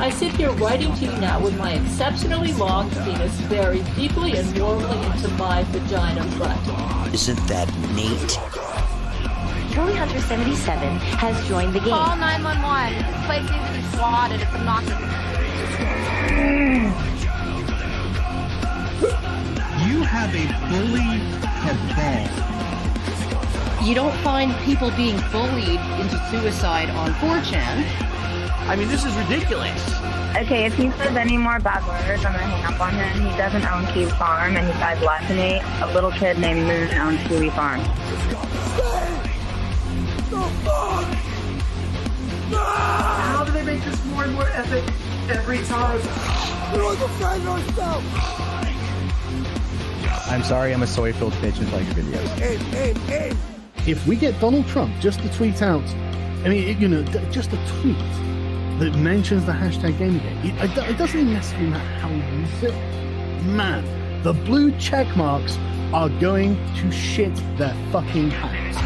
I sit here writing to you now with my exceptionally long penis buried deeply and warmly into my vagina butt. Isn't that neat? Charlie Hunter 77 has joined the game. Call 911. This place needs to be swatted. It's obnoxious. You have a bully cabal. You don't find people being bullied into suicide on 4chan. I mean, this is ridiculous. Okay, if he says any more bad words, I'm gonna hang up on him. He doesn't own Kiwi Farm, and he died blasphemy. A little kid named Moon owns Kiwi Farm. How do they make this more and more epic every time? We're defend ourselves! I'm sorry, I'm a soy-filled bitch and like videos. Hey! If we get Donald Trump just to tweet out, I mean, you know, just a tweet that mentions the hashtag Gamergate, it doesn't necessarily matter how we use it. Man, the blue check marks are going to shit their fucking pants.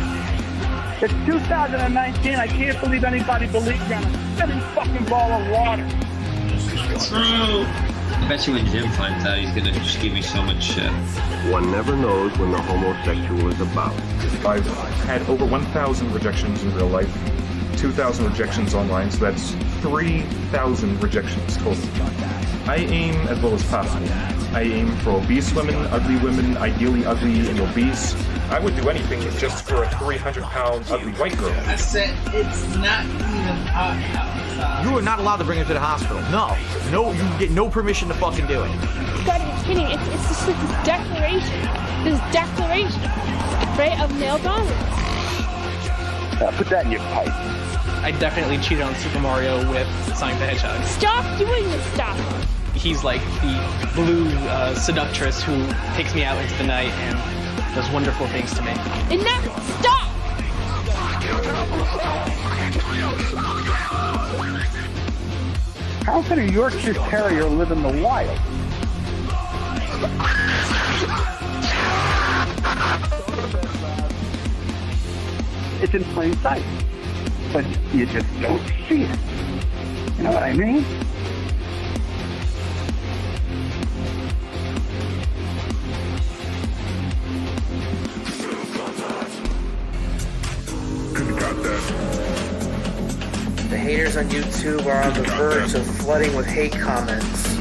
It's 2019. I can't believe anybody believes me on a silly fucking ball of water. True. I bet you when Jim finds out, he's gonna just give me so much shit. One never knows when the homosexual is about. I've had over 1,000 rejections in real life, 2,000 rejections online, so that's 3,000 rejections total. I aim as well as possible. I aim for obese women, ugly women, ideally ugly and obese. I would do anything just for a 300-pound ugly white girl. I said it's not even hot. You are not allowed to bring her to the hospital. No, you get no permission to fucking do it. You gotta be kidding. It's just like this declaration, right, of male dominance. Put that in your pipe. I definitely cheated on Super Mario with Sonic the Hedgehog. Stop doing this stuff. He's like the blue seductress who takes me out into the night and does wonderful things to me. Enough! Stop! How can a Yorkshire Terrier live in the wild? It's in plain sight, but you just don't see it. You know what I mean? The haters on YouTube are on the verge of flooding with hate comments.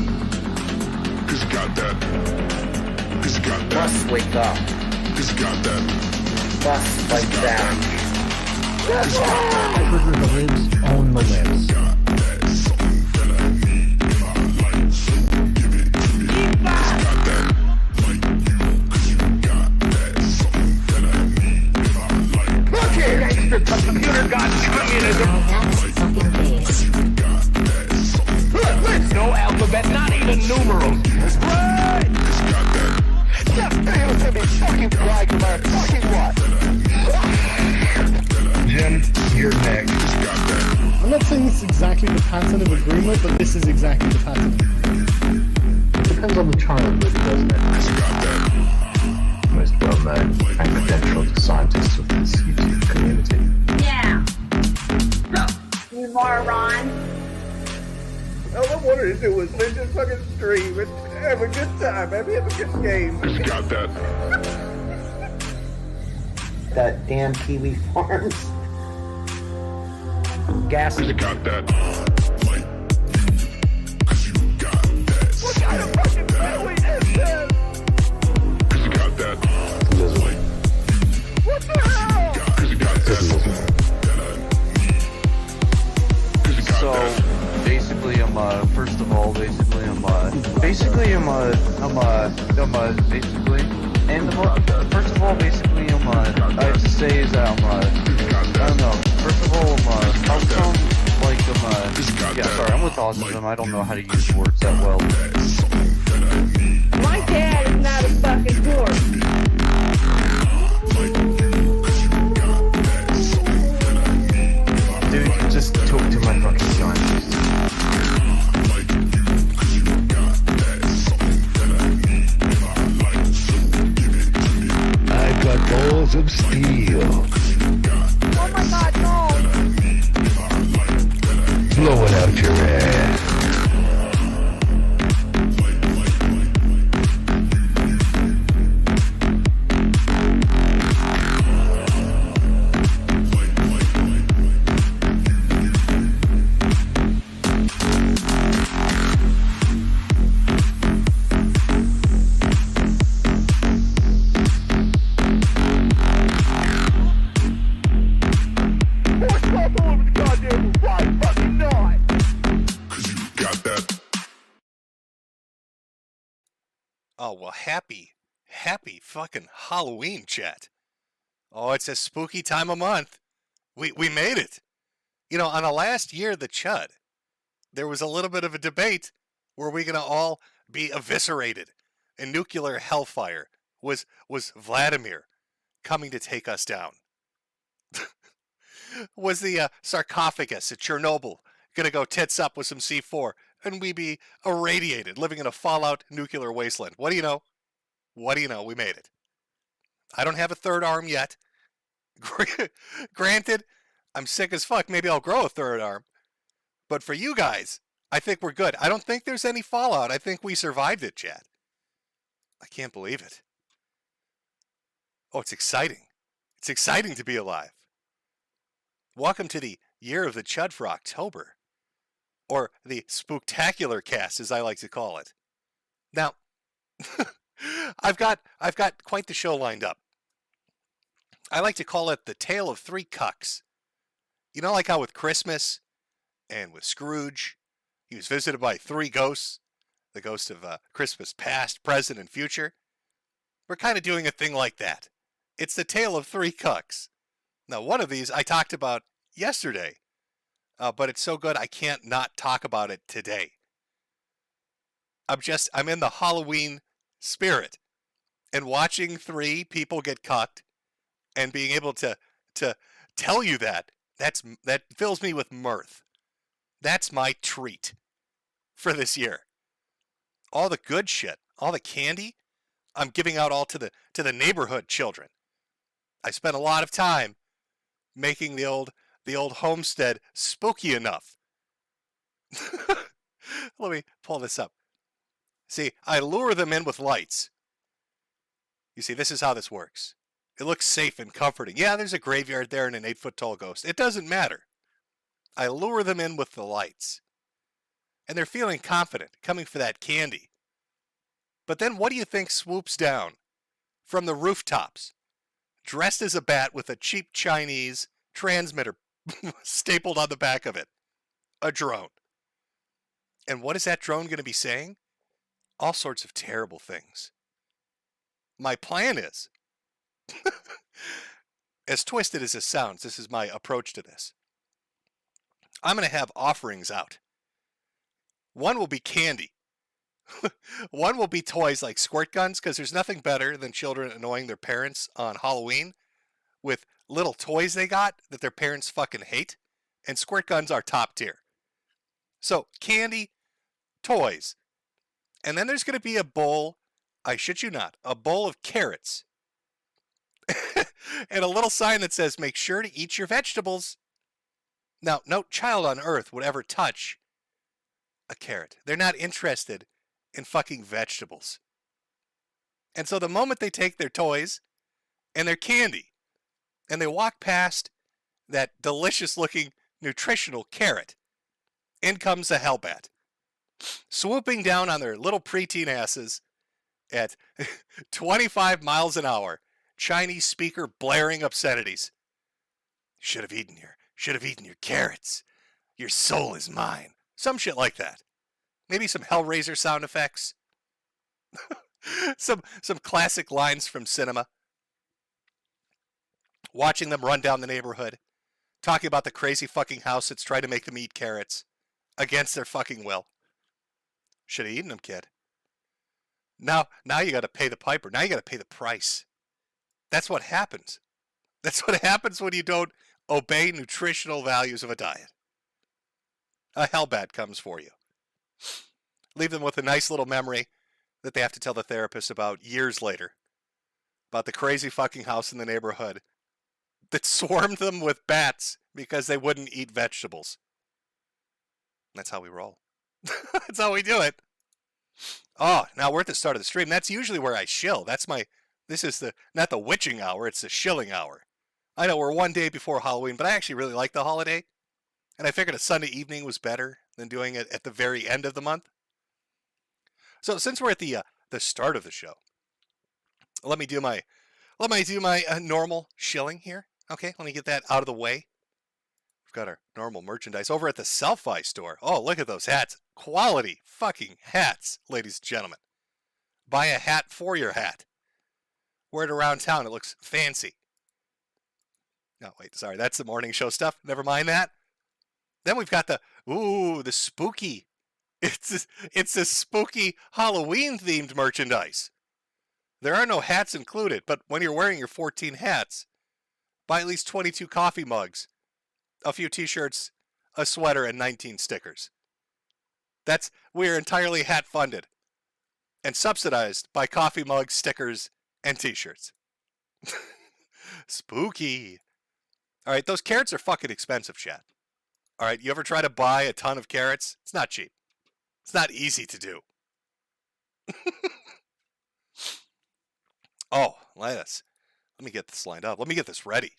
Must wake up. Must fight back. Over the libs, own the libs. Look here! Gangster computer god communism! No alphabet, not even numerals. Right! Just feel to me fucking bragging about fucking what? Jim, you're next. I'm not saying this is exactly the pattern of agreement, but this is exactly the pattern. It depends on the child, doesn't it? Most well-known and credentialed scientists of this YouTube community. Yeah. You moron. All I wanted to do was sit and fucking stream and have a good time, have a good game. Got that. That damn Kiwi Farms. Gas is got that. What kind of fucking family is this? Got that. What the hell? So basically, I'm first of all, basically, and first of all, basically, I have to say is that I don't know. First of all, how come, like, yeah, sorry, I'm with autism. I don't know how to use words that well. My dad is not a fucking dork. Dude, just talk to my fucking scientist. I've got balls of steel. Oh my god, no! Blow it out your ass. Oh, well, happy fucking Halloween, chat. Oh, it's a spooky time of month. We made it. You know, on the last year of the Chud, there was a little bit of a debate. Were we going to all be eviscerated in nuclear hellfire? Was Vladimir coming to take us down? Was the sarcophagus at Chernobyl going to go tits up with some C4 and we be irradiated, living in a fallout nuclear wasteland? What do you know? What do you know? We made it. I don't have a third arm yet. Granted, I'm sick as fuck. Maybe I'll grow a third arm. But for you guys, I think we're good. I don't think there's any fallout. I think we survived it, Chad. I can't believe it. Oh, it's exciting. It's exciting to be alive. Welcome to the year of the Chud for October. Or the Spooktacular cast, as I like to call it. Now, I've got quite the show lined up. I like to call it the Tale of Three Cucks. You know, like how with Christmas and with Scrooge, he was visited by three ghosts, the ghost of Christmas past, present, and future. We're kind of doing a thing like that. It's the Tale of Three Cucks. Now, one of these I talked about yesterday, but it's so good I can't not talk about it today. I'm in the Halloween spirit, and watching three people get cucked and being able to tell you that fills me with mirth. That's my treat for this year. All the good shit, all the candy, I'm giving out all to the neighborhood children. I spent a lot of time making the old homestead spooky enough. Let me pull this up. See, I lure them in with lights. You see, this is how this works. It looks safe and comforting. Yeah, there's a graveyard there and an 8-foot-tall ghost. It doesn't matter. I lure them in with the lights. And they're feeling confident, coming for that candy. But then what do you think swoops down from the rooftops, dressed as a bat with a cheap Chinese transmitter stapled on the back of it? A drone. And what is that drone going to be saying? All sorts of terrible things. My plan is, as twisted as this sounds, this is my approach to this. I'm going to have offerings out. One will be candy. One will be toys like squirt guns, because there's nothing better than children annoying their parents on Halloween with little toys they got that their parents fucking hate. And squirt guns are top tier. So, candy, toys. And then there's going to be a bowl, I shit you not, a bowl of carrots. And a little sign that says, make sure to eat your vegetables. Now, no child on earth would ever touch a carrot. They're not interested in fucking vegetables. And so the moment they take their toys and their candy and they walk past that delicious looking nutritional carrot, in comes a hellbat, swooping down on their little preteen asses at 25 miles an hour, Chinese speaker blaring obscenities. Should have eaten your carrots. Your soul is mine. Some shit like that. Maybe some Hellraiser sound effects. some classic lines from cinema. Watching them run down the neighborhood, talking about the crazy fucking house that's trying to make them eat carrots against their fucking will. Should have eaten them, kid. Now you got to pay the piper. Now you got to pay the price. That's what happens. That's what happens when you don't obey nutritional values of a diet. A hellbat comes for you. Leave them with a nice little memory that they have to tell the therapist about years later. About the crazy fucking house in the neighborhood that swarmed them with bats because they wouldn't eat vegetables. That's how we roll. That's how we do it. Oh, now we're at the start of the stream. That's usually where I shill. This is not the witching hour, it's the shilling hour. I know we're one day before Halloween, but I actually really like the holiday. And I figured a Sunday evening was better than doing it at the very end of the month. So since we're at the start of the show, let me do my normal shilling here. Okay, let me get that out of the way. We've got our normal merchandise over at the Selfie store. Oh, look at those hats. Quality fucking hats, ladies and gentlemen. Buy a hat for your hat. Wear it around town. It looks fancy. No, wait, sorry. That's the morning show stuff. Never mind that. Then we've got the spooky. It's a spooky Halloween-themed merchandise. There are no hats included, but when you're wearing your 14 hats, buy at least 22 coffee mugs, a few t-shirts, a sweater, and 19 stickers. We're entirely hat funded and subsidized by coffee mugs, stickers, and t-shirts. Spooky. All right, those carrots are fucking expensive, chat. All right, you ever try to buy a ton of carrots? It's not cheap. It's not easy to do. Oh, let me get this lined up. Let me get this ready.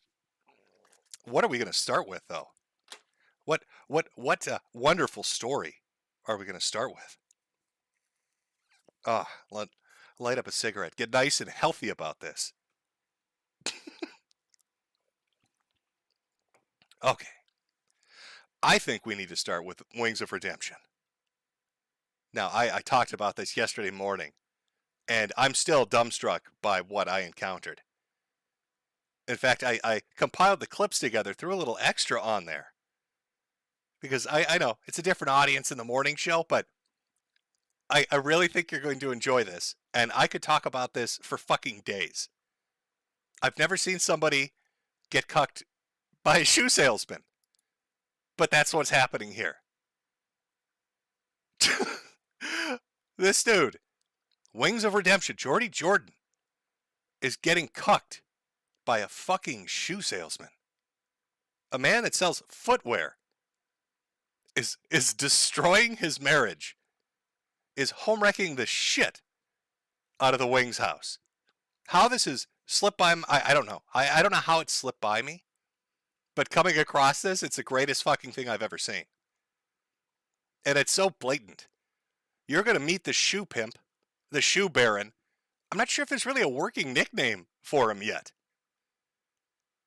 What are we going to start with, though? What wonderful story are we going to start with? Light up a cigarette. Get nice and healthy about this. Okay. I think we need to start with Wings of Redemption. Now, I talked about this yesterday morning, and I'm still dumbstruck by what I encountered. In fact, I compiled the clips together, threw a little extra on there. Because I know, it's a different audience in the morning show, but I really think you're going to enjoy this. And I could talk about this for fucking days. I've never seen somebody get cucked by a shoe salesman. But that's what's happening here. This dude, Wings of Redemption, Jordy Jordan, is getting cucked by a fucking shoe salesman. A man that sells footwear is destroying his marriage, is home-wrecking the shit out of the Wings house. How this has slipped by him, I don't know. I don't know how it slipped by me. But coming across this, it's the greatest fucking thing I've ever seen. And it's so blatant. You're going to meet the shoe pimp, the shoe baron. I'm not sure if there's really a working nickname for him yet.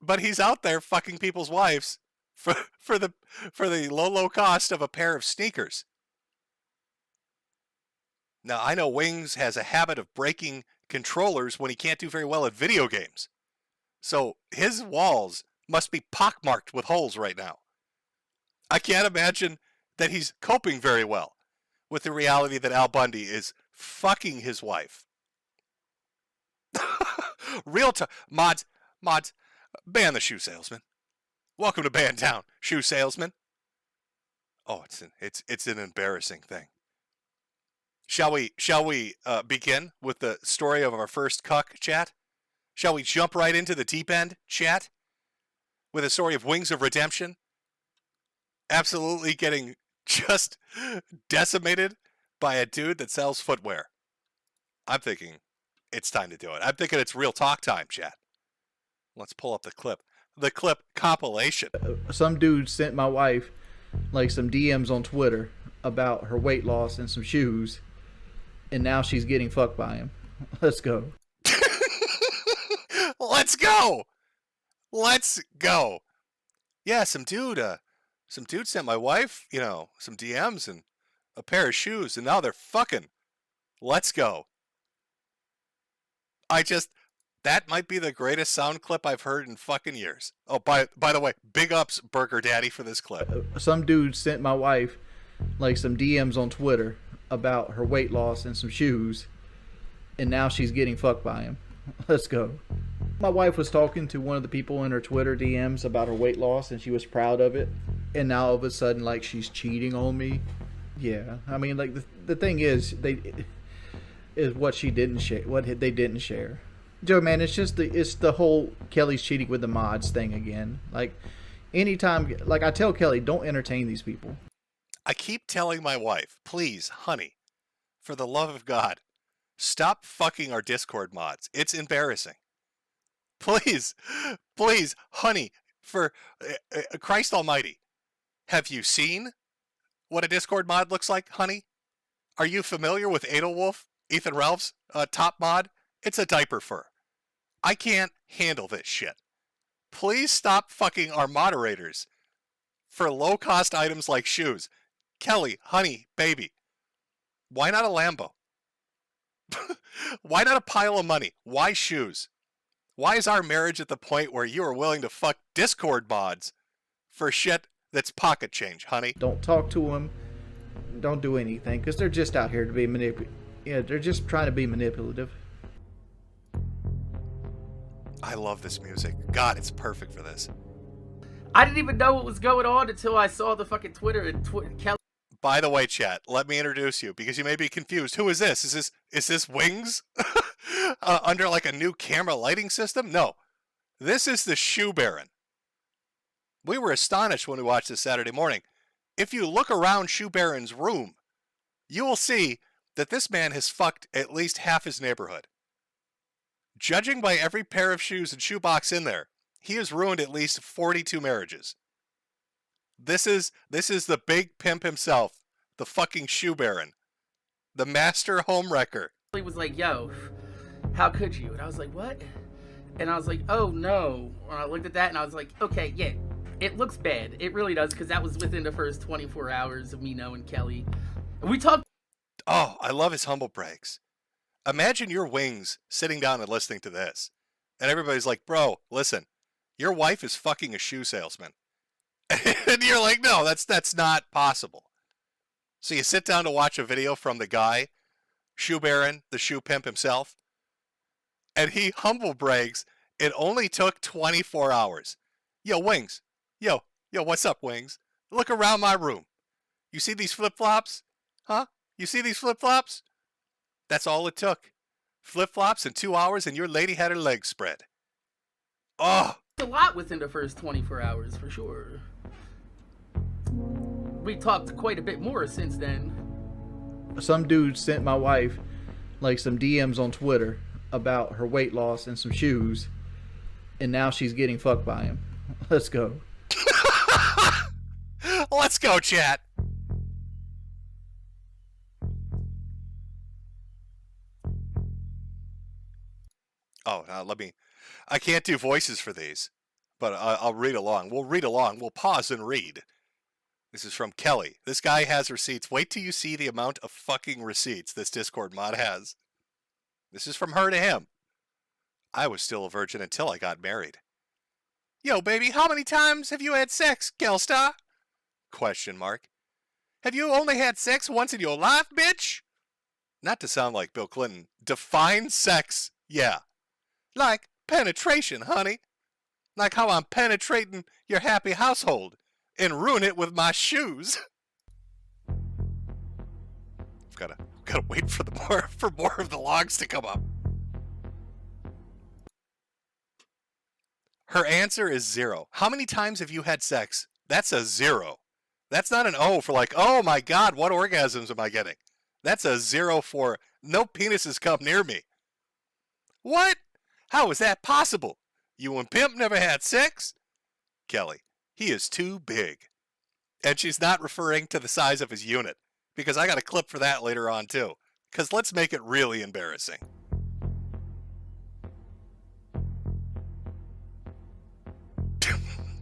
But he's out there fucking people's wives for the low cost of a pair of sneakers. Now, I know Wings has a habit of breaking controllers when he can't do very well at video games. So his walls must be pockmarked with holes right now. I can't imagine that he's coping very well with the reality that Al Bundy is fucking his wife. Real talk. Mods, ban the shoe salesman. Welcome to Ban Town, shoe salesman. Oh, it's an embarrassing thing. Shall we begin with the story of our first cuck, chat? Shall we jump right into the deep end, chat? With a story of Wings of Redemption, absolutely getting just decimated by a dude that sells footwear. I'm thinking it's time to do it. I'm thinking it's real talk time, chat. Let's pull up the clip. The clip compilation. Some dude sent my wife like some DMs on Twitter about her weight loss and some shoes, and now she's getting fucked by him. Let's go. Let's go. Let's go. Yeah, some dude sent my wife, some DMs and a pair of shoes, and now they're fucking. Let's go. That might be the greatest sound clip I've heard in fucking years. Oh, by the way, big ups Burger Daddy for this clip. Some dude sent my wife like some DMs on Twitter about her weight loss and some shoes, and now she's getting fucked by him. Let's go. My wife was talking to one of the people in her Twitter DMs about her weight loss, and she was proud of it. And now all of a sudden, like, she's cheating on me. Yeah, I mean, like, the thing is what she didn't share, what they didn't share. Joe, man, it's the whole Kelly's cheating with the mods thing again. Like, anytime, like, I tell Kelly, don't entertain these people. I keep telling my wife, please, honey, for the love of God, stop fucking our Discord mods. It's embarrassing. Please, honey, for Christ almighty, have you seen what a Discord mod looks like, honey? Are you familiar with Edelwolf, Ethan Ralph's top mod? It's a diaper fur. I can't handle this shit. Please stop fucking our moderators for low-cost items like shoes. Kelly, honey, baby, why not a Lambo? Why not a pile of money? Why shoes? Why is our marriage at the point where you are willing to fuck Discord mods for shit that's pocket change, honey? Don't talk to them. Don't do anything, because they're just out here to be Yeah, they're just trying to be manipulative. I love this music. God, it's perfect for this. I didn't even know what was going on until I saw the fucking Twitter and Kelly. By the way, chat, let me introduce you because you may be confused. Who is this? Is this Wings? Under like a new camera lighting system? No. This is the Shoe Baron. We were astonished when we watched this Saturday morning. If you look around Shoe Baron's room, you will see that this man has fucked at least half his neighborhood. Judging by every pair of shoes and shoebox in there, he has ruined at least 42 marriages. This is the big pimp himself, the fucking Shoe Baron, the master homewrecker. He was like, yo, how could you? And I was like, what? And I was like, oh no. And I looked at that and I was like, okay, yeah, it looks bad. It really does, because that was within the first 24 hours of me knowing Kelly. We talked. Oh, I love his humble brags. Imagine your Wings sitting down and listening to this. And everybody's like, bro, listen, your wife is fucking a shoe salesman. And you're like, no, that's not possible. So you sit down to watch a video from the guy, Shoe Baron, the shoe pimp himself, and he humble brags, it only took 24 hours. Yo, Wings. Yo, what's up, Wings? Look around my room. You see these flip-flops? Huh? You see these flip-flops? That's all it took. Flip-flops in 2 hours and your lady had her legs spread. Oh! A lot within the first 24 hours, for sure. We talked quite a bit more since then. Some dude sent my wife like some DMs on Twitter about her weight loss and some shoes, and now she's getting fucked by him. Let's go. Let's go, chat. Oh, I can't do voices for these, but I'll read along. We'll read along. We'll pause and read. This is from Kelly. This guy has receipts. Wait till you see the amount of fucking receipts this Discord mod has. This is from her to him. I was still a virgin until I got married. Yo, baby, how many times have you had sex, Gelstar? Question mark. Have you only had sex once in your life, bitch? Not to sound like Bill Clinton. Define sex, yeah. Like penetration, honey. Like how I'm penetrating your happy household and ruin it with my shoes. I've gotta wait for more of the logs to come up. Her answer is 0. How many times have you had sex? That's a 0. That's not an O for like, oh my god, what orgasms am I getting? That's a 0 for no penises come near me. What? How is that possible? You and Pimp never had sex? Kelly, he is too big. And she's not referring to the size of his unit, because I got a clip for that later on too. Because let's make it really embarrassing.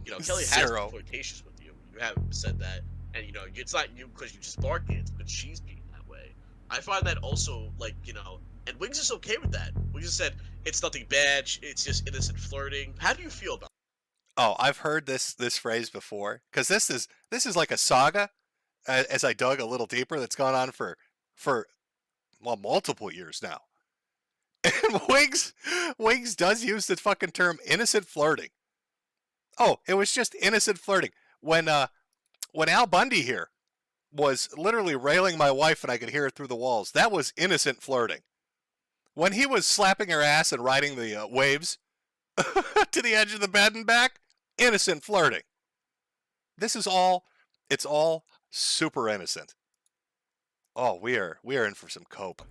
You know, Kelly has been flirtatious with you. You haven't said that. And, you know, it's not you because you just bark it, but she's being that way. I find that also, like, you know, and Wings is okay with that. Wings just said, it's nothing bad, it's just innocent flirting. How do you feel about it? Oh, I've heard this phrase before. Because this is like a saga, as I dug a little deeper, that's gone on for well, multiple years now. And Wings does use the fucking term innocent flirting. Oh, it was just innocent flirting. When Al Bundy here was literally railing my wife and I could hear it through the walls, that was innocent flirting. When he was slapping her ass and riding the waves to the edge of the bed and back, innocent flirting. It's all super innocent. Oh, we are in for some cope.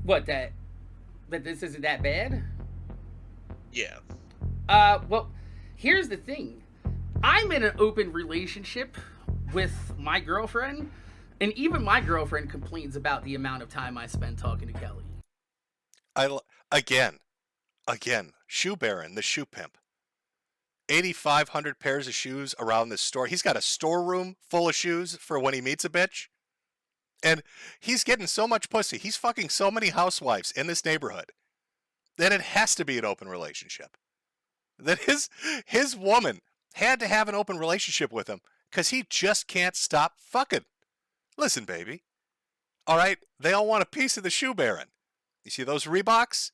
What, that this isn't that bad? Yeah. Well, here's the thing. I'm in an open relationship with my girlfriend, and even my girlfriend complains about the amount of time I spend talking to Kelly. Again, Shoe Baron, the shoe pimp. 8,500 pairs of shoes around this store. He's got a storeroom full of shoes for when he meets a bitch. And he's getting so much pussy. He's fucking so many housewives in this neighborhood that it has to be an open relationship. That his woman had to have an open relationship with him because he just can't stop fucking. Listen, baby. All right, they all want a piece of the shoe baron. You see those Reeboks?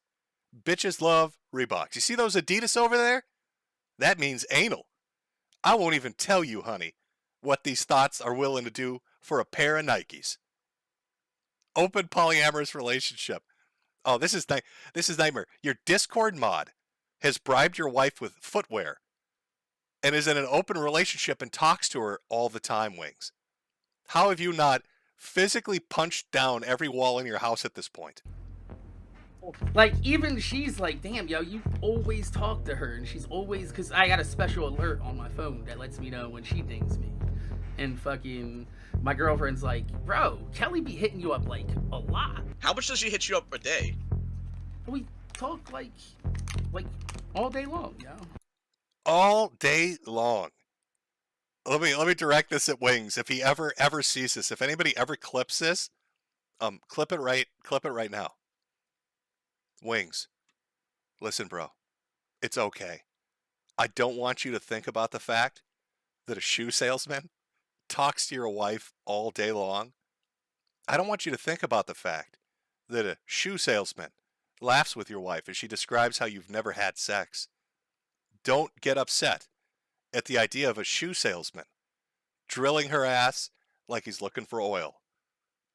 Bitches love Reeboks. You see those Adidas over there? That means anal. I won't even tell you, honey, what these thoughts are willing to do for a pair of Nikes. Open polyamorous relationship. Oh, this is nightmare. Your Discord mod has bribed your wife with footwear and is in an open relationship and talks to her all the time, Wings. How have you not physically punched down every wall in your house at this point? Like, even she's like, damn, yo, you always talk to her. And she's always, because I got a special alert on my phone that lets me know when she dings me. And fucking, my girlfriend's like, bro, Kelly be hitting you up, like, a lot. How much does she hit you up a day? We talk, like all day long, yo. All day long. Let me direct this at Wings. If he ever sees this, if anybody ever clips this, clip it right now. Wings, listen, bro, it's okay. I don't want you to think about the fact that a shoe salesman talks to your wife all day long. I don't want you to think about the fact that a shoe salesman laughs with your wife as she describes how you've never had sex. Don't get upset at the idea of a shoe salesman drilling her ass like he's looking for oil.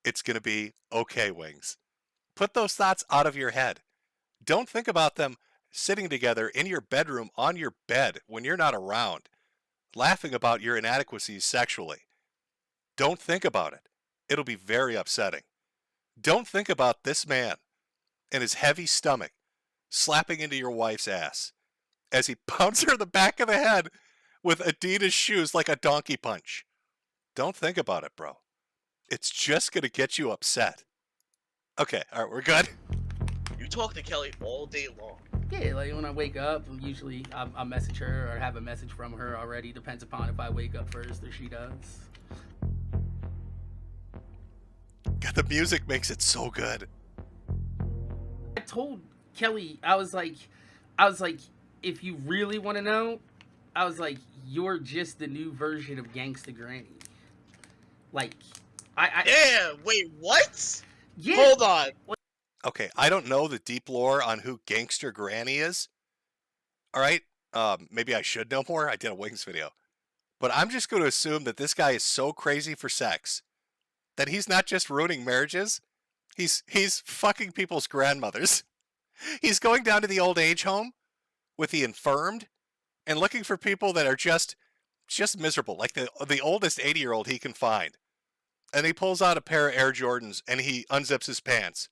It's going to be okay, Wings. Put those thoughts out of your head. Don't think about them sitting together in your bedroom on your bed when you're not around, laughing about your inadequacies sexually. Don't think about it. It'll be very upsetting. Don't think about this man and his heavy stomach slapping into your wife's ass as he pounds her in the back of the head with Adidas shoes like a donkey punch. Don't think about it, bro. It's just going to get you upset. Okay, all right, we're good. You talk to Kelly all day long. Yeah, like when I wake up, usually I'll message her or have a message from her already. Depends upon if I wake up first or she does. God, the music makes it so good. I told Kelly, I was like, if you really want to know, I was like, you're just the new version of Gangsta Granny. Like, Yeah, wait, what? Yeah. Hold on. Okay, I don't know the deep lore on who Gangster Granny is. All right, maybe I should know more. I did a Wings video. But I'm just going to assume that this guy is so crazy for sex that he's not just ruining marriages, he's fucking people's grandmothers. He's going down to the old age home with the infirmed and looking for people that are just miserable, like the oldest 80-year-old he can find. And he pulls out a pair of Air Jordans and he unzips his pants.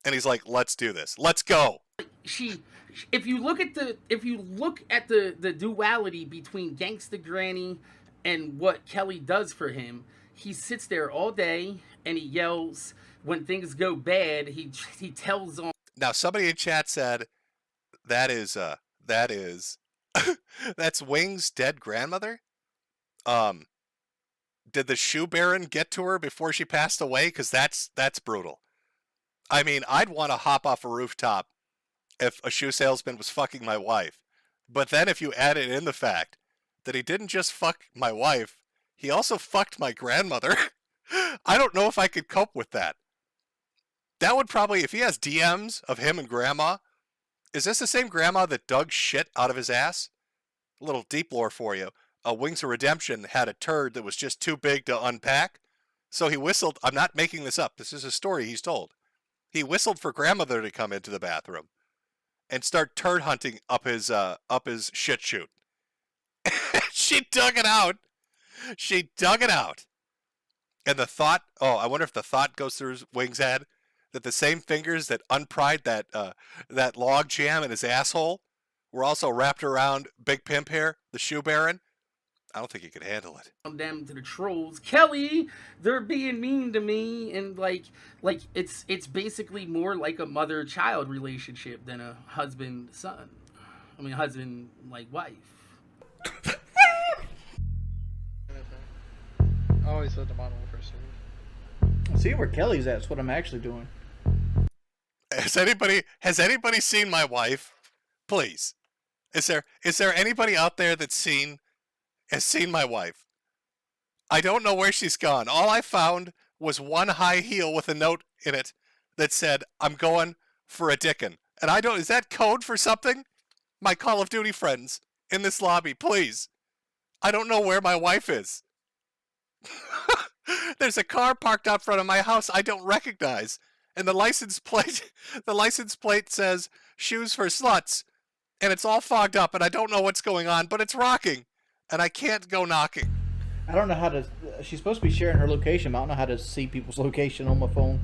And he's like, "Let's do this. Let's go." If you look at the duality between Gangsta Granny and what Kelly does for him, he sits there all day and he yells. When things go bad, he tells on. Now, somebody in chat said that is that's Wing's dead grandmother. Did the shoe baron get to her before she passed away? Because that's brutal. I mean, I'd want to hop off a rooftop if a shoe salesman was fucking my wife. But then if you added in the fact that he didn't just fuck my wife, he also fucked my grandmother, I don't know if I could cope with that. That would probably, if he has DMs of him and grandma, is this the same grandma that dug shit out of his ass? A little deep lore for you. Wings of Redemption had a turd that was just too big to unpack. So he whistled, I'm not making this up, this is a story he's told. He whistled for grandmother to come into the bathroom and start turd hunting up his shit chute. She dug it out. She dug it out. And the thought, I wonder if the thought goes through Wings' head that the same fingers that unpried that log jam in his asshole were also wrapped around Big Pimp here, the shoe baron. I don't think he could handle it. Them to the trolls, Kelly, they're being mean to me, and like it's basically more like a mother-child relationship than a husband-son. I mean, husband like wife. I always let the model first. See where Kelly's at. That's what I'm actually doing. Has anybody seen my wife? Please. Is there anybody out there has seen my wife? I don't know where she's gone. All I found was one high heel with a note in it that said, "I'm going for a dickin'." And is that code for something? My Call of Duty friends in this lobby, please. I don't know where my wife is. There's a car parked out front of my house I don't recognize. And the license plate says "shoes for sluts," and it's all fogged up, and I don't know what's going on, but it's rocking, and I can't go knocking. I don't know how to. She's supposed to be sharing her location, but I don't know how to see people's location on my phone.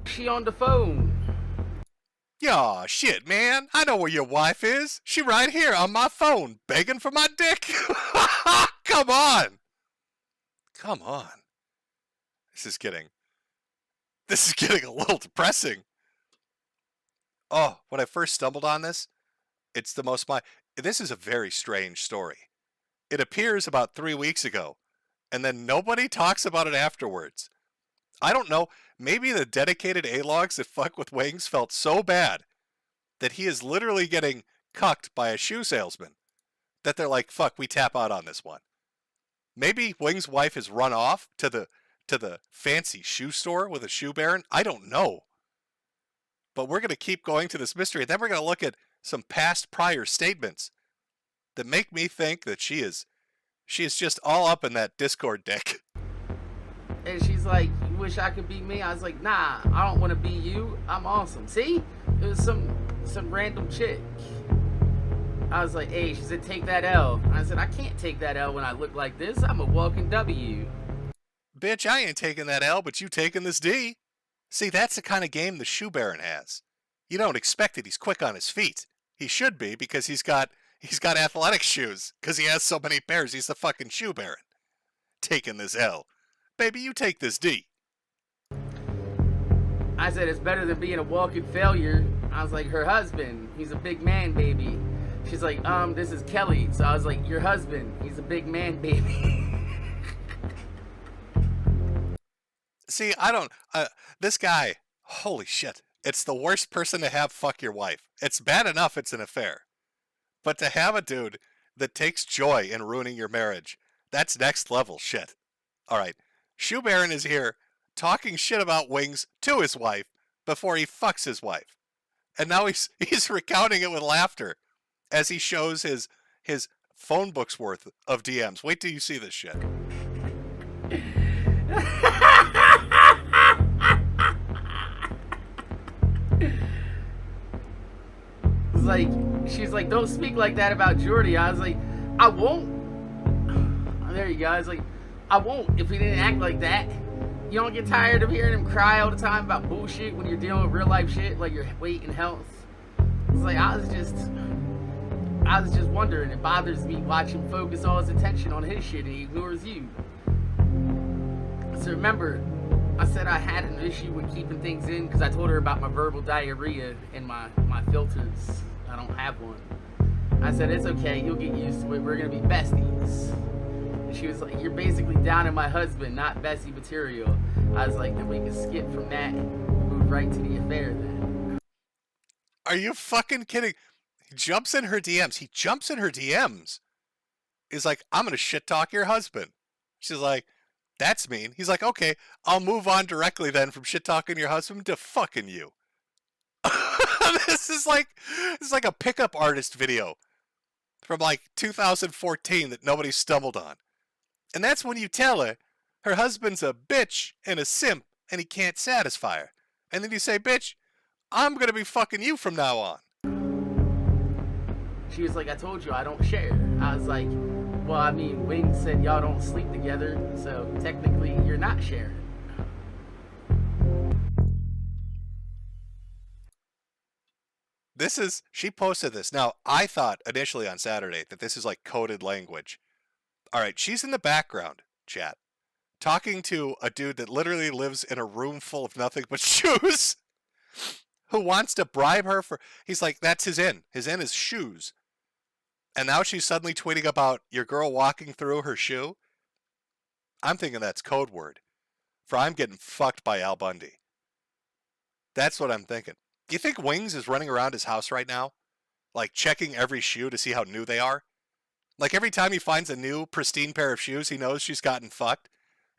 She on the phone. Yaw, shit, man. I know where your wife is. She right here on my phone, begging for my dick. Come on. Come on. This is getting a little depressing. Oh, when I first stumbled on this, this is a very strange story. It appears about 3 weeks ago, and then nobody talks about it afterwards. I don't know, maybe the dedicated A-logs that fuck with Wings felt so bad that he is literally getting cucked by a shoe salesman that they're like, fuck, we tap out on this one. Maybe Wings' wife has run off to the fancy shoe store with a shoe baron. I don't know. But we're going to keep going to this mystery, and then we're going to look at some past prior statements that make me think that she is just all up in that Discord dick. And she's like, "You wish I could be me?" I was like, "Nah, I don't want to be you. I'm awesome." See? It was some random chick. I was like, "Hey," she said, "take that L." I said, "I can't take that L when I look like this. I'm a walking W." Bitch, I ain't taking that L, but you taking this D. See, that's the kind of game the shoe baron has. You don't expect it. He's quick on his feet. He should be, because he's got athletic shoes, because he has so many pairs. He's the fucking shoe baron. Taking this L. Baby, you take this D. I said, "It's better than being a walking failure." I was like, "Her husband, he's a big man, baby." She's like, "This is Kelly." So I was like, "Your husband, he's a big man, baby." See, this guy, holy shit. It's the worst person to have fuck your wife. It's bad enough it's an affair. But to have a dude that takes joy in ruining your marriage, that's next level shit. All right. Shoe Baron is here talking shit about Wings to his wife before he fucks his wife. And now he's recounting it with laughter as he shows his phone book's worth of DMs. Wait till you see this shit. It's like, she's like, "Don't speak like that about Jordy." I was like, "I won't." There you go. I was like, "I won't if we didn't act like that." You don't get tired of hearing him cry all the time about bullshit when you're dealing with real life shit like your weight and health. It's like, I was just wondering. It bothers me watching him focus all his attention on his shit and he ignores you. So remember, I said I had an issue with keeping things in because I told her about my verbal diarrhea and my filters. I don't have one. I said, "It's okay, you'll get used to it. We're gonna be besties." And she was like, "You're basically down in my husband, not Bessie material." I was like, "Then we can skip from that and move right to the affair then." Are you fucking kidding? He jumps in her DMs. He's like, "I'm gonna shit talk your husband." She's like, "That's mean." He's like, "Okay, I'll move on directly then from shit talking your husband to fucking you." This is like a pickup artist video from like 2014 that nobody stumbled on. And that's when you tell her husband's a bitch and a simp and he can't satisfy her. And then you say, "Bitch, I'm gonna be fucking you from now on." She was like, "I told you I don't share." I was like, "Well, I mean, Wings said y'all don't sleep together, so technically you're not sharing." She posted this. Now, I thought initially on Saturday that this is like coded language. All right, she's in the background, chat, talking to a dude that literally lives in a room full of nothing but shoes, who wants to bribe her for, he's like, that's his in. His in is shoes. And now she's suddenly tweeting about your girl walking through her shoe. I'm thinking that's code word for I'm getting fucked by Al Bundy. That's what I'm thinking. Do you think Wings is running around his house right now, like checking every shoe to see how new they are? Like every time he finds a new pristine pair of shoes, he knows she's gotten fucked.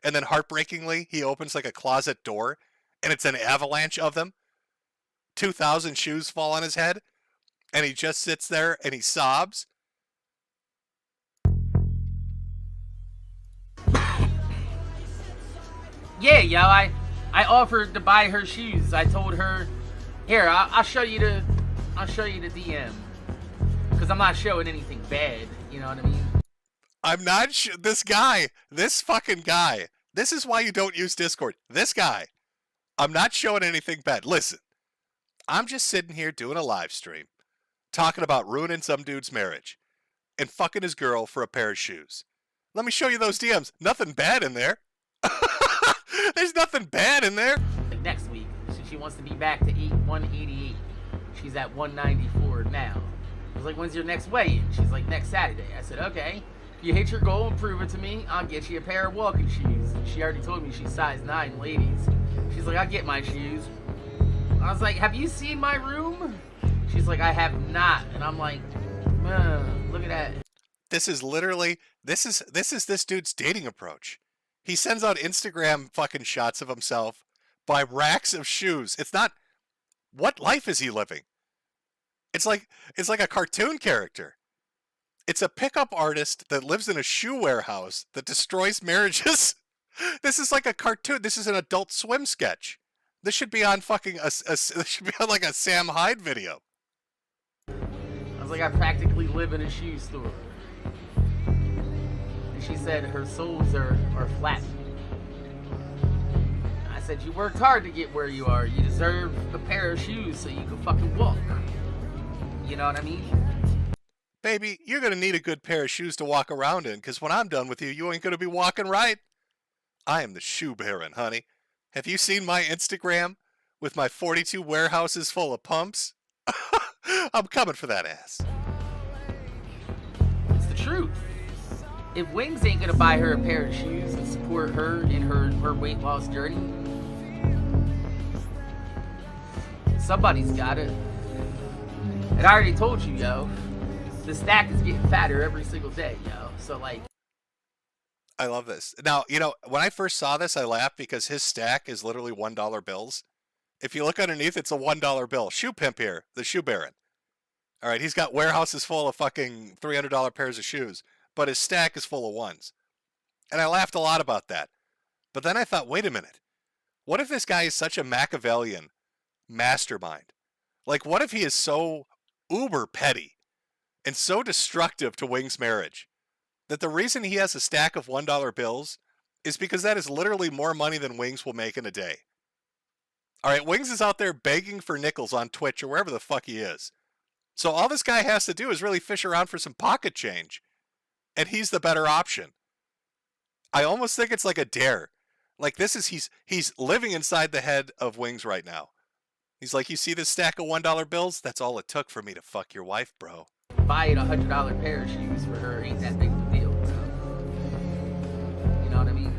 And then heartbreakingly, he opens like a closet door and it's an avalanche of them. 2,000 shoes fall on his head and he just sits there and he sobs. Yeah, yo, I offered to buy her shoes. I told her, here, I'll show you the DM, because I'm not showing anything bad. You know what I mean? I'm not this fucking guy. This is why you don't use Discord. This guy, I'm not showing anything bad. Listen, I'm just sitting here doing a live stream, talking about ruining some dude's marriage, and fucking his girl for a pair of shoes. Let me show you those DMs. Nothing bad in there. There's nothing bad in there. Like next week, she wants to be back to 188. She's at 194 now. I was like, when's your next weigh-in? She's like, next Saturday. I said, okay. If you hit your goal and prove it to me, I'll get you a pair of walking shoes. She already told me she's size 9, ladies. She's like, I'll get my shoes. I was like, have you seen my room? She's like, I have not. And I'm like, look at that. This is literally, this is this dude's dating approach. He sends out Instagram fucking shots of himself by racks of shoes. It's not, what life is he living? It's like a cartoon character. It's a pickup artist that lives in a shoe warehouse that destroys marriages. This is like a cartoon. This is an Adult Swim sketch. This should be on fucking this should be on like a Sam Hyde video. I was like, I practically live in a shoe store. And she said her soles are flat. I said, you worked hard to get where you are. You deserve a pair of shoes so you can fucking walk. You know what I mean? Baby, you're going to need a good pair of shoes to walk around in, because when I'm done with you, you ain't going to be walking right. I am the shoe baron, honey. Have you seen my Instagram with my 42 warehouses full of pumps? I'm coming for that ass. It's the truth. If Wings ain't going to buy her a pair of shoes and support her in her weight loss journey, somebody's got it. And I already told you, yo, the stack is getting fatter every single day, yo. So, like... I love this. Now, you know, when I first saw this, I laughed because his stack is literally $1 bills. If you look underneath, it's a $1 bill. Shoe pimp here, the shoe baron. All right, he's got warehouses full of fucking $300 pairs of shoes, but his stack is full of ones. And I laughed a lot about that. But then I thought, wait a minute. What if this guy is such a Machiavellian mastermind? Like, what if he is so uber petty and so destructive to Wing's marriage that the reason he has a stack of $1 bills is because that is literally more money than Wings will make in a day. All right, Wings is out there begging for nickels on Twitch or wherever the fuck he is. So all this guy has to do is really fish around for some pocket change, and he's the better option. I almost think it's like a dare. Like this is, he's living inside the head of Wings right now. He's like, you see this stack of $1 bills? That's all it took for me to fuck your wife, bro. Buying a $100 pair of shoes for her ain't that big of a deal. So. You know what I mean?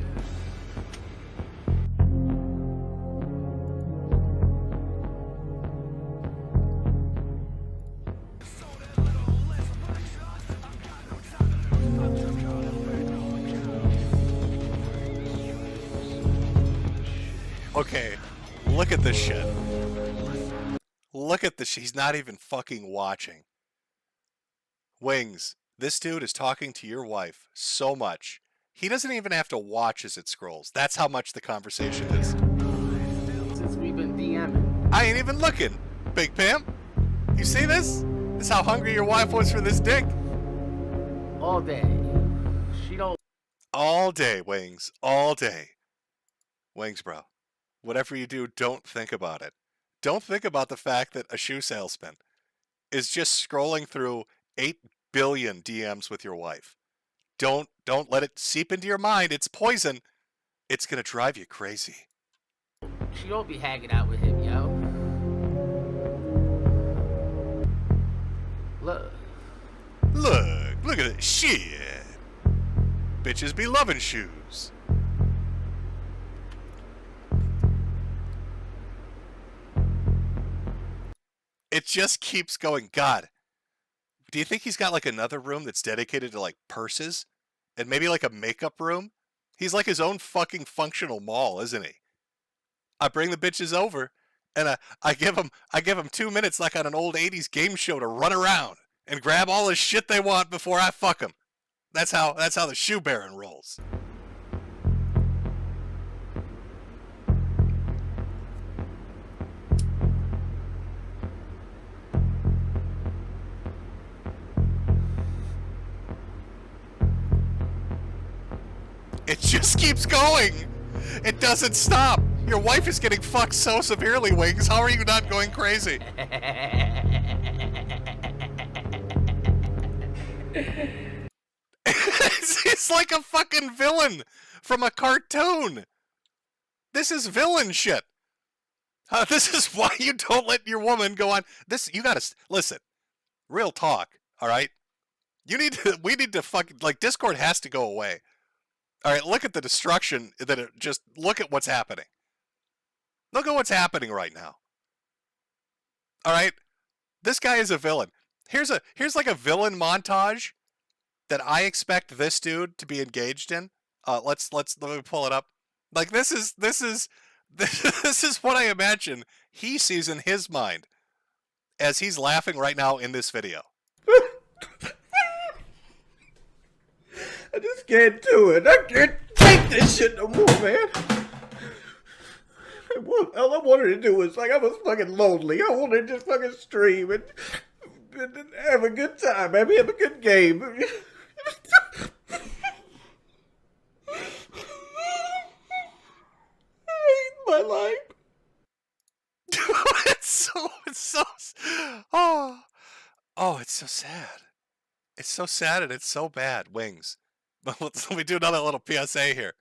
Okay, look at this shit. Look at this. He's not even fucking watching. Wings, this dude is talking to your wife so much. He doesn't even have to watch as it scrolls. That's how much the conversation is. Since we've been DMing. I ain't even looking, Big Pam. You see this? This is how hungry your wife was for this dick. All day. She don't... All day, Wings. All day. Wings, bro. Whatever you do, don't think about it. Don't think about the fact that a shoe salesman is just scrolling through 8 billion DMs with your wife. Don't let it seep into your mind. It's poison. It's gonna drive you crazy. She don't be hanging out with him, yo. Look. Look at this shit. Bitches be loving shoes. It just keeps going. God, do you think he's got like another room that's dedicated to like purses? And maybe like a makeup room? He's like his own fucking functional mall, isn't he? I bring the bitches over, and I give them 2 minutes like on an old 80s game show to run around and grab all the shit they want before I fuck them. That's how the shoe baron rolls. It just keeps going. It doesn't stop. Your wife is getting fucked so severely, Wings. How are you not going crazy? It's like a fucking villain from a cartoon. This is villain shit. This is why you don't let your woman go on. You gotta listen. Real talk, all right? We need to fucking, like, Discord has to go away. All right, look at the destruction look at what's happening. Look at what's happening right now. All right? This guy is a villain. Here's like a villain montage that I expect this dude to be engaged in. Let me pull it up. Like this is what I imagine he sees in his mind as he's laughing right now in this video. I just can't do it. I can't take this shit no more, man. All I wanted to do was, like, I was fucking lonely. I wanted to just fucking stream and have a good time, maybe have a good game. I hate my life. it's so it's so sad. It's so sad and it's so bad. Wings. Let me do another little PSA here.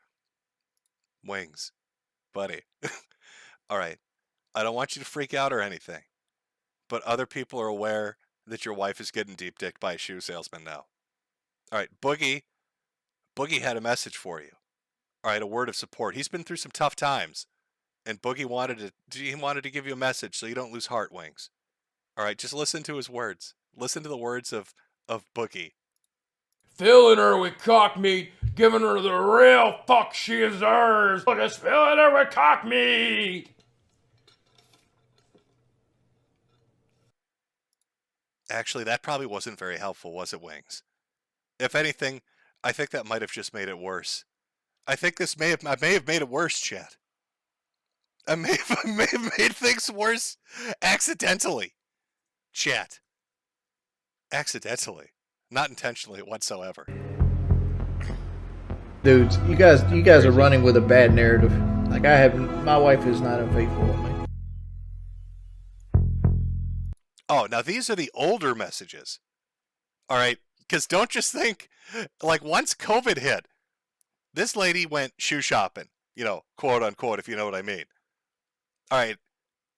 Wings. Buddy. All right. I don't want you to freak out or anything. But other people are aware that your wife is getting deep dicked by a shoe salesman now. All right. Boogie had a message for you. All right. A word of support. He's been through some tough times. And Boogie wanted to give you a message so you don't lose heart, Wings. All right. Just listen to his words. Listen to the words of Boogie. Filling her with cock meat, giving her the real fuck she deserves. Just filling her with cock meat. Actually, that probably wasn't very helpful, was it, Wings? If anything, I think that might have just made it worse. I think I may have made it worse, chat. I may have made things worse accidentally. Chat. Accidentally. Not intentionally whatsoever. Dudes, you guys are running with a bad narrative. Like, my wife is not unfaithful with me. Oh, now these are the older messages. All right, because don't just think, like, once COVID hit, this lady went shoe shopping, quote unquote, if you know what I mean. All right,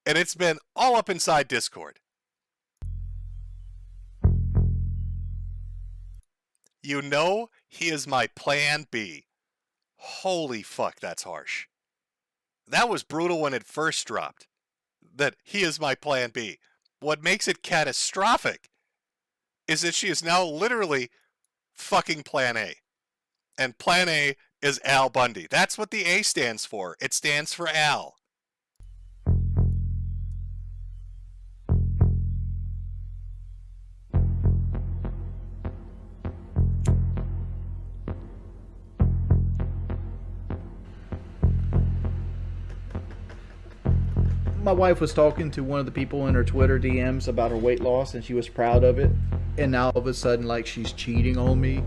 and it's been all up inside Discord. You know he is my plan B. Holy fuck, that's harsh. That was brutal when it first dropped. That he is my plan B. What makes it catastrophic is that she is now literally fucking plan A. And plan A is Al Bundy. That's what the A stands for. It stands for Al. My wife was talking to one of the people in her Twitter DMs about her weight loss, and she was proud of it. And now all of a sudden, like, she's cheating on me.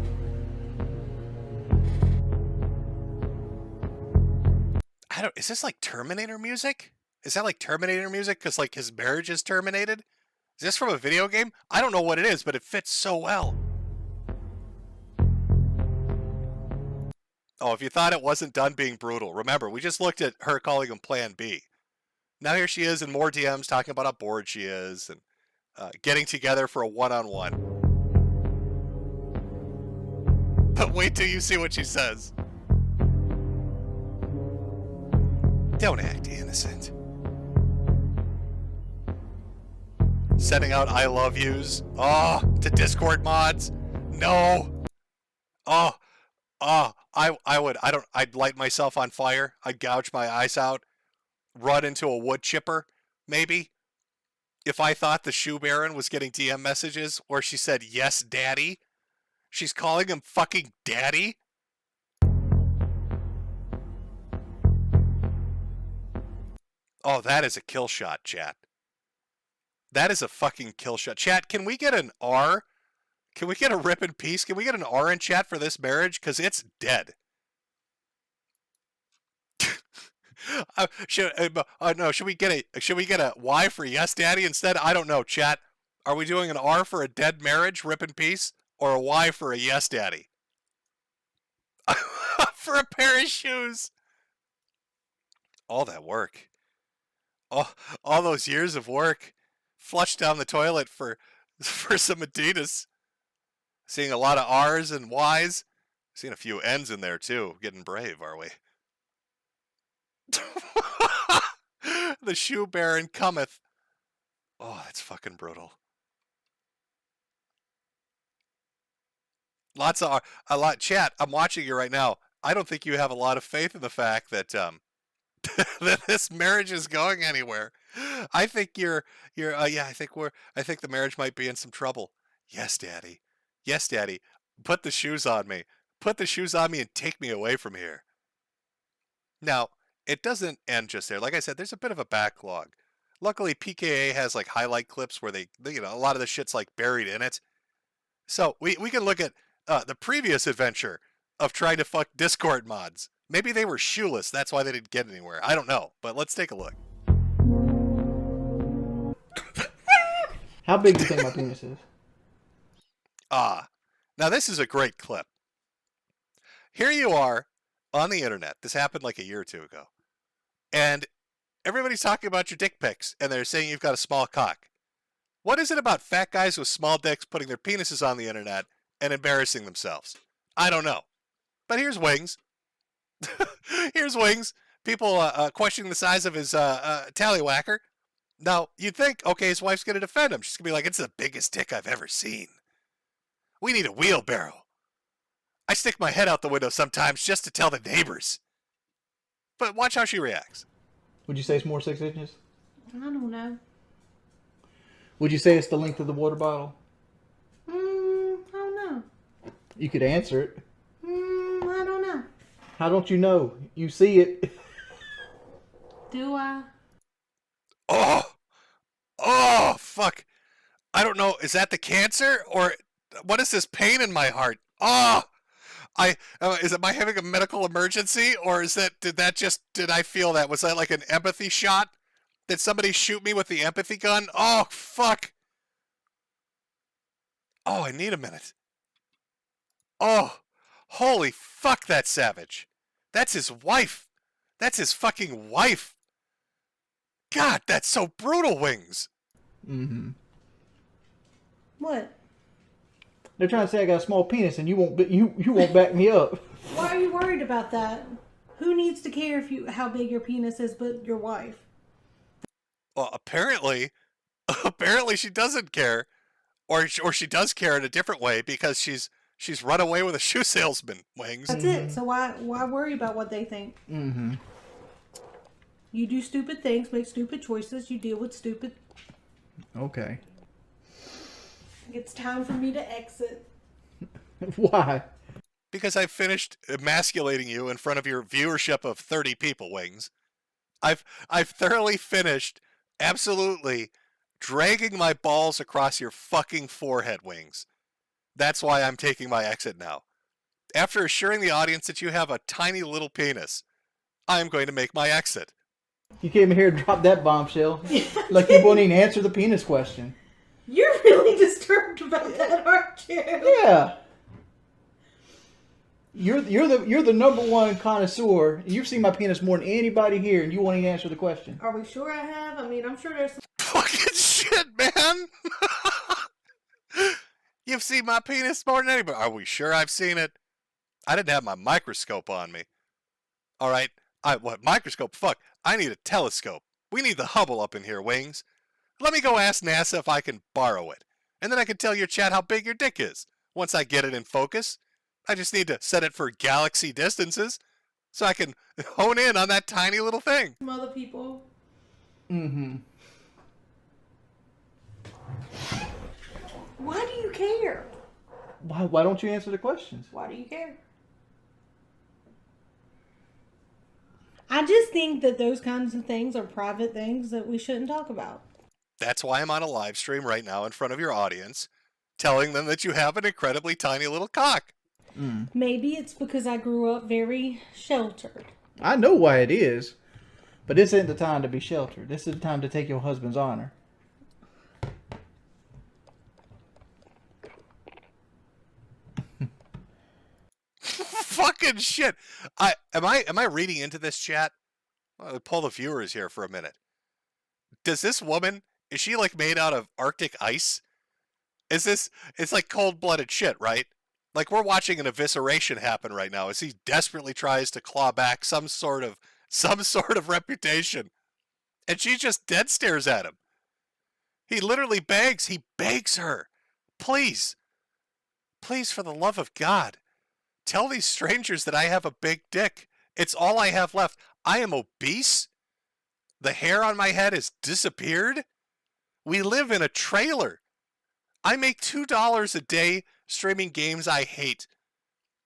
Is this like Terminator music? Is that like Terminator music because, like, his marriage is terminated? Is this from a video game? I don't know what it is, but it fits so well. Oh, if you thought it wasn't done being brutal, remember, we just looked at her calling him Plan B. Now here she is in more DMs talking about how bored she is and getting together for a one-on-one. But wait till you see what she says. Don't act innocent. Sending out I love yous. Oh, to Discord mods. No. Oh, I'd light myself on fire. I'd gouge my eyes out. Run into a wood chipper, maybe. If I thought the Shoe Baron was getting DM messages where she said, yes, daddy. She's calling him fucking daddy. Oh, that is a kill shot, chat. That is a fucking kill shot. Chat, can we get an R? Can we get a rip in peace? Can we get an R in chat for this marriage? Because it's dead. Should we get a Y for yes, daddy instead? I don't know, chat. Are we doing an R for a dead marriage, rip in peace, or a Y for a yes, daddy? For a pair of shoes. All that work. All those years of work flushed down the toilet for some Adidas. Seeing a lot of R's and Y's. Seeing a few N's in there too. Getting brave, are we? The Shoe Baron cometh. Oh, that's fucking brutal. Chat, I'm watching you right now. I don't think you have a lot of faith in the fact that that this marriage is going anywhere. I think I think the marriage might be in some trouble. Yes, daddy. Yes, daddy. Put the shoes on me. Put the shoes on me and take me away from here. Now, it doesn't end just there. Like I said, there's a bit of a backlog. Luckily, PKA has like highlight clips where they a lot of the shit's like buried in it. So we can look at the previous adventure of trying to fuck Discord mods. Maybe they were shoeless. That's why they didn't get anywhere. I don't know. But let's take a look. How big do you think my penis is? Now this is a great clip. Here you are on the internet. This happened like a year or two ago. And everybody's talking about your dick pics, and they're saying you've got a small cock. What is it about fat guys with small dicks putting their penises on the internet and embarrassing themselves? I don't know. But here's Wings. Here's Wings. People questioning the size of his tallywhacker. Now, you'd think, okay, his wife's going to defend him. She's going to be like, it's the biggest dick I've ever seen. We need a wheelbarrow. I stick my head out the window sometimes just to tell the neighbors. But watch how she reacts. Would you say it's more 6 inches? I don't know. Would you say it's the length of the water bottle? I don't know. You could answer it. I don't know. How don't you know? You see it. Do I? Oh, fuck. I don't know. Is that the cancer? Or what is this pain in my heart? Is it my having a medical emergency? Or did I feel that? Was that like an empathy shot? Did somebody shoot me with the empathy gun? Oh, fuck. Oh, I need a minute. Oh, holy fuck, that's savage. That's his wife. That's his fucking wife. God, that's so brutal, Wings. Mm-hmm. What? They're trying to say I got a small penis, and you won't back me up. Why are you worried about that? Who needs to care how big your penis is but your wife? Well, apparently she doesn't care, or she does care in a different way because she's run away with a shoe salesman. Wings. That's it. So why worry about what they think? Mm-hmm. You do stupid things, make stupid choices. You deal with stupid. Okay. It's time for me to exit. Why? Because I've finished emasculating you in front of your viewership of 30 people, Wings. I've thoroughly finished, absolutely, dragging my balls across your fucking forehead, Wings. That's why I'm taking my exit now. After assuring the audience that you have a tiny little penis, I am going to make my exit. You came here to drop that bombshell. Like you won't even answer the penis question. You're really disturbed about that, aren't you? Yeah. You're the number one connoisseur. You've seen my penis more than anybody here, and you won't even answer the question. Are we sure I have? I mean, I'm sure there's some... Fucking shit, man! You've seen my penis more than anybody. Are we sure I've seen it? I didn't have my microscope on me. All right. What microscope? Fuck. I need a telescope. We need the Hubble up in here, Wings. Let me go ask NASA if I can borrow it. And then I can tell your chat how big your dick is. Once I get it in focus, I just need to set it for galaxy distances so I can hone in on that tiny little thing. Some other people. Mm-hmm. Why do you care? Why don't you answer the questions? Why do you care? I just think that those kinds of things are private things that we shouldn't talk about. That's why I'm on a live stream right now in front of your audience, telling them that you have an incredibly tiny little cock. Maybe it's because I grew up very sheltered. I know why it is, but this isn't the time to be sheltered. This is the time to take your husband's honor. Fucking shit. Am I reading into this chat? I'll pull the viewers here for a minute. Does this woman, is she like made out of Arctic ice? It's like cold-blooded shit, right? Like we're watching an evisceration happen right now as he desperately tries to claw back some sort of reputation. And she just dead stares at him. He literally begs. He begs her. Please. Please, for the love of God. Tell these strangers that I have a big dick. It's all I have left. I am obese. The hair on my head has disappeared. We live in a trailer. I make $2 a day streaming games I hate.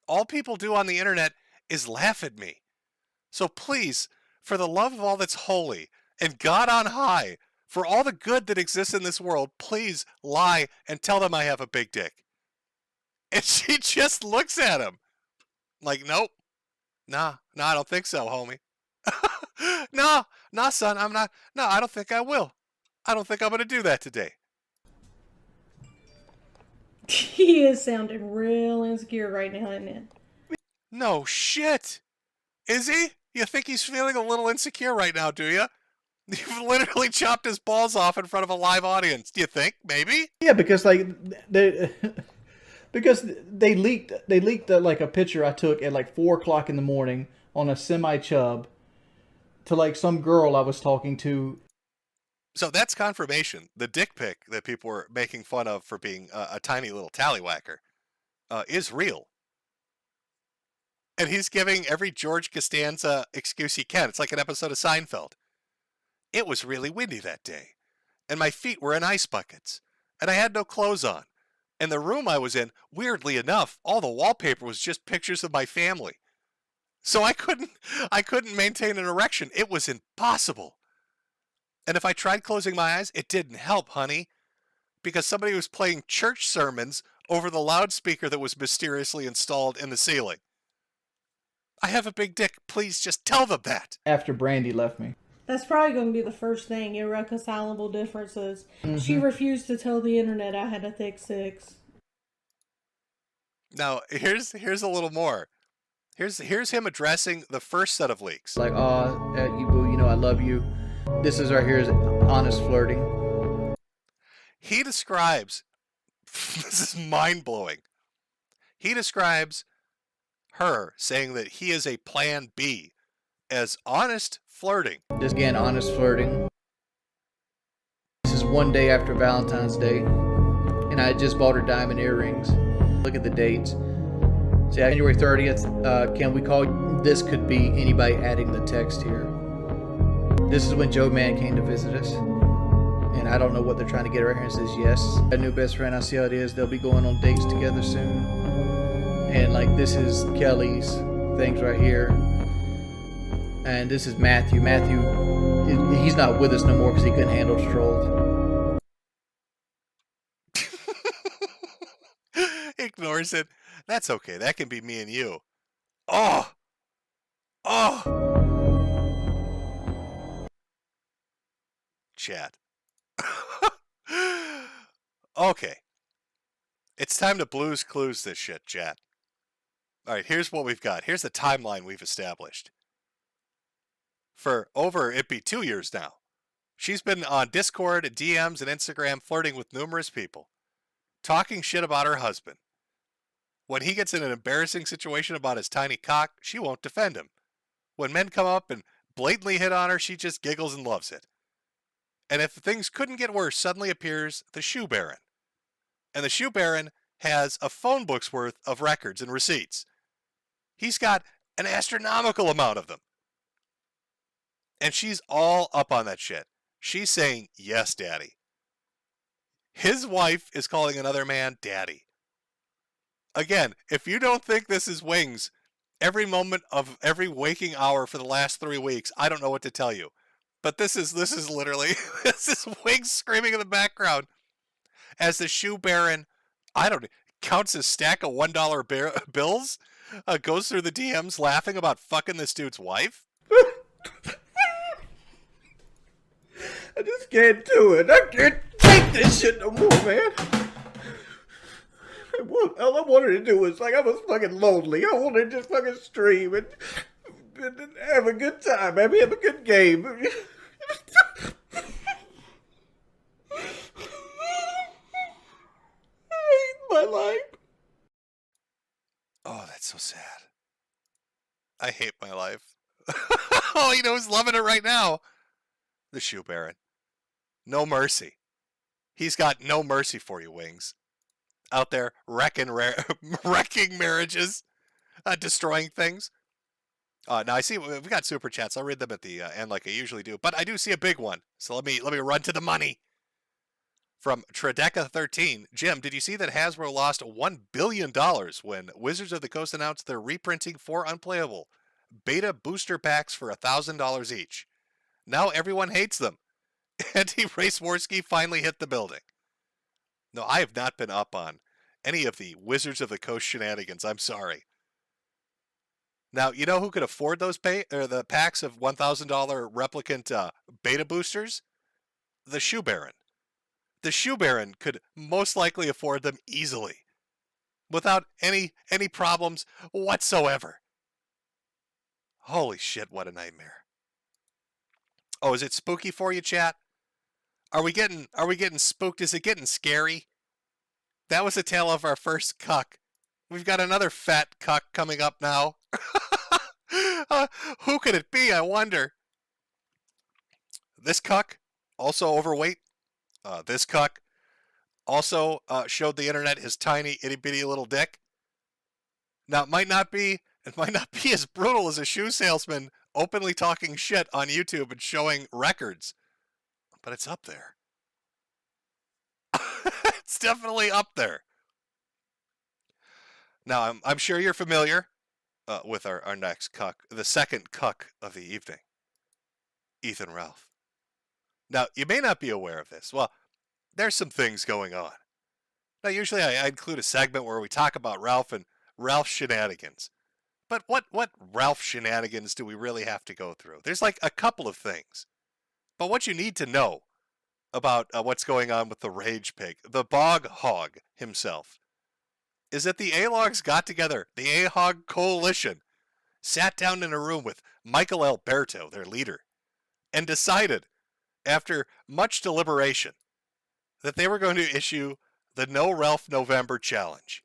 All people do on the internet is laugh at me. So please, for the love of all that's holy and God on high, for all the good that exists in this world, please lie and tell them I have a big dick. And she just looks at him like, nope. Nah, I don't think so, homie. Nah, son, I'm not. No, I don't think I will. I don't think I'm going to do that today. He is sounding real insecure right now, isn't it? No shit. Is he? You think he's feeling a little insecure right now, do you? You've literally chopped his balls off in front of a live audience. Do you think? Maybe? Yeah, because like they leaked like a picture I took at like 4 o'clock in the morning on a semi-chub to like some girl I was talking to. So that's confirmation. The dick pic that people were making fun of for being a tiny little tallywhacker is real. And he's giving every George Costanza excuse he can. It's like an episode of Seinfeld. It was really windy that day, and my feet were in ice buckets, and I had no clothes on. And the room I was in, weirdly enough, all the wallpaper was just pictures of my family. So I couldn't maintain an erection. It was impossible. And if I tried closing my eyes, it didn't help, honey, because somebody was playing church sermons over the loudspeaker that was mysteriously installed in the ceiling. I have a big dick. Please just tell them that. After Brandy left me. That's probably going to be the first thing. Irreconcilable differences. She refused to tell the internet I had a thick six. Now, here's a little more. Here's him addressing the first set of leaks. Like, you boo, you know I love you. This is right here is honest flirting. He describes, this is mind-blowing. He describes her saying that he is a plan B as honest flirting. This again, honest flirting. This is one day after Valentine's Day, and I had just bought her diamond earrings. Look at the dates. See, January 30th, can we call, this could be anybody adding the text here. This is when Joe Man came to visit us. And I don't know what they're trying to get right here. And says, yes, a new best friend, I see how it is. They'll be going on dates together soon. And like, this is Kelly's things right here. And this is Matthew. Matthew, he's not with us no more because he couldn't handle the trolls. Ignores it. That's okay. That can be me and you. Oh! Chat. Okay. It's time to Blue's Clues this shit, chat. Alright, here's what we've got. Here's the timeline we've established. For over, it'd be 2 years now. She's been on Discord, DMs, and Instagram flirting with numerous people. Talking shit about her husband. When he gets in an embarrassing situation about his tiny cock, she won't defend him. When men come up and blatantly hit on her, she just giggles and loves it. And if things couldn't get worse, suddenly appears the Shoe Baron. And the Shoe Baron has a phone book's worth of records and receipts. He's got an astronomical amount of them. And she's all up on that shit. She's saying, yes, daddy. His wife is calling another man daddy. Again, if you don't think this is Wings, every moment of every waking hour for the last 3 weeks, I don't know what to tell you. But this is literally, this is Wings screaming in the background as the Shoe Baron, counts a stack of $1 bills, goes through the DMs laughing about fucking this dude's wife. I just can't do it. I can't take this shit no more, man. All I wanted to do was, like, I was fucking lonely. I wanted to just fucking stream and have a good time, man. Have a good game. I hate my life. Oh, that's so sad. I hate my life. Oh, you know who's loving it right now? The Shoe Baron. No mercy. He's got no mercy for you, Wings. Out there wrecking marriages, destroying things. Now I see we've got super chats. I'll read them at the end like I usually do, but I do see a big one. So let me run to the money. From Trideca13, Jim, did you see that Hasbro lost $1 billion when Wizards of the Coast announced they're reprinting 4 unplayable beta booster packs for $1,000 each? Now everyone hates them. Anti-Race Warski finally hit the building. No, I have not been up on any of the Wizards of the Coast shenanigans. I'm sorry. Now, you know who could afford those the packs of $1,000 replicant beta boosters? The Shoe Baron. The Shoe Baron could most likely afford them easily, without any problems whatsoever. Holy shit, what a nightmare. Oh, is it spooky for you, chat? Are we getting spooked? Is it getting scary? That was the tale of our first cuck. We've got another fat cuck coming up now. Who could it be, I wonder? This cuck, also overweight. This cuck also showed the internet his tiny itty-bitty little dick. Now, it might not be as brutal as a shoe salesman openly talking shit on YouTube and showing records, but it's up there. It's definitely up there. Now, I'm sure you're familiar with our next cuck, the second cuck of the evening, Ethan Ralph. Now, you may not be aware of this. Well, there's some things going on. Now, usually I include a segment where we talk about Ralph and Ralph's shenanigans. But what Ralph shenanigans do we really have to go through? There's like a couple of things. But what you need to know about what's going on with the Rage Pig, the Bog Hog himself, is that the A-Logs got together, the A-Hog Coalition, sat down in a room with Michael Alberto, their leader, and decided, after much deliberation, that they were going to issue the No Ralph November Challenge,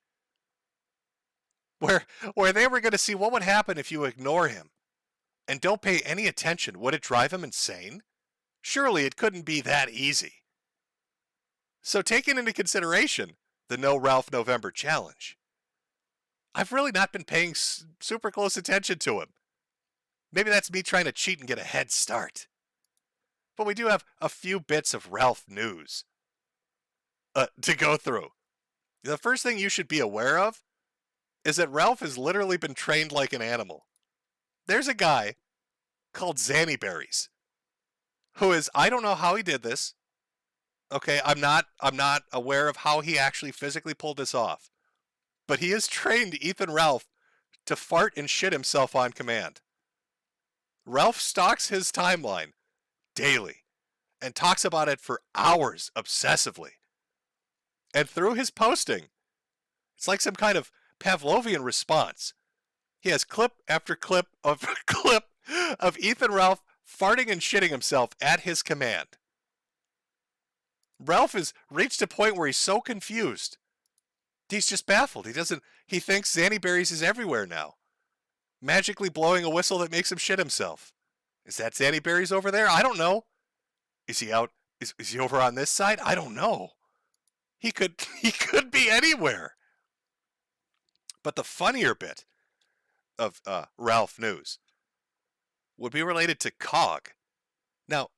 where they were going to see what would happen if you ignore him and don't pay any attention. Would it drive him insane? Surely it couldn't be that easy. So taking into consideration the No Ralph November Challenge, I've really not been paying super close attention to him. Maybe that's me trying to cheat and get a head start. But we do have a few bits of Ralph news to go through. The first thing you should be aware of is that Ralph has literally been trained like an animal. There's a guy called Zannyberries who is, I don't know how he did this. Okay, I'm not aware of how he actually physically pulled this off. But he has trained Ethan Ralph to fart and shit himself on command. Ralph stalks his timeline daily and talks about it for hours obsessively. And through his posting, it's like some kind of Pavlovian response. He has clip after clip of Ethan Ralph farting and shitting himself at his command. Ralph has reached a point where he's so confused He's just baffled. He thinks Zanny Berries is everywhere now. Magically blowing a whistle that makes him shit himself. Is that Zanny Berries over there? I don't know. Is he out? Is he over on this side? I don't know. He could be anywhere. But the funnier bit of Ralph news would be related to Cog. Now,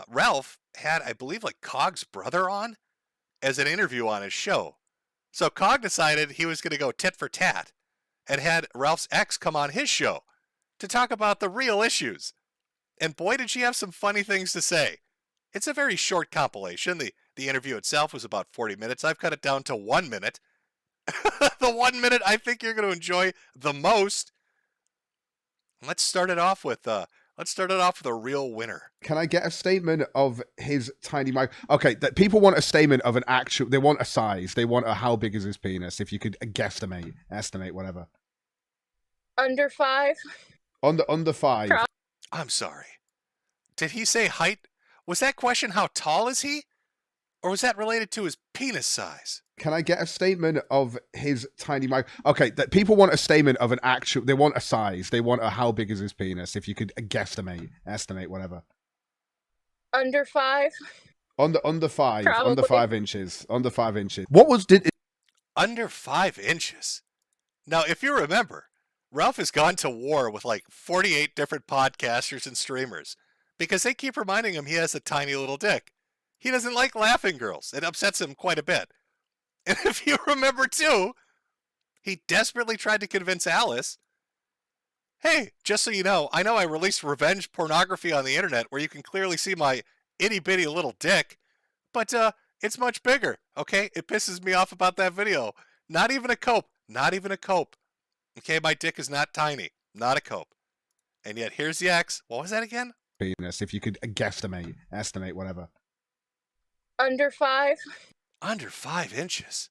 Ralph had, I believe, like Cog's brother on as an interview on his show. So Cog decided he was going to go tit for tat and had Ralph's ex come on his show to talk about the real issues. And boy, did she have some funny things to say. It's a very short compilation. The interview itself was about 40 minutes. I've cut it down to 1 minute. The 1 minute I think you're going to enjoy the most. Let's start it off with a real winner. Can I get a statement of his tiny mic? Okay, that people want a statement of an actual. They want a size. They want a how big is his penis? If you could estimate, whatever. Under 5. Under 5. I'm sorry. Did he say height? Was that question how tall is he? Or was that related to his penis size? Can I get a statement of his tiny mic? Okay, that people want a statement of an actual. They want a size. They want a how big is his penis? If you could estimate, whatever. Under 5. Under 5. Probably. Under 5 inches. Under 5 inches. What was Under 5 inches. Now, if you remember, Ralph has gone to war with like 48 different podcasters and streamers because they keep reminding him he has a tiny little dick. He doesn't like laughing girls. It upsets him quite a bit. And if you remember too, he desperately tried to convince Alice, hey, just so you know I released revenge pornography on the internet where you can clearly see my itty bitty little dick, but it's much bigger, okay? It pisses me off about that video. Not even a cope. Not even a cope. Okay, my dick is not tiny. Not a cope. And yet here's the X. What was that again? penis? If you could estimate, whatever. Under 5. Under 5 inches.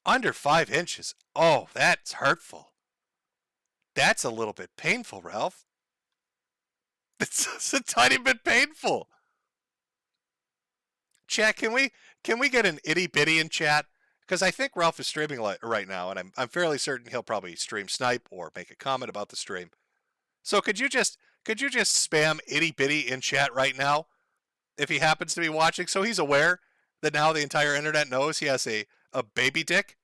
Under 5 inches. Oh, that's hurtful. That's a little bit painful, Ralph. It's a tiny bit painful. Chat, can we get an itty bitty in chat? Because I think Ralph is streaming right now, and I'm fairly certain he'll probably stream snipe or make a comment about the stream. So could you just spam itty bitty in chat right now, if he happens to be watching, so he's aware that now the entire internet knows he has a baby dick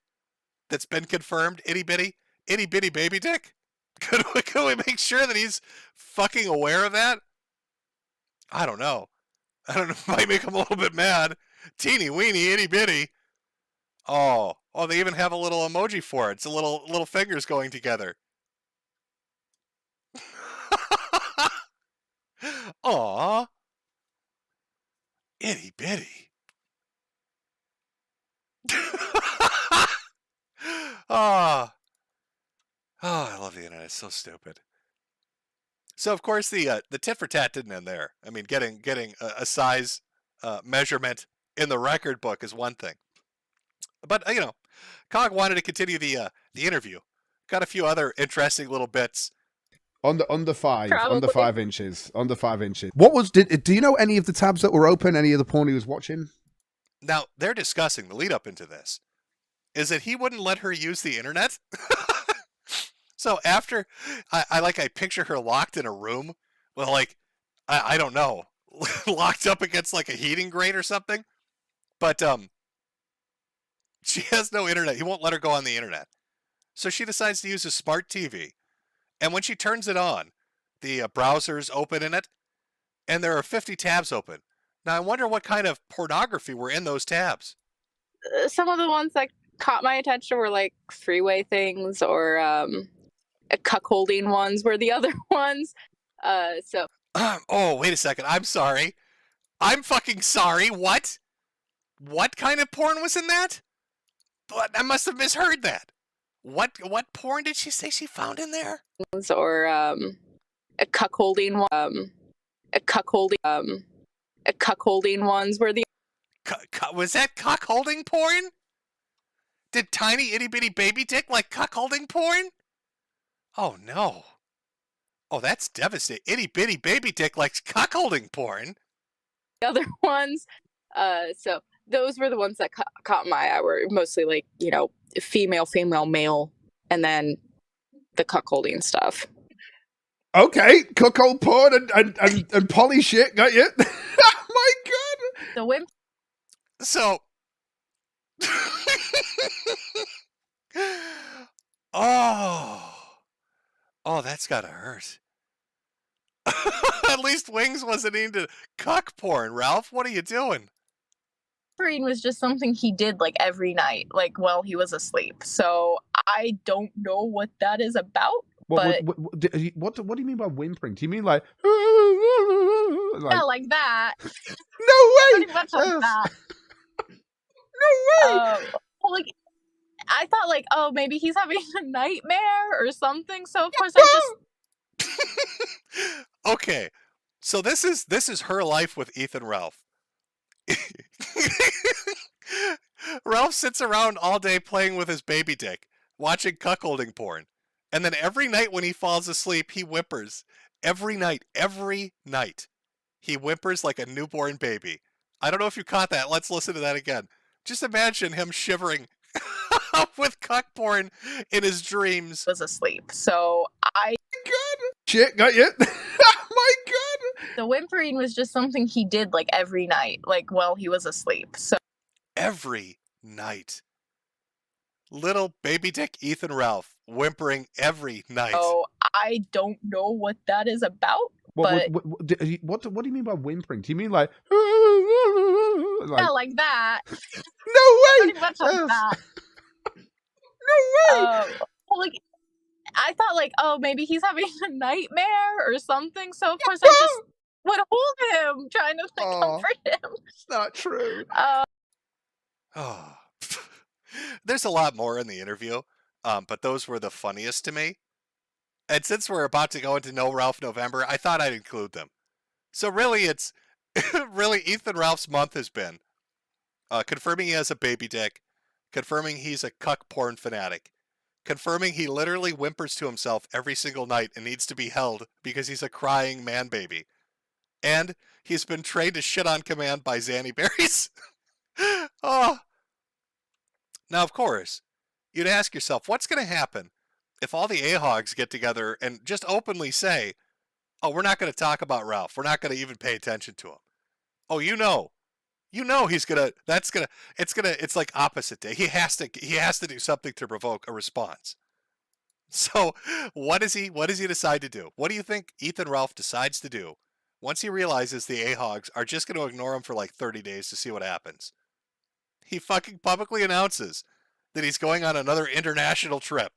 that's been confirmed, itty bitty baby dick. Could we make sure that he's fucking aware of that? I don't know. Might make him a little bit mad. Teeny weeny itty bitty. Oh, they even have a little emoji for it. It's a little fingers going together. Aw. Itty bitty. Oh, I love the internet. It's so stupid. So of course the tit for tat didn't end there. I mean, getting a size measurement in the record book is one thing, but Cog wanted to continue the interview. Got a few other interesting little bits. Under 5 inches. Under 5 inches. What was do you know any of the tabs that were open? Any of the porn he was watching? Now they're discussing the lead up into this is that he wouldn't let her use the internet. So after I picture her locked in a room with I don't know, locked up against like a heating grate or something. But she has no internet. He won't let her go on the internet. So she decides to use a smart TV. And when she turns it on, the browser's open in it, and there are 50 tabs open. Now I wonder what kind of pornography were in those tabs. Some of the ones that caught my attention were like three-way things or cuckolding ones were the other ones. Oh, wait a second. I'm sorry. I'm fucking sorry. What? What kind of porn was in that? But I must have misheard that. What porn did she say she found in there? Or cuckolding ones were the was that cuckolding porn? Did tiny itty bitty baby dick like cuckolding porn? Oh no. Oh, that's devastating. Itty bitty baby dick likes cuckolding porn. other ones. So those were the ones that caught my eye. Were mostly like, you know, female, male, and then the cuckolding stuff. Okay, cuckold porn and poly shit. Got you. Oh my god. The wimp. So. Oh, that's gotta hurt. At least Wings wasn't into cuck porn. Ralph, what are you doing? Was just something he did like every night, like while he was asleep. So I don't know what that is about. What do you mean by whimpering? Do you mean like yeah, like that? No way! Pretty much like that. No way! Like I thought, like, oh, maybe he's having a nightmare or something. So of course I just. Okay, so this is her life with Ethan Ralph. Ralph sits around all day playing with his baby dick, watching cuckolding porn, and then every night when he falls asleep, he whimpers. Every night, he whimpers like a newborn baby. I don't know if you caught that. Let's listen to that again. Just imagine him shivering with cuck porn in his dreams. Was asleep, so I. God. Shit, got you. Oh my god. The whimpering was just something he did like every night, like while he was asleep. So every night, little baby dick Ethan Ralph whimpering every night. Oh, I don't know what that is about. What do you mean by whimpering? Do you mean like yeah, like that? No way! Pretty much like that. No way! Like I thought, like, oh, maybe he's having a nightmare or something. So of course I just would hold him, trying to like, comfort him. It's not true. Oh, there's a lot more in the interview, but those were the funniest to me. And since we're about to go into No Ralph November, I thought I'd include them. So really, it's really Ethan Ralph's month has been confirming he has a baby dick, confirming he's a cuck porn fanatic, confirming he literally whimpers to himself every single night and needs to be held because he's a crying man baby, and he's been trained to shit on command by Zanny Berries. Oh. Now, of course, you'd ask yourself, what's going to happen if all the AHOGs get together and just openly say, oh, we're not going to talk about Ralph. We're not going to even pay attention to him. Oh, you know he's going to, it's like opposite day. He has to do something to provoke a response. So what does he decide to do? What do you think Ethan Ralph decides to do once he realizes the AHOGs are just going to ignore him for like 30 days to see what happens? He fucking publicly announces that he's going on another international trip.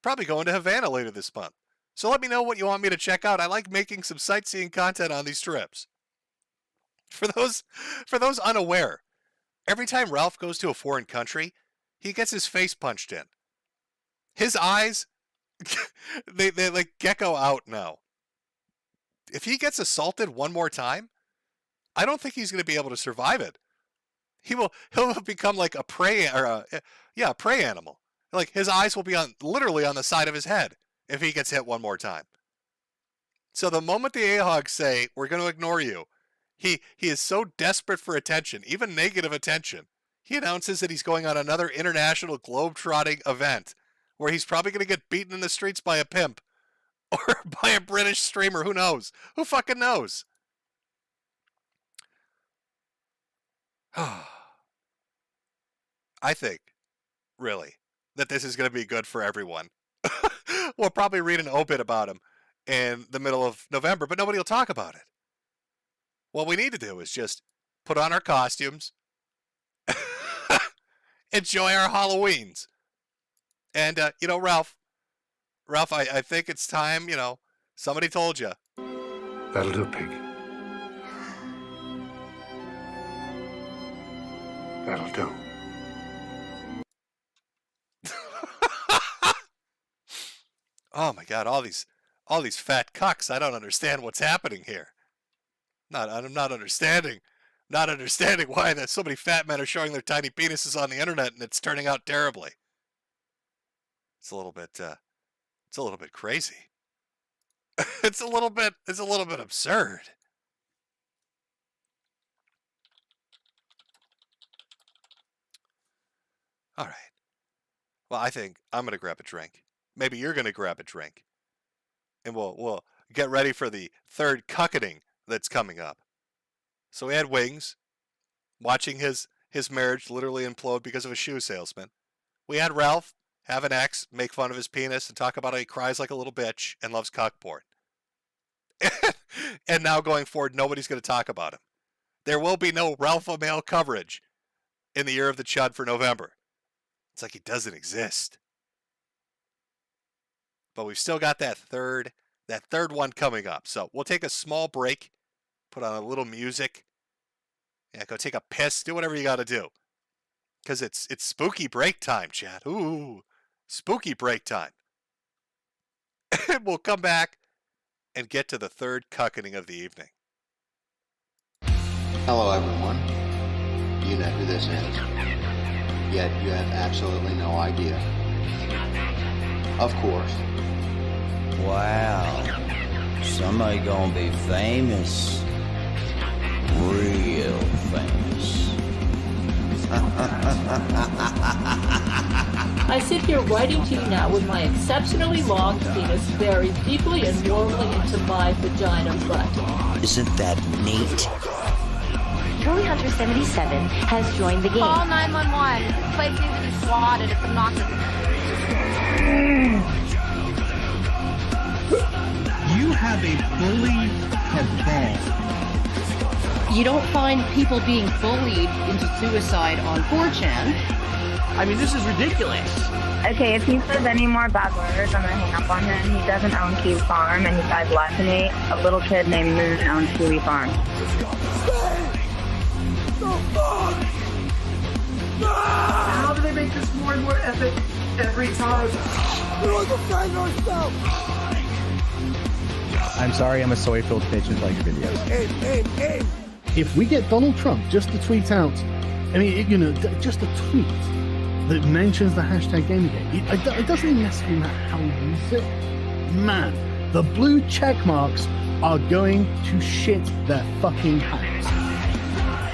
Probably going to Havana later this month. So let me know what you want me to check out. I like making some sightseeing content on these trips. For those unaware, every time Ralph goes to a foreign country, he gets his face punched in. His eyes, they like gecko out now. If he gets assaulted one more time, I don't think he's going to be able to survive it. He'll become like a prey prey animal. Like his eyes will be literally on the side of his head if he gets hit one more time. So the moment the AHOGs say we're going to ignore you, he is so desperate for attention, even negative attention. He announces that he's going on another international globe-trotting event where he's probably going to get beaten in the streets by a pimp or by a British streamer. Who knows? Who fucking knows? I think, really, that this is going to be good for everyone. We'll probably read an obit about him in the middle of November, but nobody will talk about it. What we need to do is just put on our costumes, enjoy our Halloweens. And, Ralph, I think it's time, somebody told you. That'll do, pig. That'll do. Oh my God, all these fat cucks. I don't understand what's happening here. I'm not understanding why that so many fat men are showing their tiny penises on the internet and it's turning out terribly. It's a little bit crazy. It's a little bit absurd. All right. Well, I think I'm going to grab a drink. Maybe you're going to grab a drink. And we'll get ready for the third cucketing that's coming up. So we had Wings watching his marriage literally implode because of a shoe salesman. We had Ralph have an ex make fun of his penis and talk about how he cries like a little bitch and loves cock porn. And now going forward, nobody's going to talk about him. There will be no Ralph O'Mail coverage in the year of the Chud for November. It's like he doesn't exist. But we've still got that third one coming up. So we'll take a small break, put on a little music, yeah, go take a piss, do whatever you got to do. Because it's spooky break time, chat. Ooh, spooky break time. And we'll come back and get to the third cuckening of the evening. Hello, everyone. You know who this is. Yet you have absolutely no idea. Of course. Wow. Somebody gonna be famous. Real famous. I sit here writing to you now with my exceptionally long penis very deeply and warmly into my vagina butt. Isn't that neat? Curly Hunter 77 has joined the game. Call 911. This place needs to be swatted. It's obnoxious. You have a bully cabal. You don't find people being bullied into suicide on 4chan. I mean, this is ridiculous. Okay, if he says any more bad words, I'm gonna hang up on him. He doesn't own Key Farm, and he died less than me. A little kid named Moon owns Kiwi Farm. How do they make this more and more epic every time? We want to defend ourselves! I'm sorry, I'm a soy-filled bitch and like videos. Aim. If we get Donald Trump just to tweet out, I mean, you know, just a tweet that mentions the hashtag Gamergate, it doesn't even necessarily matter how we use it. Man, the blue check marks are going to shit their fucking pants.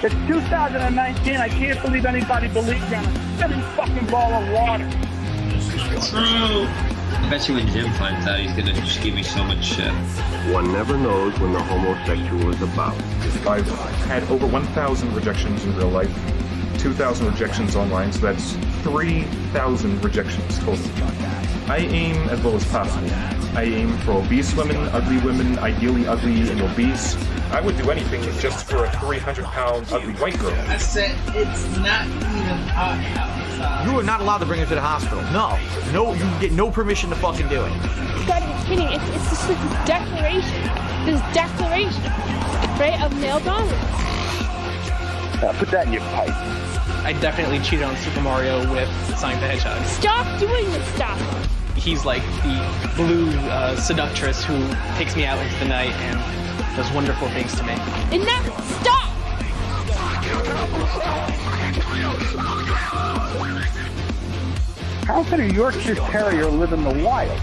It's 2019. I can't believe anybody believes in a spinning fucking ball of water. True. I bet you when Jim finds out, he's gonna just give me so much shit. One never knows when the homosexual is about. I've had over 1,000 rejections in real life, 2,000 rejections online, so that's 3,000 rejections total. I aim as low as possible. I aim for obese women, ideally ugly and obese. I would do anything just for a 300-pound ugly white girl. I said it's not even hot outside. You are not allowed to bring her to the hospital. No, you get no permission to fucking do it. You gotta be kidding. It's just like this declaration, right, of male dominance. Put that in your pipe. I definitely cheated on Super Mario with Sonic the Hedgehog. Stop doing this stuff. He's like the blue seductress who takes me out into the night and does wonderful things to me. Enough! Stop! How can a Yorkshire Terrier live in the wild?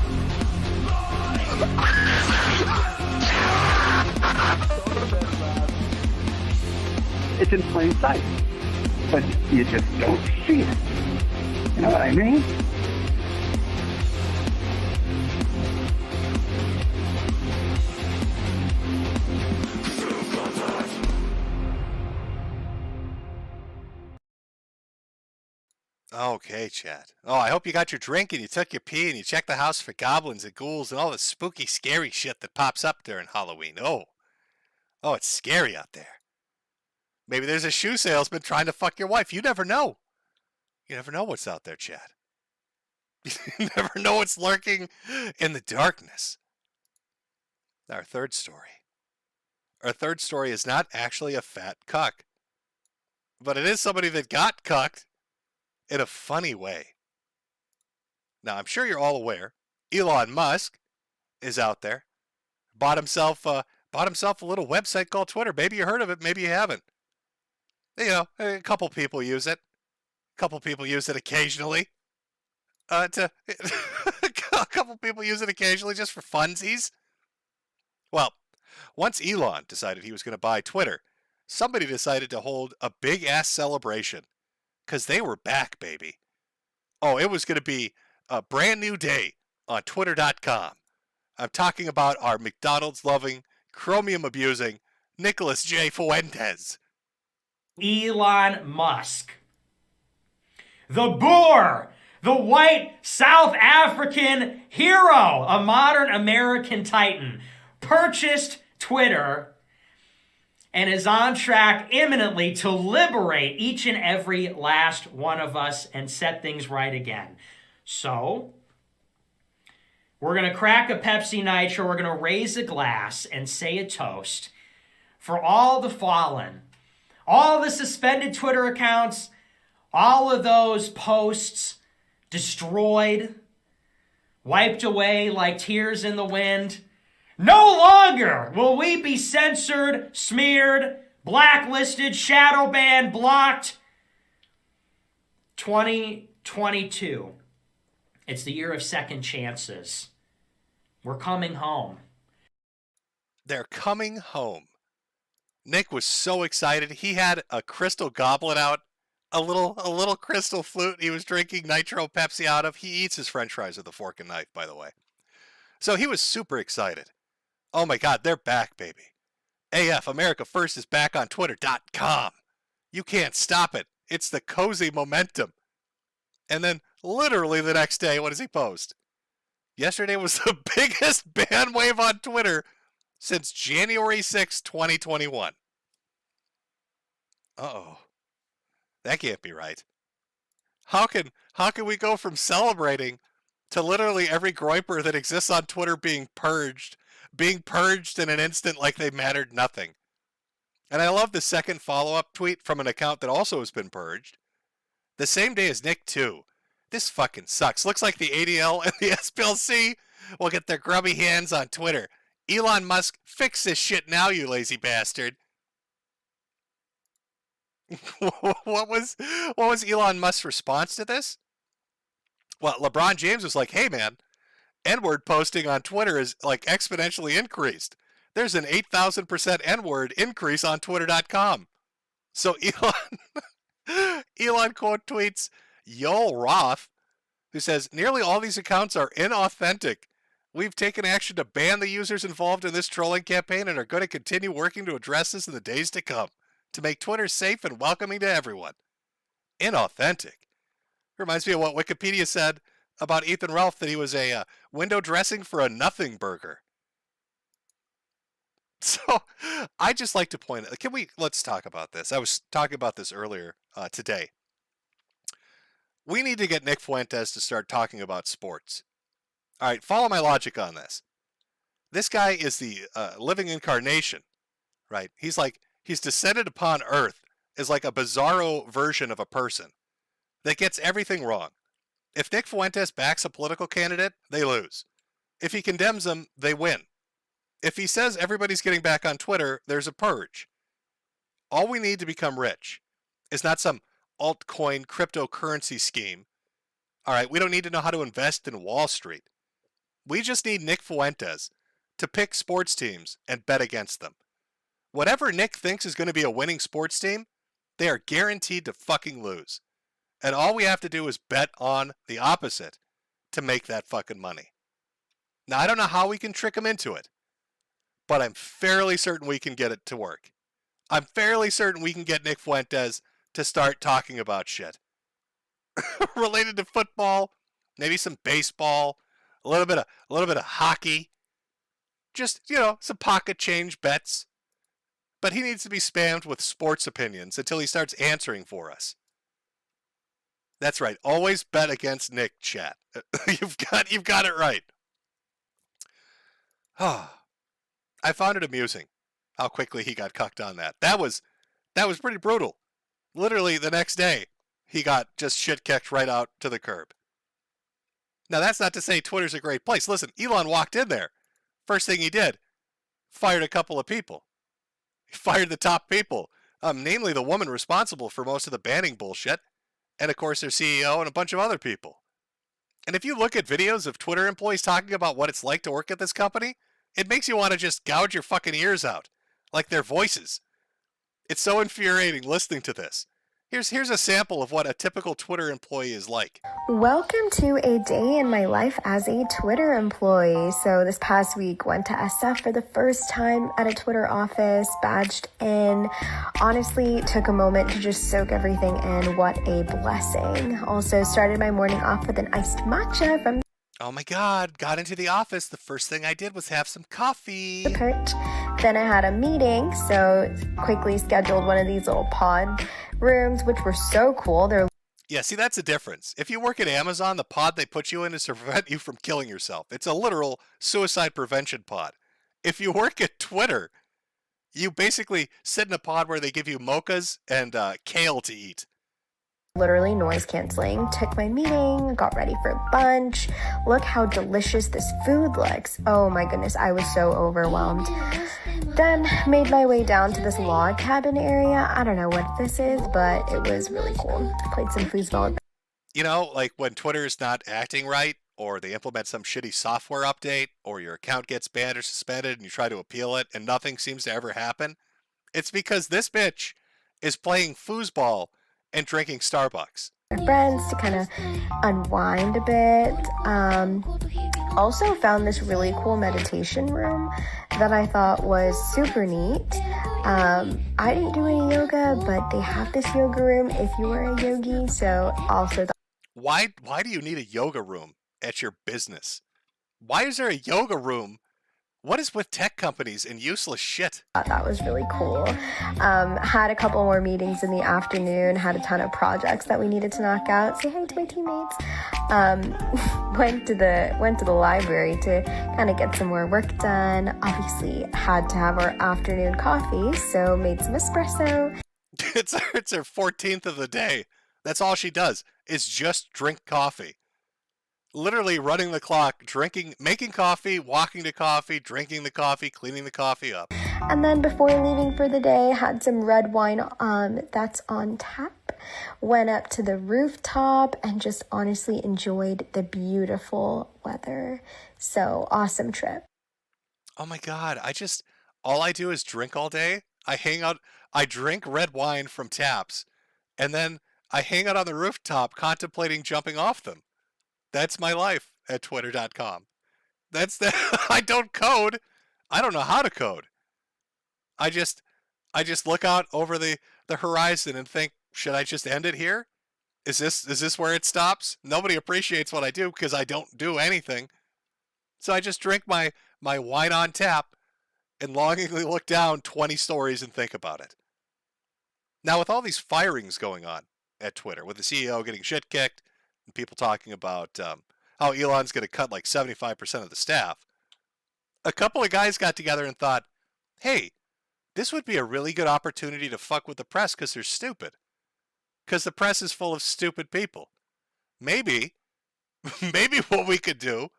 It's in plain sight, but you just don't see it. You know what I mean? Okay, chat. Oh, I hope you got your drink and you took your pee and you checked the house for goblins and ghouls and all the spooky, scary shit that pops up during Halloween. Oh, it's scary out there. Maybe there's a shoe salesman trying to fuck your wife. You never know. You never know what's out there, chat. You never know what's lurking in the darkness. Our third story. Our third story is not actually a fat cuck, but it is somebody that got cucked in a funny way. Now, I'm sure you're all aware, Elon Musk is out there. Bought himself a little website called Twitter. Maybe you heard of it, maybe you haven't. You know, a couple people use it. A couple people use it occasionally. A couple people use it occasionally just for funsies. Well, once Elon decided he was going to buy Twitter, somebody decided to hold a big-ass celebration. Because they were back, baby. Oh, it was going to be a brand new day on Twitter.com. I'm talking about our McDonald's-loving, chromium-abusing Nicholas J. Fuentes. Elon Musk. The boor, the white South African hero, a modern American titan, purchased Twitter and is on track imminently to liberate each and every last one of us and set things right again. So, we're going to crack a Pepsi Nitro, we're going to raise a glass and say a toast for all the fallen, all the suspended Twitter accounts, all of those posts destroyed, wiped away like tears in the wind. No longer will we be censored, smeared, blacklisted, shadow banned, blocked. 2022. It's the year of second chances. We're coming home. They're coming home. Nick was so excited. He had a crystal goblet out, a little crystal flute he was drinking Nitro Pepsi out of. He eats his french fries with a fork and knife, by the way. So he was super excited. Oh my God, they're back, baby. AF, America First is back on Twitter.com. You can't stop it. It's the cozy momentum. And then literally the next day, what does he post? Yesterday was the biggest ban wave on Twitter since January 6, 2021. Uh-oh. That can't be right. How can we go from celebrating to literally every groiper that exists on Twitter being purged in an instant like they mattered nothing? And I love the second follow-up tweet from an account that also has been purged. The same day as Nick, too. This fucking sucks. Looks like the ADL and the SPLC will get their grubby hands on Twitter. Elon Musk, fix this shit now, you lazy bastard. What was Elon Musk's response to this? Well, LeBron James was like, hey man, N-word posting on Twitter is like exponentially increased. There's an 8,000% N-word increase on Twitter.com. So Elon quote tweets Yoel Roth, who says, nearly all these accounts are inauthentic. We've taken action to ban the users involved in this trolling campaign and are going to continue working to address this in the days to come to make Twitter safe and welcoming to everyone. Inauthentic. Reminds me of what Wikipedia said about Ethan Ralph, that he was a window dressing for a nothing burger. So I just like to point out, let's talk about this. I was talking about this earlier today. We need to get Nick Fuentes to start talking about sports. All right, follow my logic on this. This guy is the living incarnation, right? He's descended upon Earth as like a bizarro version of a person that gets everything wrong. If Nick Fuentes backs a political candidate, they lose. If he condemns them, they win. If he says everybody's getting back on Twitter, there's a purge. All we need to become rich is not some altcoin cryptocurrency scheme. All right, we don't need to know how to invest in Wall Street. We just need Nick Fuentes to pick sports teams and bet against them. Whatever Nick thinks is going to be a winning sports team, they are guaranteed to fucking lose. And all we have to do is bet on the opposite to make that fucking money. Now, I don't know how we can trick him into it, but I'm fairly certain we can get it to work. I'm fairly certain we can get Nick Fuentes to start talking about shit related to football, maybe some baseball, a little bit of hockey, just, some pocket change bets. But he needs to be spammed with sports opinions until he starts answering for us. That's right. Always bet against Nick, chat. You've got it right. I found it amusing how quickly he got cucked on that. That was pretty brutal. Literally the next day, he got just shit kicked right out to the curb. Now, that's not to say Twitter's a great place. Listen, Elon walked in there. First thing he did, fired a couple of people. He fired the top people, namely the woman responsible for most of the banning bullshit, and of course their CEO and a bunch of other people. And if you look at videos of Twitter employees talking about what it's like to work at this company, it makes you want to just gouge your fucking ears out, like their voices. It's so infuriating listening to this. Here's a sample of what a typical Twitter employee is like. Welcome to a day in my life as a Twitter employee. So this past week, went to SF for the first time at a Twitter office, badged in. Honestly, took a moment to just soak everything in. What a blessing. Also started my morning off with an iced matcha from Oh my God, got into the office. The first thing I did was have some coffee. the perch. Then I had a meeting, so quickly scheduled one of these little pod rooms, which were so cool. They're Yeah, see, that's the difference. If you work at Amazon, the pod they put you in is to prevent you from killing yourself. It's a literal suicide prevention pod. If you work at Twitter, you basically sit in a pod where they give you mochas and kale to eat. literally noise canceling. Took my meeting, got ready for lunch. Look how delicious this food looks. Oh my goodness, I was so overwhelmed. Then made my way down to this log cabin area. I don't know what this is, but it was really cool. Played some foosball. You know, like when Twitter's not acting right, or they implement some shitty software update, or your account gets banned or suspended and you try to appeal it and nothing seems to ever happen, it's because this bitch is playing foosball and drinking Starbucks. My friends to kind of unwind a bit. Also found this really cool meditation room that I thought was super neat. I didn't do any yoga, but they have this yoga room if you are a yogi. So also Why do you need a yoga room at your business? Why is there a yoga room? What is with tech companies and useless shit? that was really cool. Had a couple more meetings in the afternoon, had a ton of projects that we needed to knock out. Say hi to my teammates. Went to the library to kind of get some more work done. Obviously had to have our afternoon coffee, so made some espresso. It's her 14th of the day. That's all she does is just drink coffee. Literally running the clock, making coffee, walking to coffee, drinking the coffee, cleaning the coffee up. And then before leaving for the day, had some red wine that's on tap. Went up to the rooftop and just honestly enjoyed the beautiful weather. So awesome trip. Oh my God, all I do is drink all day. I hang out, I drink red wine from taps, and then I hang out on the rooftop contemplating jumping off them. That's my life at twitter.com. I don't code. I don't know how to code. I just look out over the horizon and think, should I just end it here? Is this where it stops? Nobody appreciates what I do because I don't do anything. So I just drink my wine on tap and longingly look down 20 stories and think about it. Now, with all these firings going on at Twitter, with the CEO getting shit kicked, and people talking about how Elon's going to cut like 75% of the staff, a couple of guys got together and thought, hey, this would be a really good opportunity to fuck with the press because they're stupid. Because the press is full of stupid people. Maybe what we could do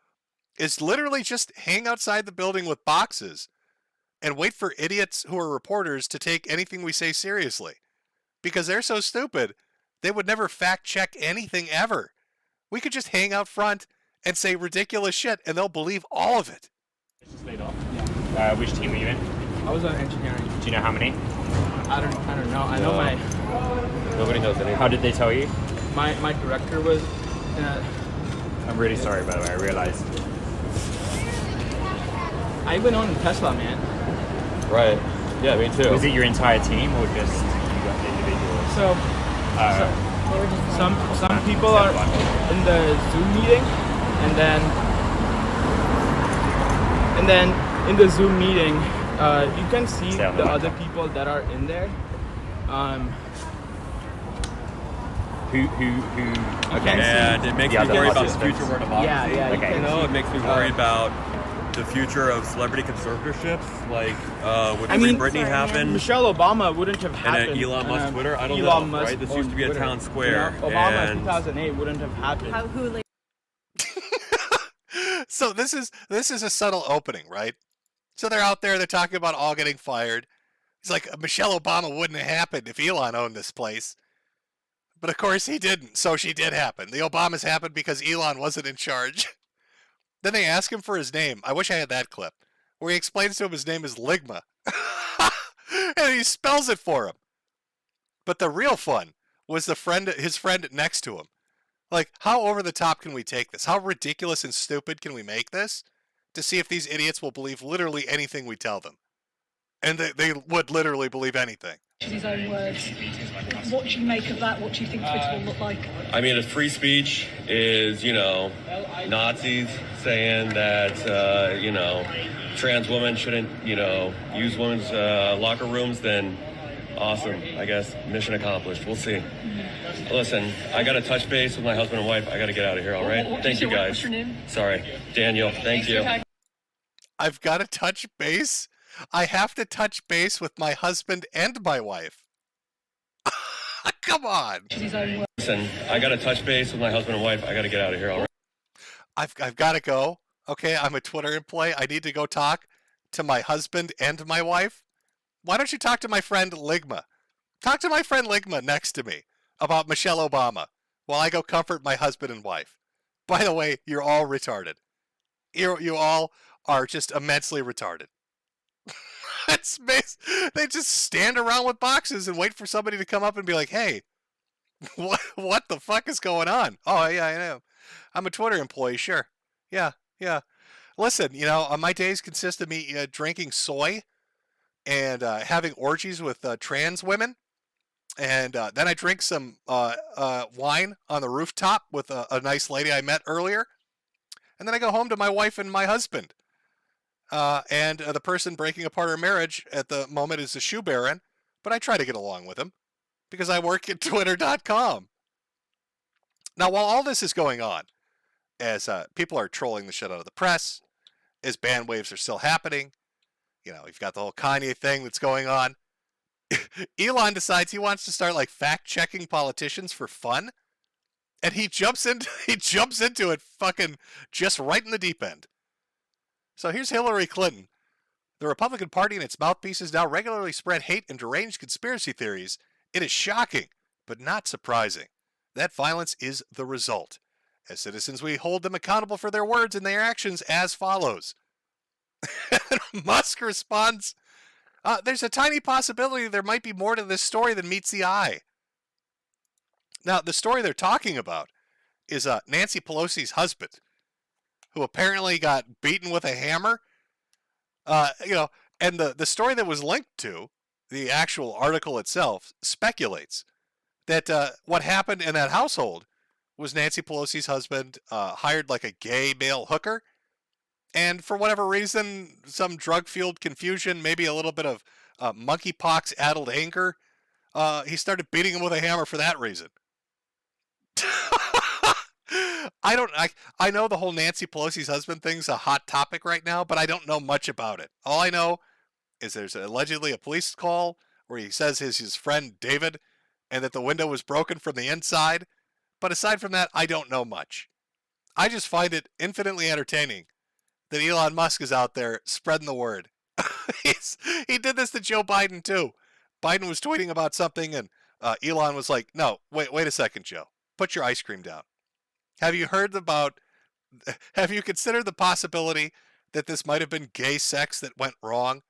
is literally just hang outside the building with boxes and wait for idiots who are reporters to take anything we say seriously. Because they're so stupid, they would never fact check anything ever. We could just hang out front and say ridiculous shit and they'll believe all of it. Just laid off. Yeah. Which team were you in? I was on engineering. Do you know how many? I don't know. I know my. Nobody knows anything. How did they tell you? My director was. I'm really sorry, by the way. I realized. I went on Tesla, man. Right. Yeah, me too. Was it your entire team or just individuals? So some people are in the Zoom meeting, and then in the Zoom meeting, you can see the other people that are in there. Who? Okay. And it makes me worry about the future of our democracy. Yeah. Okay. You know, it makes me worry about the future of celebrity conservatorships, like when Free Britney happened. Michelle Obama wouldn't have happened. And Elon Musk Twitter, I don't know, Musk right? This used to be a town square. You know, Obama in 2008 wouldn't have happened. So this is a subtle opening, right? So they're out there, they're talking about all getting fired. It's like Michelle Obama wouldn't have happened if Elon owned this place. But of course he didn't, so she did happen. The Obamas happened because Elon wasn't in charge. Then they ask him for his name. I wish I had that clip. Where he explains to him his name is Ligma. And he spells it for him. But the real fun was his friend next to him. Like, how over the top can we take this? How ridiculous and stupid can we make this to see if these idiots will believe literally anything we tell them? And they would literally believe anything. His own words. What do you make of that? What do you think Twitter will look like? I mean, if free speech is, Nazis saying that, trans women shouldn't, use women's locker rooms, then awesome. I guess mission accomplished. We'll see. Listen, I got to touch base with my husband and wife. I got to get out of here, all right? Thank you, guys. What's your name? Sorry. Daniel, thank you. I've got to touch base? I have to touch base with my husband and my wife. Come on. Listen, I got to touch base with my husband and wife. I got to get out of here, all right? I've got to go. Okay, I'm a Twitter employee. I need to go talk to my husband and my wife. Why don't you talk to my friend Ligma? Talk to my friend Ligma next to me about Michelle Obama while I go comfort my husband and wife. By the way, you're all retarded. You all are just immensely retarded. They just stand around with boxes and wait for somebody to come up and be like, hey, what the fuck is going on? Oh, yeah, I know. I'm a Twitter employee, sure. Yeah. Listen, my days consist of me drinking soy and having orgies with trans women. And then I drink some wine on the rooftop with a nice lady I met earlier. And then I go home to my wife and my husband. And the person breaking apart our marriage at the moment is a shoe baron, but I try to get along with him because I work at Twitter.com. Now, while all this is going on, as people are trolling the shit out of the press, as ban waves are still happening, you've got the whole Kanye thing that's going on. Elon decides he wants to start fact-checking politicians for fun, and he jumps into it fucking just right in the deep end. So here's Hillary Clinton. The Republican Party and its mouthpieces now regularly spread hate and deranged conspiracy theories. It is shocking, but not surprising. That violence is the result. As citizens, we hold them accountable for their words and their actions as follows. Musk responds, there's a tiny possibility there might be more to this story than meets the eye. Now, the story they're talking about is Nancy Pelosi's husband, who apparently got beaten with a hammer. And the story that was linked to the actual article itself speculates that what happened in that household was Nancy Pelosi's husband hired a gay male hooker. And for whatever reason, some drug-fueled confusion, maybe a little bit of monkeypox-addled anger, he started beating him with a hammer for that reason. I know the whole Nancy Pelosi's husband thing's a hot topic right now, but I don't know much about it. All I know is there's allegedly a police call where he says his friend David, and that the window was broken from the inside. But aside from that, I don't know much. I just find it infinitely entertaining that Elon Musk is out there spreading the word. He did this to Joe Biden too. Biden was tweeting about something, and Elon was like, no, wait a second, Joe. Put your ice cream down. Have you considered the possibility that this might have been gay sex that went wrong,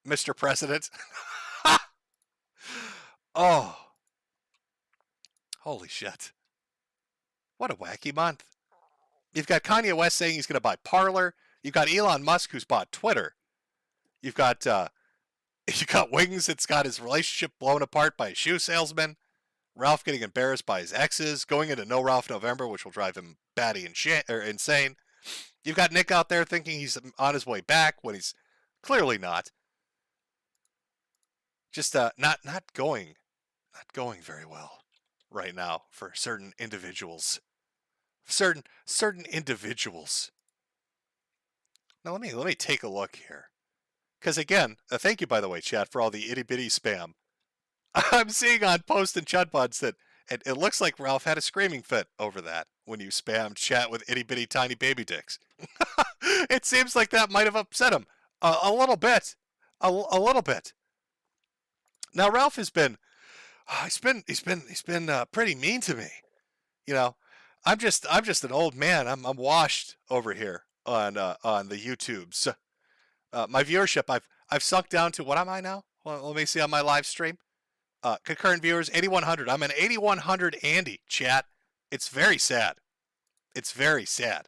Mr. President? Oh. Holy shit. What a wacky month. You've got Kanye West saying he's going to buy Parler. You've got Elon Musk who's bought Twitter. You've got Wings that's got his relationship blown apart by a shoe salesman. Ralph getting embarrassed by his exes, going into No Ralph November, which will drive him batty and insane. You've got Nick out there thinking he's on his way back when he's clearly not. Just not going very well right now for certain individuals. Certain individuals. Now let me take a look here, because again, thank you by the way, chat, for all the itty bitty spam. I'm seeing on Post and Chud Buds that it looks like Ralph had a screaming fit over that when you spammed chat with itty bitty tiny baby dicks. It seems like that might have upset him a little bit, a little bit. Now Ralph has been, he's been pretty mean to me. I'm just an old man. I'm washed over here on the YouTubes. My viewership, I've sunk down to, what am I now? Well, let me see on my live stream. Concurrent viewers, 8,100. I'm an 8,100 Andy, chat. It's very sad. It's very sad.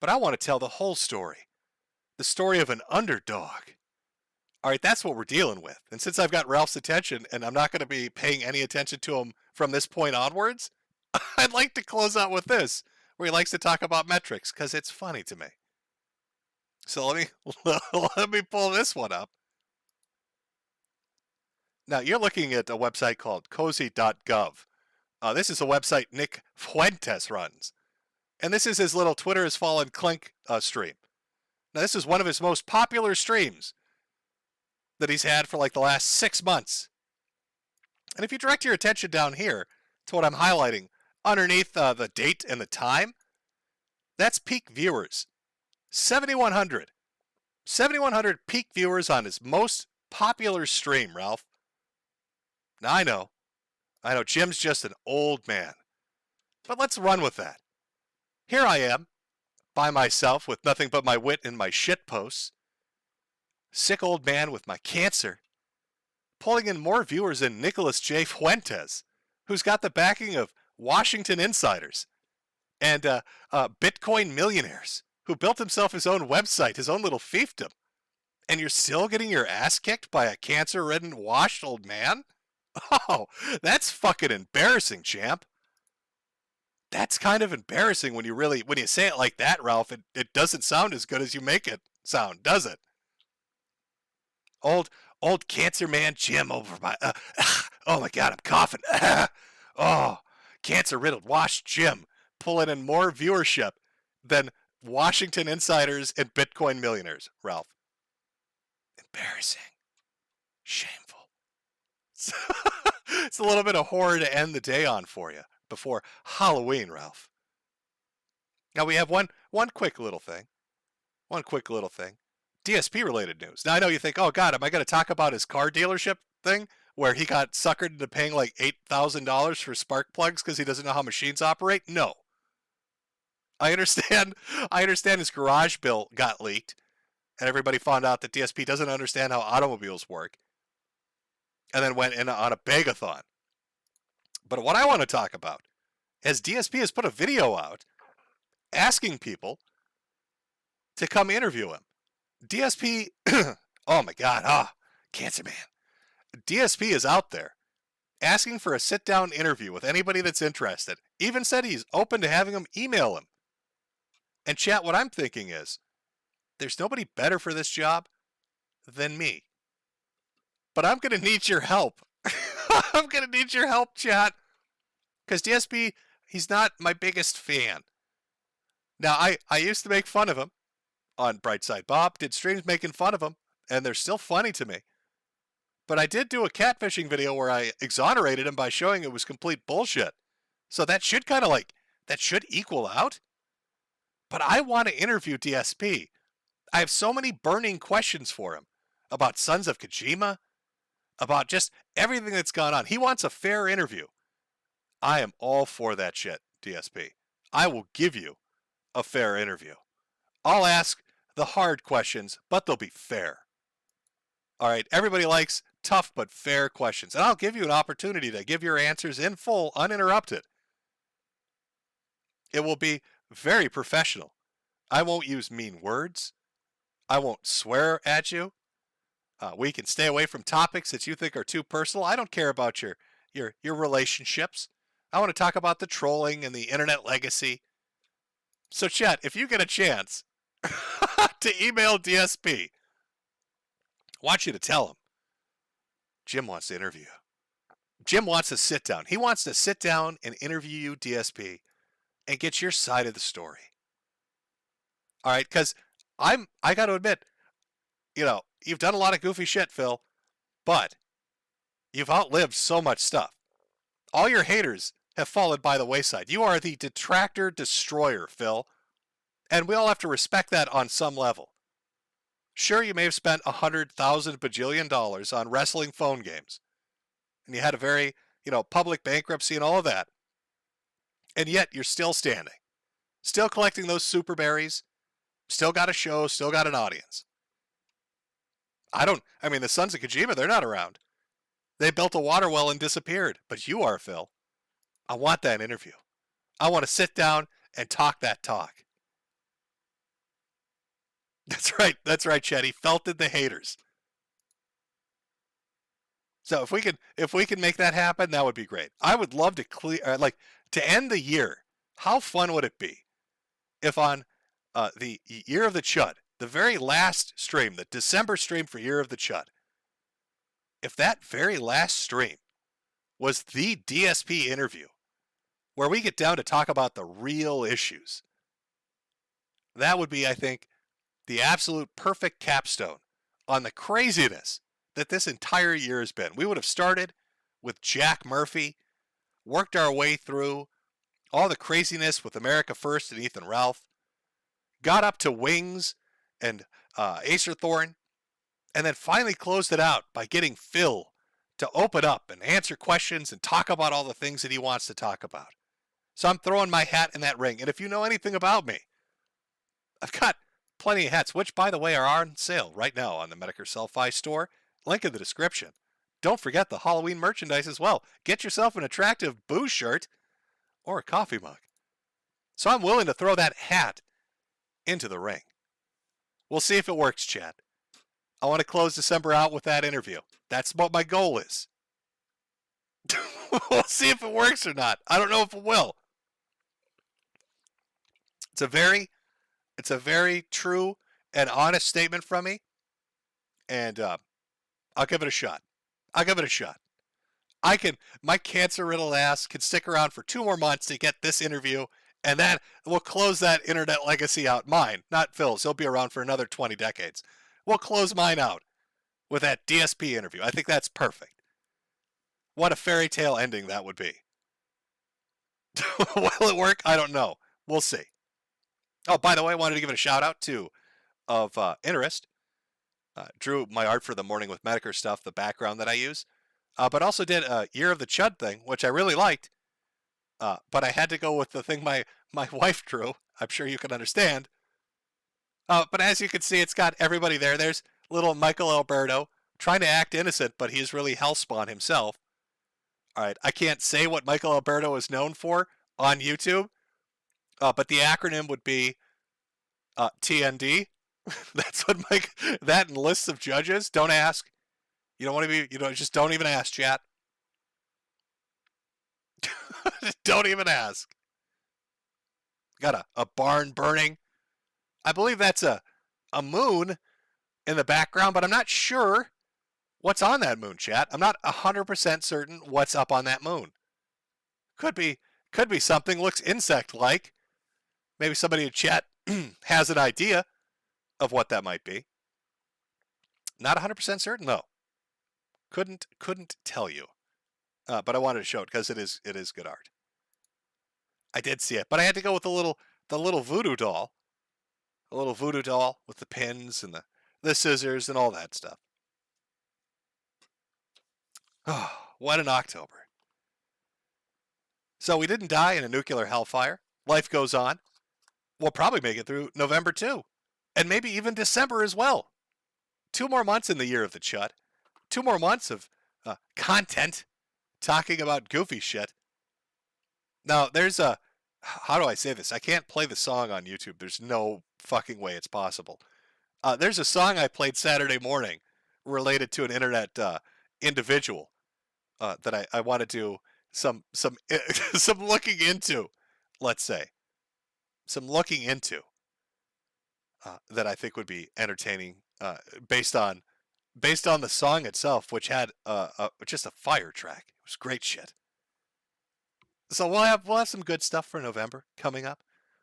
But I want to tell the whole story. The story of an underdog. All right, that's what we're dealing with. And since I've got Ralph's attention and I'm not going to be paying any attention to him from this point onwards, I'd like to close out with this, where he likes to talk about metrics, because it's funny to me. So let me pull this one up. Now, you're looking at a website called cozy.gov. This is a website Nick Fuentes runs. And this is his little Twitter has fallen clink stream. Now, this is one of his most popular streams that he's had for like the last 6 months. And if you direct your attention down here to what I'm highlighting underneath the date and the time, that's peak viewers. 7,100. 7,100 peak viewers on his most popular stream, Ralph. Now, I know Jim's just an old man. But let's run with that. Here I am, by myself, with nothing but my wit and my shit posts. Sick old man with my cancer. Pulling in more viewers than Nicholas J. Fuentes, who's got the backing of Washington insiders and Bitcoin millionaires, who built himself his own website, his own little fiefdom. And you're still getting your ass kicked by a cancer-ridden, washed old man? Oh, that's fucking embarrassing, champ. That's kind of embarrassing when you say it like that, Ralph. It doesn't sound as good as you make it sound, does it? Old cancer man Jim over my... oh my God, I'm coughing. Oh, cancer-riddled washed Jim pulling in more viewership than Washington insiders and Bitcoin millionaires, Ralph. Embarrassing. Shameful. It's a little bit of horror to end the day on for you before Halloween, Ralph. Now we have one quick little thing. One quick little thing. DSP related news. Now I know you think, oh God, am I going to talk about his car dealership thing where he got suckered into paying like $8,000 for spark plugs because he doesn't know how machines operate? No. I understand his garage bill got leaked and everybody found out that DSP doesn't understand how automobiles work and then went in on a bag-a-thon. But what I want to talk about is DSP has put a video out asking people to come interview him. DSP, oh my God, cancer man. DSP is out there asking for a sit-down interview with anybody that's interested. Even said he's open to having them email him. And chat, what I'm thinking is, there's nobody better for this job than me. But I'm going to need your help. I'm going to need your help, chat. Because DSP, he's not my biggest fan. Now, I used to make fun of him on Brightside Bob, did streams making fun of him, and they're still funny to me. But I did do a catfishing video where I exonerated him by showing it was complete bullshit. So that should that should equal out. But I want to interview DSP. I have so many burning questions for him about Sons of Kojima, about just everything that's gone on. He wants a fair interview. I am all for that shit, DSP. I will give you a fair interview. I'll ask the hard questions, but they'll be fair. All right, everybody likes tough but fair questions, and I'll give you an opportunity to give your answers in full, uninterrupted. It will be very professional. I won't use mean words. I won't swear at you. We can stay away from topics that you think are too personal. I don't care about your relationships. I want to talk about the trolling and the internet legacy. So chat, if you get a chance to email DSP, I want you to tell him Jim wants to interview you. Jim wants to sit down. He wants to sit down and interview you, DSP, and get your side of the story. All right, because I got to admit, you've done a lot of goofy shit, Phil, but you've outlived so much stuff. All your haters have fallen by the wayside. You are the detractor destroyer, Phil, and we all have to respect that on some level. Sure, you may have spent $100,000 bajillion on wrestling phone games, and you had a very, public bankruptcy and all of that, and yet you're still standing, still collecting those super berries, still got a show, still got an audience. The Sons of Kojima, they're not around. They built a water well and disappeared. But you are, Phil. I want that interview. I want to sit down and talk that talk. That's right, Chet. He felted the haters. So if we can make that happen, that would be great. I would love to to end the year. How fun would it be if on the Year of the Chud, the very last stream, the December stream for Year of the Chud, if that very last stream was the DSP interview, where we get down to talk about the real issues, that would be, I think, the absolute perfect capstone on the craziness that this entire year has been. We would have started with Jack Murphy, worked our way through all the craziness with America First and Ethan Ralph, got up to Wings and Acer Thorn, and then finally closed it out by getting Phil to open up and answer questions and talk about all the things that he wants to talk about. So I'm throwing my hat in that ring. And if you know anything about me, I've got plenty of hats, which, by the way, are on sale right now on the Metokur Self-Fi store. Link in the description. Don't forget the Halloween merchandise as well. Get yourself an attractive boo shirt or a coffee mug. So I'm willing to throw that hat into the ring. We'll see if it works, Chad. I want to close December out with that interview. That's what my goal is. We'll see if it works or not. I don't know if it will. It's a very true and honest statement from me. And I'll give it a shot. My cancer-riddled ass can stick around for 2 more months to get this interview, and then we'll close that internet legacy out. Mine, not Phil's. He'll be around for another 20 decades. We'll close mine out with that DSP interview. I think that's perfect. What a fairy tale ending that would be. Will it work? I don't know. We'll see. Oh, by the way, I wanted to give it a shout out to of interest. Drew my art for the Morning with Metokur stuff, the background that I use, but also did a Year of the Chud thing, which I really liked. But I had to go with the thing my wife drew. I'm sure you can understand. But as you can see, it's got everybody there. There's little Michael Alberto trying to act innocent, but he's really hellspawn himself. All right, I can't say what Michael Alberto is known for on YouTube, but the acronym would be TND. That's what that and lists of judges. Don't ask. You don't want to be, just don't even ask, chat. Don't even ask. Got a barn burning. I believe that's a moon in the background, but I'm not sure what's on that moon, chat. I'm not 100% certain what's up on that moon. Could be something, looks insect-like. Maybe somebody in chat has an idea of what that might be. Not 100% certain, though. Couldn't tell you. But I wanted to show it because it is good art. I did see it, but I had to go with the little voodoo doll. A little voodoo doll with the pins and the scissors and all that stuff. Oh, what an October. So we didn't die in a nuclear hellfire. Life goes on. We'll probably make it through November too. And maybe even December as well. 2 more months in the Year of the Chud. 2 more months of content talking about goofy shit. Now, there's how do I say this? I can't play the song on YouTube. There's no fucking way it's possible. There's a song I played Saturday morning related to an internet individual that I want to do some looking into, let's say. Some looking into that I think would be entertaining based on the song itself, which had just a fire track. It was great shit. So we'll have some good stuff for November coming up.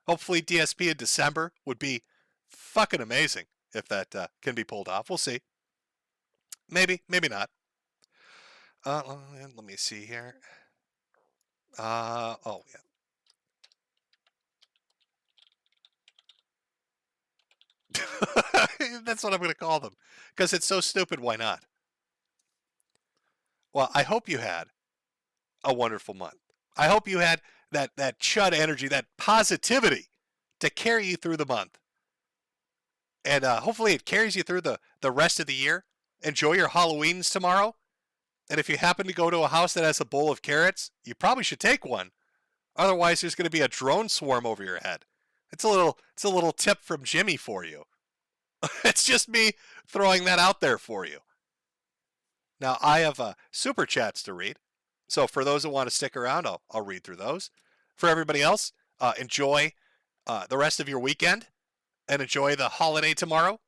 Hopefully DSP in December would be fucking amazing if that can be pulled off. We'll see. Maybe not. Let me see here. Oh yeah. That's what I'm going to call them because it's so stupid. Why not? Well, I hope you had a wonderful month. I hope you had that chud energy, that positivity to carry you through the month. And hopefully it carries you through the rest of the year. Enjoy your Halloweens tomorrow. And if you happen to go to a house that has a bowl of carrots, you probably should take one. Otherwise, there's going to be a drone swarm over your head. It's a little tip from Jimmy for you. It's just me throwing that out there for you. Now, I have super chats to read. So for those that want to stick around, I'll read through those. For everybody else, enjoy the rest of your weekend and enjoy the holiday tomorrow.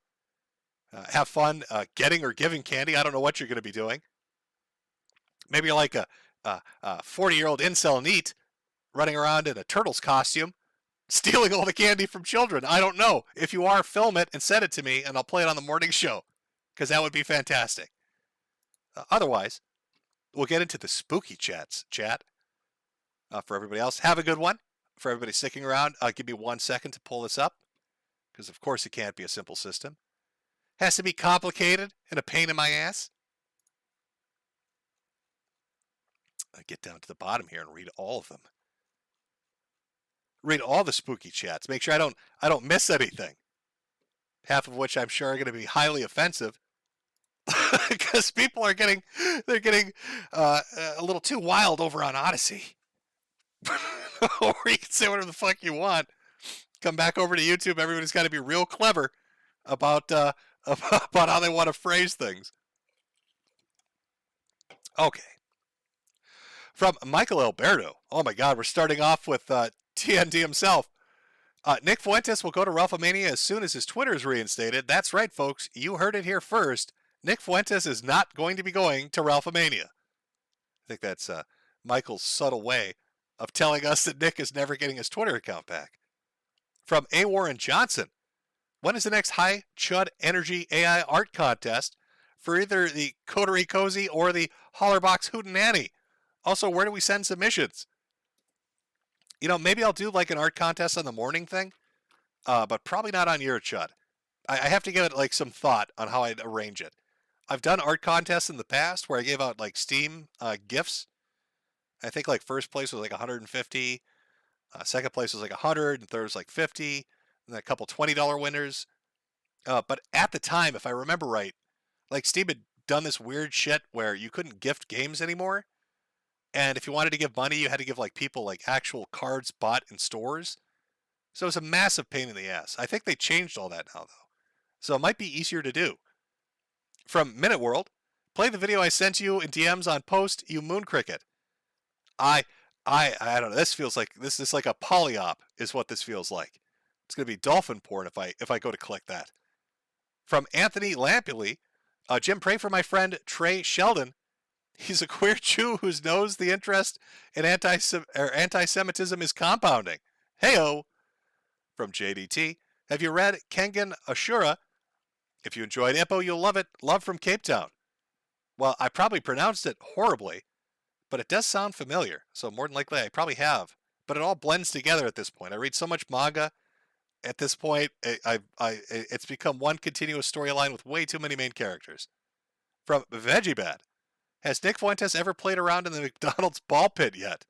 Have fun getting or giving candy. I don't know what you're going to be doing. Maybe you're like a 40-year-old incel neat running around in a turtle's costume, stealing all the candy from children. I don't know. If you are, film it and send it to me, and I'll play it on the morning show, because that would be fantastic. Otherwise, we'll get into the spooky chat. For everybody else, have a good one. For everybody sticking around, give me 1 second to pull this up, because of course it can't be a simple system. Has to be complicated and a pain in my ass. I get down to the bottom here and read all of them. Read all the spooky chats. Make sure I don't miss anything. Half of which I'm sure are going to be highly offensive, because people are getting a little too wild over on Odyssey. Or you can say whatever the fuck you want. Come back over to YouTube. Everybody's got to be real clever about how they want to phrase things. Okay. From Michael Alberto. Oh my God, we're starting off with TND himself. Nick Fuentes will go to Ralphomania as soon as his Twitter is reinstated. That's right, folks. You heard it here first. Nick Fuentes is not going to be going to Ralphomania. I think that's Michael's subtle way of telling us that Nick is never getting his Twitter account back. From A. Warren Johnson. When is the next High Chud Energy AI art contest for either the Coterie Cozy or the Hollerbox Hootenanny? Also, where do we send submissions? You know, maybe I'll do like an art contest on the morning thing, but probably not on your Chud. I have to give it like some thought on how I'd arrange it. I've done art contests in the past where I gave out like Steam gifts. I think like first place was like 150, second place was like 100, and third was like 50, and then a couple $20 winners. But at the time, if I remember right, like Steam had done this weird shit where you couldn't gift games anymore. And if you wanted to give money, you had to give like people like actual cards bought in stores. So it was a massive pain in the ass. I think they changed all that now though. So it might be easier to do. From Minute World, play the video I sent you in DMs on post, you moon cricket. I don't know. This feels like this is like a polyop is what this feels like. It's gonna be dolphin porn if I go to click that. From Anthony Lampily, Jim, pray for my friend Trey Sheldon. He's a queer Jew who knows the interest in anti-Semitism is compounding. Heyo! From JDT, have you read Kengan Ashura? If you enjoyed Ippo, you'll love it. Love from Cape Town. Well, I probably pronounced it horribly, but it does sound familiar, so more than likely I probably have. But it all blends together at this point. I read so much manga. At this point, it's become one continuous storyline with way too many main characters. From VeggieBad. Has Nick Fuentes ever played around in the McDonald's ball pit yet?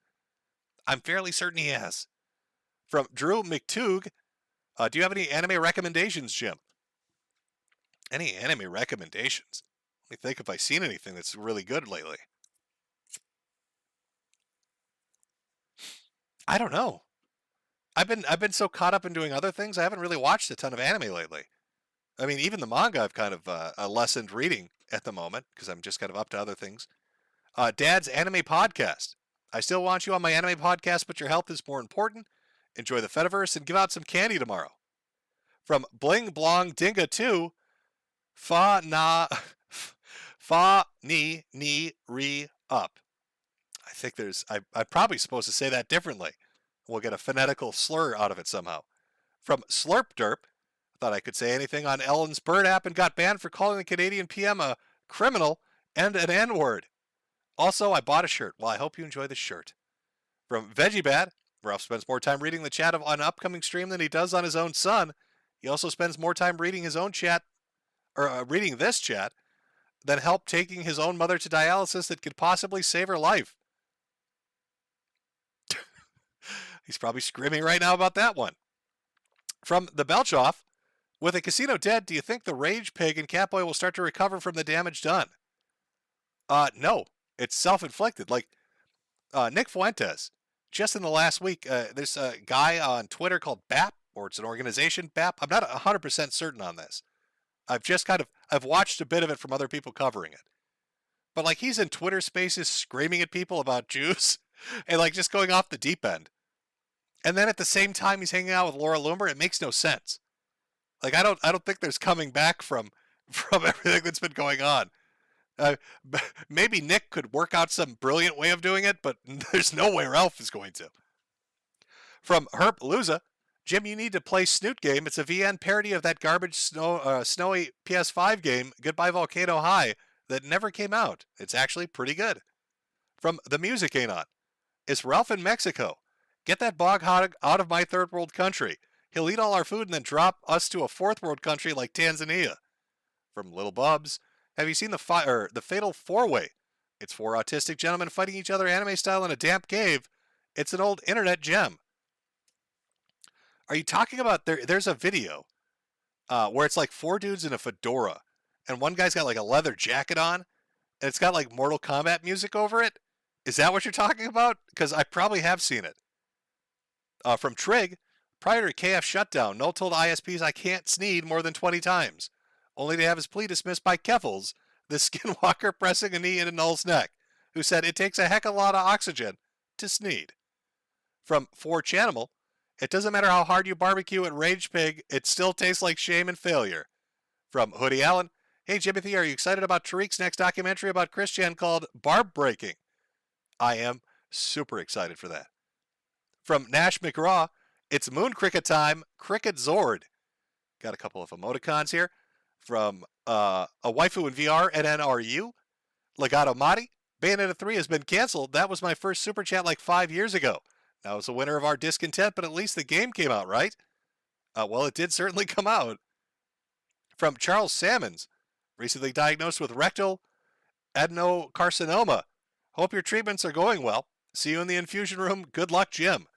I'm fairly certain he has. From Drew McToog, do you have any anime recommendations, Jim? Any anime recommendations? Let me think if I've seen anything that's really good lately. I don't know. I've been so caught up in doing other things, I haven't really watched a ton of anime lately. I mean, even the manga I've kind of lessened reading at the moment because I'm just kind of up to other things. Dad's Anime Podcast. I still want you on my anime podcast, but your health is more important. Enjoy the Fediverse and give out some candy tomorrow. From Bling Blong Dinga 2, Fa Ni Ni Re Up. I think I'm probably supposed to say that differently. We'll get a phonetical slur out of it somehow. From Slurp Derp, thought I could say anything on Ellen's Bird app and got banned for calling the Canadian PM a criminal and an N-word. Also, I bought a shirt. Well, I hope you enjoy the shirt. From VeggieBad, Ralph spends more time reading the chat on an upcoming stream than he does on his own son. He also spends more time reading his own chat, or reading this chat, than help taking his own mother to dialysis that could possibly save her life. He's probably screaming right now about that one. From the Belchoff, with a casino dead, do you think the Rage Pig and Catboy will start to recover from the damage done? No. It's self-inflicted. Like Nick Fuentes, just in the last week, there's a guy on Twitter called BAP, or it's an organization, BAP. I'm not 100% certain on this. I've watched a bit of it from other people covering it. But like he's in Twitter spaces screaming at people about Jews and like just going off the deep end. And then at the same time he's hanging out with Laura Loomer. It makes no sense. Like I don't think there's coming back from everything that's been going on. Maybe Nick could work out some brilliant way of doing it, but there's no way Ralph is going to. From Herp Luza, Jim, you need to play Snoot Game. It's a VN parody of that garbage snowy PS5 game, Goodbye Volcano High, that never came out. It's actually pretty good. From The Music Ain't On, it's Ralph in Mexico. Get that bog hog out of my third world country. He'll eat all our food and then drop us to a fourth world country like Tanzania. From Little Bubs, have you seen the Fatal Four-Way? It's four autistic gentlemen fighting each other anime style in a damp cave. It's an old internet gem. Are you talking about there's a video where it's like four dudes in a fedora and one guy's got like a leather jacket on and it's got like Mortal Kombat music over it? Is that what you're talking about? Because I probably have seen it. From Trig, prior to KF shutdown, Noel told ISPs I can't sneed more than 20 times, only to have his plea dismissed by Keffels, the skinwalker pressing a knee into Noel's neck, who said it takes a heck of a lot of oxygen to sneed. From 4chanimal, it doesn't matter how hard you barbecue at Rage Pig, it still tastes like shame and failure. From Hoodie Allen, hey Jimothy, are you excited about Tariq's next documentary about Christian called Barb Breaking? I am super excited for that. From Nash McGraw, it's Moon Cricket time, Cricket Zord. Got a couple of emoticons here. From a waifu in VR at NRU, Legato Madi, Bayonetta 3 has been canceled. That was my first super chat like 5 years ago. Now it's a winner of our discontent, but at least the game came out, right? Well, it did certainly come out. From Charles Salmons, recently diagnosed with rectal adenocarcinoma. Hope your treatments are going well. See you in the infusion room. Good luck, Jim.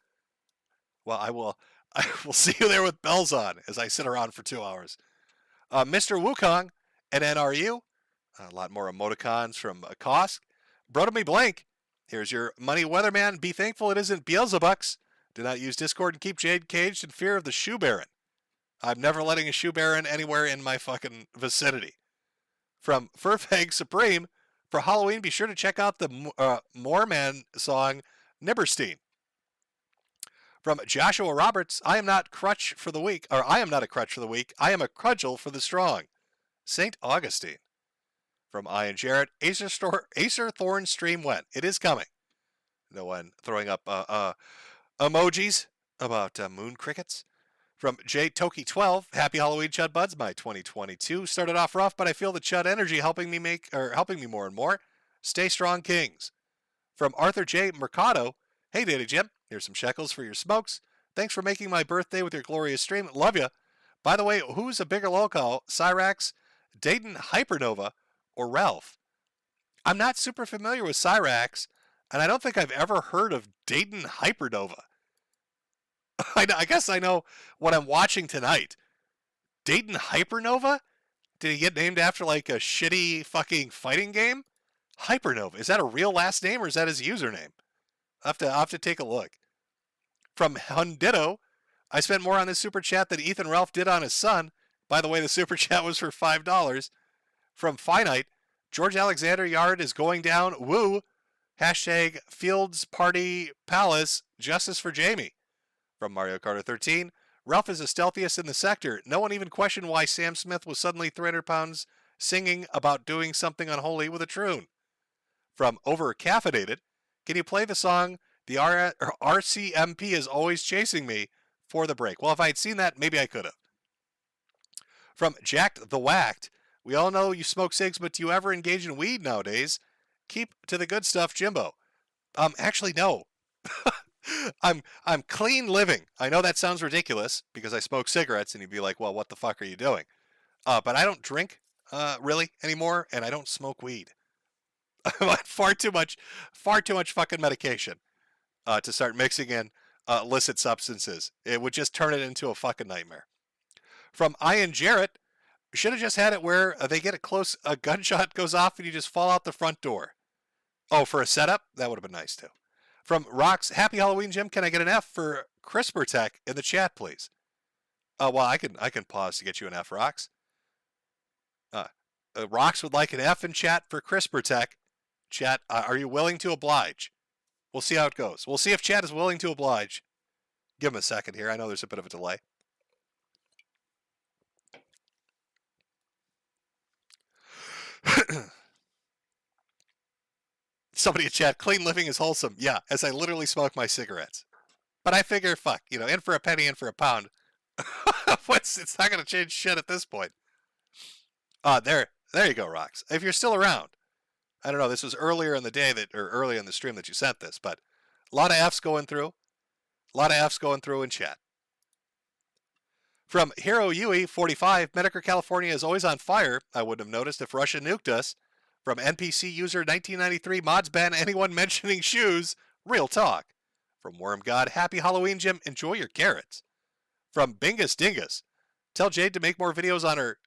Well, I will see you there with bells on as I sit around for 2 hours. Mr. Wukong at NRU. A lot more emoticons from Kosk. Brotomy Blank. Here's your money weatherman. Be thankful it isn't Beelzebucks. Do not use Discord and keep Jade caged in fear of the Shoe Baron. I'm never letting a Shoe Baron anywhere in my fucking vicinity. From Furfang Supreme, for Halloween, be sure to check out the Moorman song, Nibberstein. From Joshua Roberts, I am not a crutch for the weak. I am a cudgel for the strong. St. Augustine. From Ian Jarrett, Acer Thorn stream went. It is coming. No one throwing up emojis about moon crickets. From J Toki 12, happy Halloween, Chud Buds. My 2022 started off rough, but I feel the Chud energy helping me more and more. Stay strong, Kings. From Arthur J Mercado, hey Daddy Jim, here's some shekels for your smokes. Thanks for making my birthday with your glorious stream. Love ya. By the way, who's a bigger loco, Cyrax, Dayton Hypernova, or Ralph? I'm not super familiar with Cyrax, and I don't think I've ever heard of Dayton Hypernova. I guess I know what I'm watching tonight. Dayton Hypernova? Did he get named after like a shitty fucking fighting game? Hypernova. Is that a real last name or is that his username? I'll have to take a look. From Hunditto, I spent more on this super chat than Ethan Ralph did on his son. By the way, the super chat was for $5. From Finite, George Alexander Yard is going down. Woo. Hashtag Fields Party Palace. Justice for Jamie. From Mario Kart 13, Ralph is the stealthiest in the sector. No one even questioned why Sam Smith was suddenly 300 pounds singing about doing something unholy with a troon. From Overcaffeinated, can you play the song The RCMP is Always Chasing Me for the break? Well, if I had seen that, maybe I could have. From Jacked the Whacked, we all know you smoke cigs, but do you ever engage in weed nowadays? Keep to the good stuff, Jimbo. Actually, no. I'm clean living. I know that sounds ridiculous because I smoke cigarettes and you'd be like, well, what the fuck are you doing? But I don't drink really anymore and I don't smoke weed. I'm on far too much fucking medication to start mixing in illicit substances. It would just turn it into a fucking nightmare. From Ian Jarrett, should have just had it where they get a gunshot goes off and you just fall out the front door. Oh, for a setup? That would have been nice too. From Rocks, happy Halloween, Jim. Can I get an F for CRISPR Tech in the chat, please? Well, I can pause to get you an F, Rocks. Rocks would like an F in chat for CRISPR Tech. Chat, are you willing to oblige? We'll see how it goes. We'll see if chat is willing to oblige. Give him a second here. I know there's a bit of a delay. Somebody in chat, clean living is wholesome. Yeah, as I literally smoke my cigarettes. But I figure, fuck, in for a penny, in for a pound. It's not going to change shit at this point. There you go, Rocks. If you're still around. I don't know, this was earlier in the day or early in the stream that you sent this, but a lot of F's going through. A lot of F's going through in chat. From Hero Yui 45, Metokur, California is always on fire. I wouldn't have noticed if Russia nuked us. From NPC user 1993, mods ban anyone mentioning shoes. Real talk. From Worm God, happy Halloween, Jim. Enjoy your carrots. From Bingus Dingus, tell Jade to make more videos on her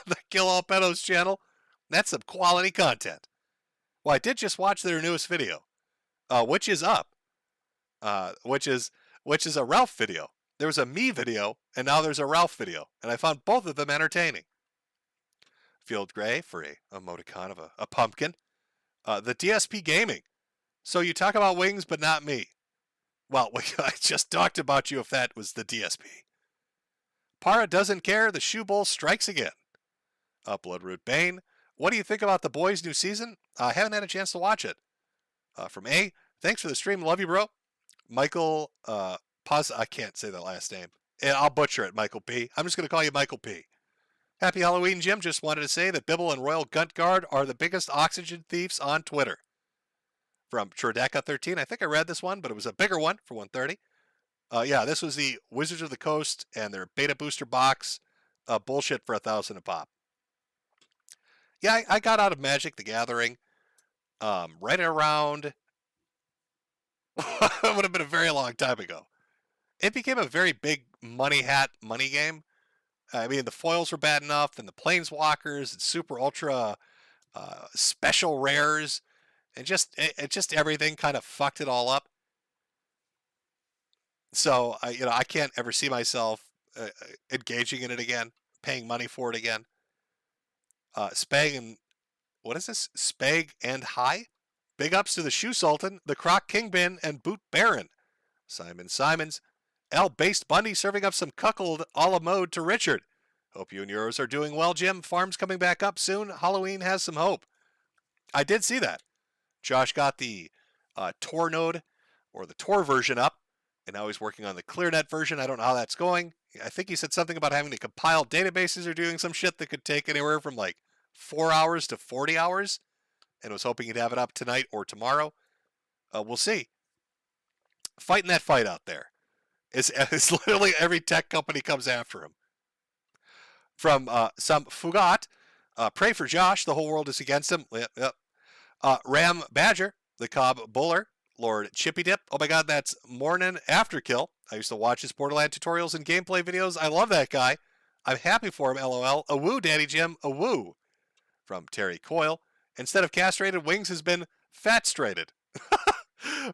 the Kill All Pedos channel. That's some quality content. Well, I did just watch their newest video, which is up, which is a Ralph video. There was a me video, and now there's a Ralph video, and I found both of them entertaining. Field Gray for a emoticon of a pumpkin. The DSP Gaming. So you talk about wings, but not me. Well, I just talked about you if that was the DSP. Para doesn't care. The Shoe Bowl strikes again. Bloodroot Bane. What do you think about The Boys' new season? I haven't had a chance to watch it. From A, thanks for the stream. Love you, bro. Michael, I can't say that last name. I'll butcher it, Michael P. I'm just going to call you Michael P. Happy Halloween, Jim. Just wanted to say that Bibble and Royal Guntguard are the biggest oxygen thieves on Twitter. From Trideca13, I think I read this one, but it was a bigger one for 130. Yeah, this was the Wizards of the Coast and their beta booster box. Bullshit for 1,000 a pop. Yeah, I got out of Magic the Gathering right around... it would have been a very long time ago. It became a very big money game. I mean, the foils were bad enough, and the Planeswalkers and Super Ultra special rares, and just everything kind of fucked it all up. So I can't ever see myself engaging in it again, paying money for it again. Spag and what is this? Spag and High. Big ups to the Shoe Sultan, the Croc Kingpin, and Boot Baron. Simon Simons. L. Based Bundy serving up some cuckold a la mode to Richard. Hope you and yours are doing well, Jim. Farm's coming back up soon. Halloween has some hope. I did see that. Josh got the Tor node, or the Tor version up, and now he's working on the ClearNet version. I don't know how that's going. I think he said something about having to compile databases or doing some shit that could take anywhere from like 4 hours to 40 hours, and was hoping he'd have it up tonight or tomorrow. We'll see. Fighting that fight out there. It's literally every tech company comes after him. From some Fugat, pray for Josh. The whole world is against him. Yep. Ram Badger, the Cobb Buller, Lord Chippy Dip. Oh my God, that's Mornin Afterkill. I used to watch his Borderland tutorials and gameplay videos. I love that guy. I'm happy for him, LOL. A woo, Daddy Jim. A woo. From Terry Coyle. Instead of castrated, Wings has been fat-strated.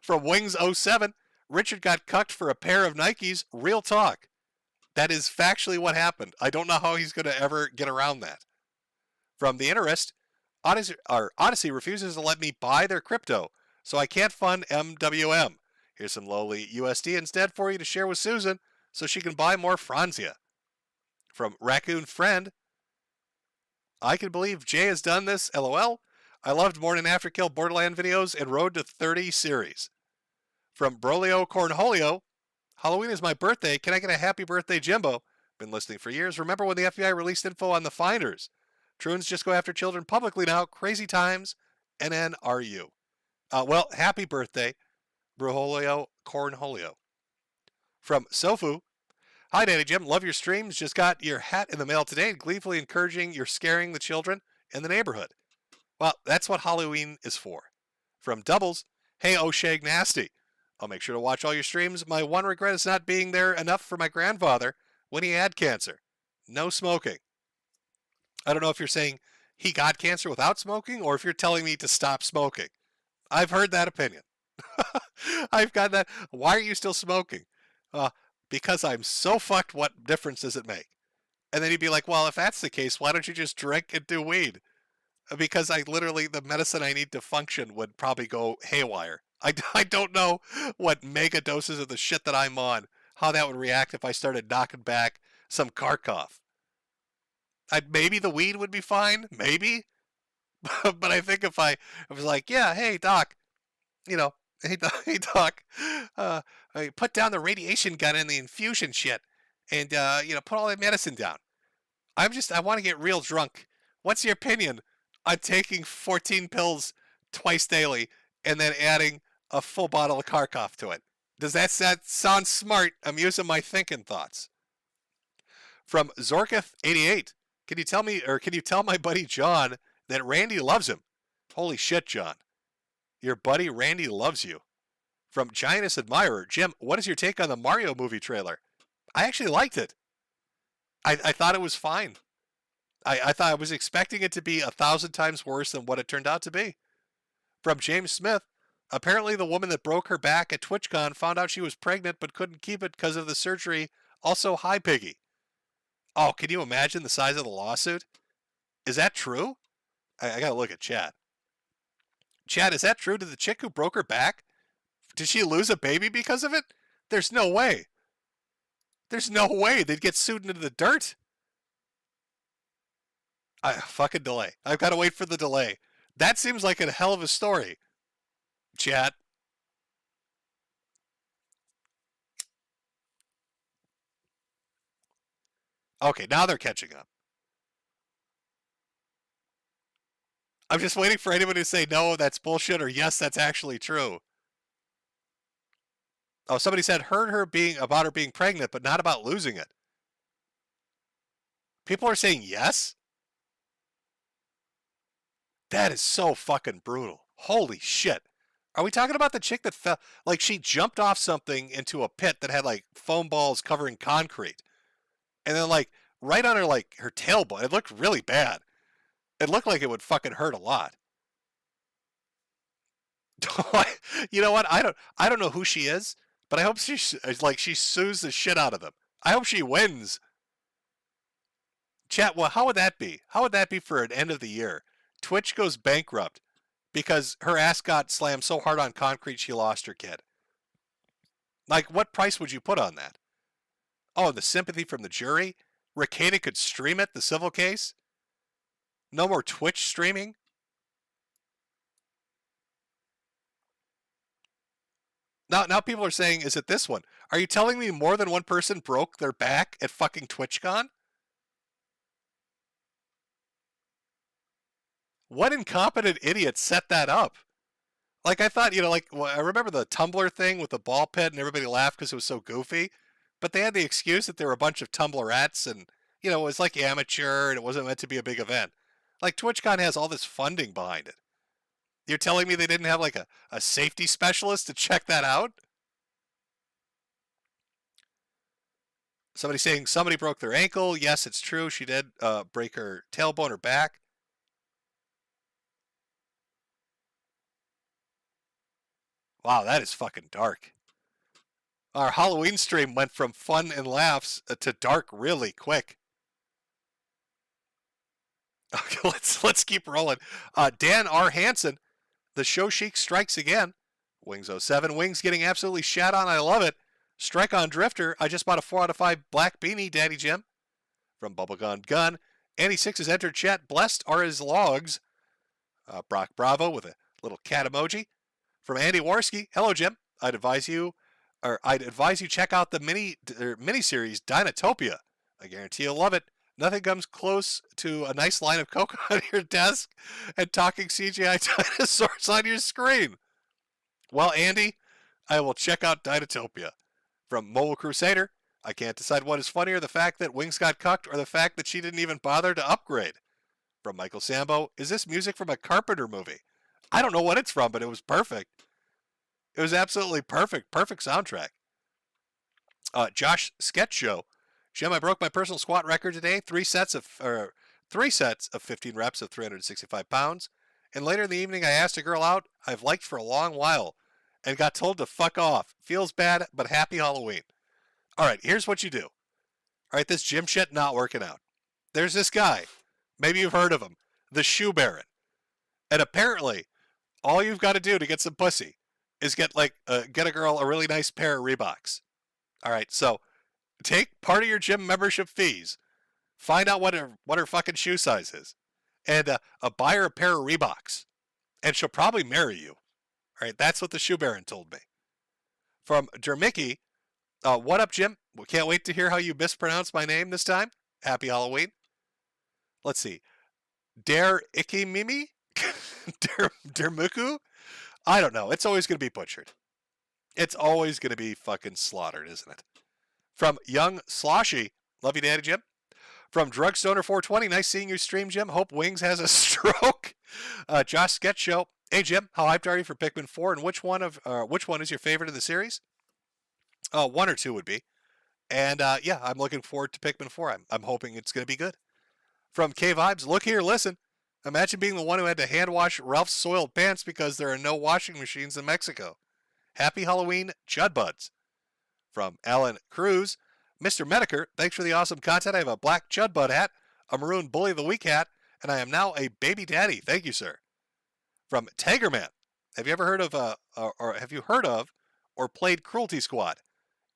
From Wings07, Richard got cucked for a pair of Nikes. Real talk. That is factually what happened. I don't know how he's going to ever get around that. From The Interest, Odyssey refuses to let me buy their crypto, so I can't fund MWM. Here's some lowly USD instead for you to share with Susan so she can buy more Franzia. From Raccoon Friend, I can believe Jay has done this, LOL. I loved Morning After Kill Borderland videos and Road to 30 series. From Brolio Cornholio, Halloween is my birthday. Can I get a happy birthday, Jimbo? Been listening for years. Remember when the FBI released info on the finders? Troons just go after children publicly now. Crazy times. NNRU. Well, happy birthday, Brolio Cornholio. From Sofu, hi, Daddy Jim. Love your streams. Just got your hat in the mail today. Gleefully encouraging you're scaring the children in the neighborhood. Well, that's what Halloween is for. From Doubles, hey, O'Shag Nasty. I'll make sure to watch all your streams. My one regret is not being there enough for my grandfather when he had cancer. No smoking. I don't know if you're saying he got cancer without smoking or if you're telling me to stop smoking. I've heard that opinion. I've got that. Why are you still smoking? Because I'm so fucked, what difference does it make? And then he'd be like, well, if that's the case, why don't you just drink and do weed? Because I literally, the medicine I need to function would probably go haywire. I don't know what mega doses of the shit that I'm on, how that would react if I started knocking back some Kharkov. Maybe the weed would be fine, maybe. But I think if I was like, yeah, hey, doc, you know, hey, doc, I put down the radiation gun and the infusion shit and, you know, put all that medicine down. I want to get real drunk. What's your opinion on taking 14 pills twice daily and then adding a full bottle of Kharkov to it? Does that sound smart? I'm using my thinking thoughts. From Zorketh88, can you tell my buddy John that Randy loves him? Holy shit, John. Your buddy Randy loves you. From Giantess Admirer, Jim, what is your take on the Mario movie trailer? I actually liked it. I thought it was fine. I thought I was expecting it to be 1,000 times worse than what it turned out to be. From James Smith, apparently the woman that broke her back at TwitchCon found out she was pregnant but couldn't keep it because of the surgery. Also, hi, Piggy. Oh, can you imagine the size of the lawsuit? Is that true? I gotta look at chat. Chat, is that true? Did the chick who broke her back, did she lose a baby because of it? There's no way. There's no way they'd get sued into the dirt. Fucking delay. I've got to wait for the delay. That seems like a hell of a story. Chat. Okay, now they're catching up. I'm just waiting for anybody to say, no, that's bullshit, or yes, that's actually true. Oh, somebody said heard her about her being pregnant, but not about losing it. People are saying yes? That is so fucking brutal. Holy shit. Are we talking about the chick that fell, like she jumped off something into a pit that had like foam balls covering concrete. And then like right on her tailbone, it looked really bad. It looked like it would fucking hurt a lot. You know what? I don't know who she is, but I hope she sues the shit out of them. I hope she wins. Chat, well, how would that be? How would that be for an end of the year? Twitch goes bankrupt because her ass got slammed so hard on concrete she lost her kid. Like, what price would you put on that? Oh, the sympathy from the jury? Ricada could stream it, the civil case? No more Twitch streaming? Now people are saying, is it this one? Are you telling me more than one person broke their back at fucking TwitchCon? What incompetent idiot set that up? Like, I thought, you know, like, well, I remember the Tumblr thing with the ball pit and everybody laughed because it was so goofy. But they had the excuse that there were a bunch of Tumblrettes and, you know, it was like amateur and it wasn't meant to be a big event. Like, TwitchCon has all this funding behind it. You're telling me they didn't have, like, a safety specialist to check that out? Somebody saying somebody broke their ankle. Yes, it's true. She did break her tailbone or back. Wow, that is fucking dark. Our Halloween stream went from fun and laughs to dark really quick. Okay, let's keep rolling. Dan R. Hansen, the show chic strikes again. Wings 07, Wings getting absolutely shat on. I love it. Strike on Drifter. I just bought a 4 out of 5 black beanie, Daddy Jim. From Bubblegum Gun. Andy Six has entered chat. Blessed are his logs. Brock Bravo with a little cat emoji. From Andy Warski. Hello, Jim. I'd advise you check out the miniseries Dinotopia. I guarantee you'll love it. Nothing comes close to a nice line of coke on your desk and talking CGI dinosaurs on your screen. Well, Andy, I will check out Dinotopia. From Mobile Crusader, I can't decide what is funnier, the fact that Wings got cucked or the fact that she didn't even bother to upgrade. From Michael Sambo, is this music from a Carpenter movie? I don't know what it's from, but it was perfect. It was absolutely perfect. Perfect soundtrack. Josh Sketch Show. Jim, I broke my personal squat record today. 3 sets of 15 reps of 365 pounds. And later in the evening, I asked a girl out I've liked for a long while and got told to fuck off. Feels bad, but happy Halloween. All right, here's what you do. All right, this gym shit not working out. There's this guy. Maybe you've heard of him. The Shoe Baron. And apparently, all you've got to do to get some pussy is get a girl a really nice pair of Reeboks. All right, so take part of your gym membership fees. Find out what her fucking shoe size is. And buy her a pair of Reeboks. And she'll probably marry you. All right, that's what the Shoe Baron told me. From Dermicky, what up, Jim? We can't wait to hear how you mispronounce my name this time. Happy Halloween. Let's see. Der Ikimimi? Dermuku? I don't know. It's always going to be butchered. It's always going to be fucking slaughtered, isn't it? From Young Sloshy. Love you, Daddy Jim. From Drugstoner 420. Nice seeing you stream, Jim. Hope Wings has a stroke. Josh Sketch Show. Hey, Jim. How hyped are you for Pikmin 4? And which one is your favorite of the series? 1 or 2 would be. And yeah, I'm looking forward to Pikmin 4. I'm hoping it's going to be good. From K Vibes. Look here, listen. Imagine being the one who had to hand wash Ralph's soiled pants because there are no washing machines in Mexico. Happy Halloween, Chud Buds. From Alan Cruz. Mr. Metokur, thanks for the awesome content. I have a black Chud Bud hat, a maroon Bully of the Week hat, and I am now a baby daddy. Thank you, sir. From Tigerman. Have you ever heard of or played Cruelty Squad?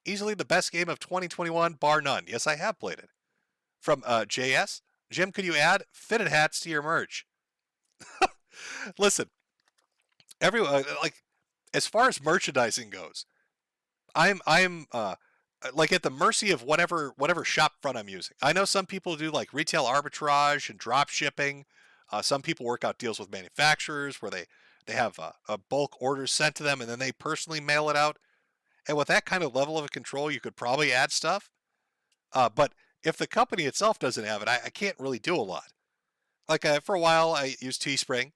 Easily the best game of 2021, bar none. Yes, I have played it. From JS. Jim, could you add fitted hats to your merch? Listen, everyone, as far as merchandising goes, I'm at the mercy of whatever shop front I'm using. I know some people do retail arbitrage and drop shipping. Some people work out deals with manufacturers where they have a bulk orders sent to them and then they personally mail it out. And with that kind of level of control, you could probably add stuff. But if the company itself doesn't have it, I can't really do a lot. For a while, I used Teespring,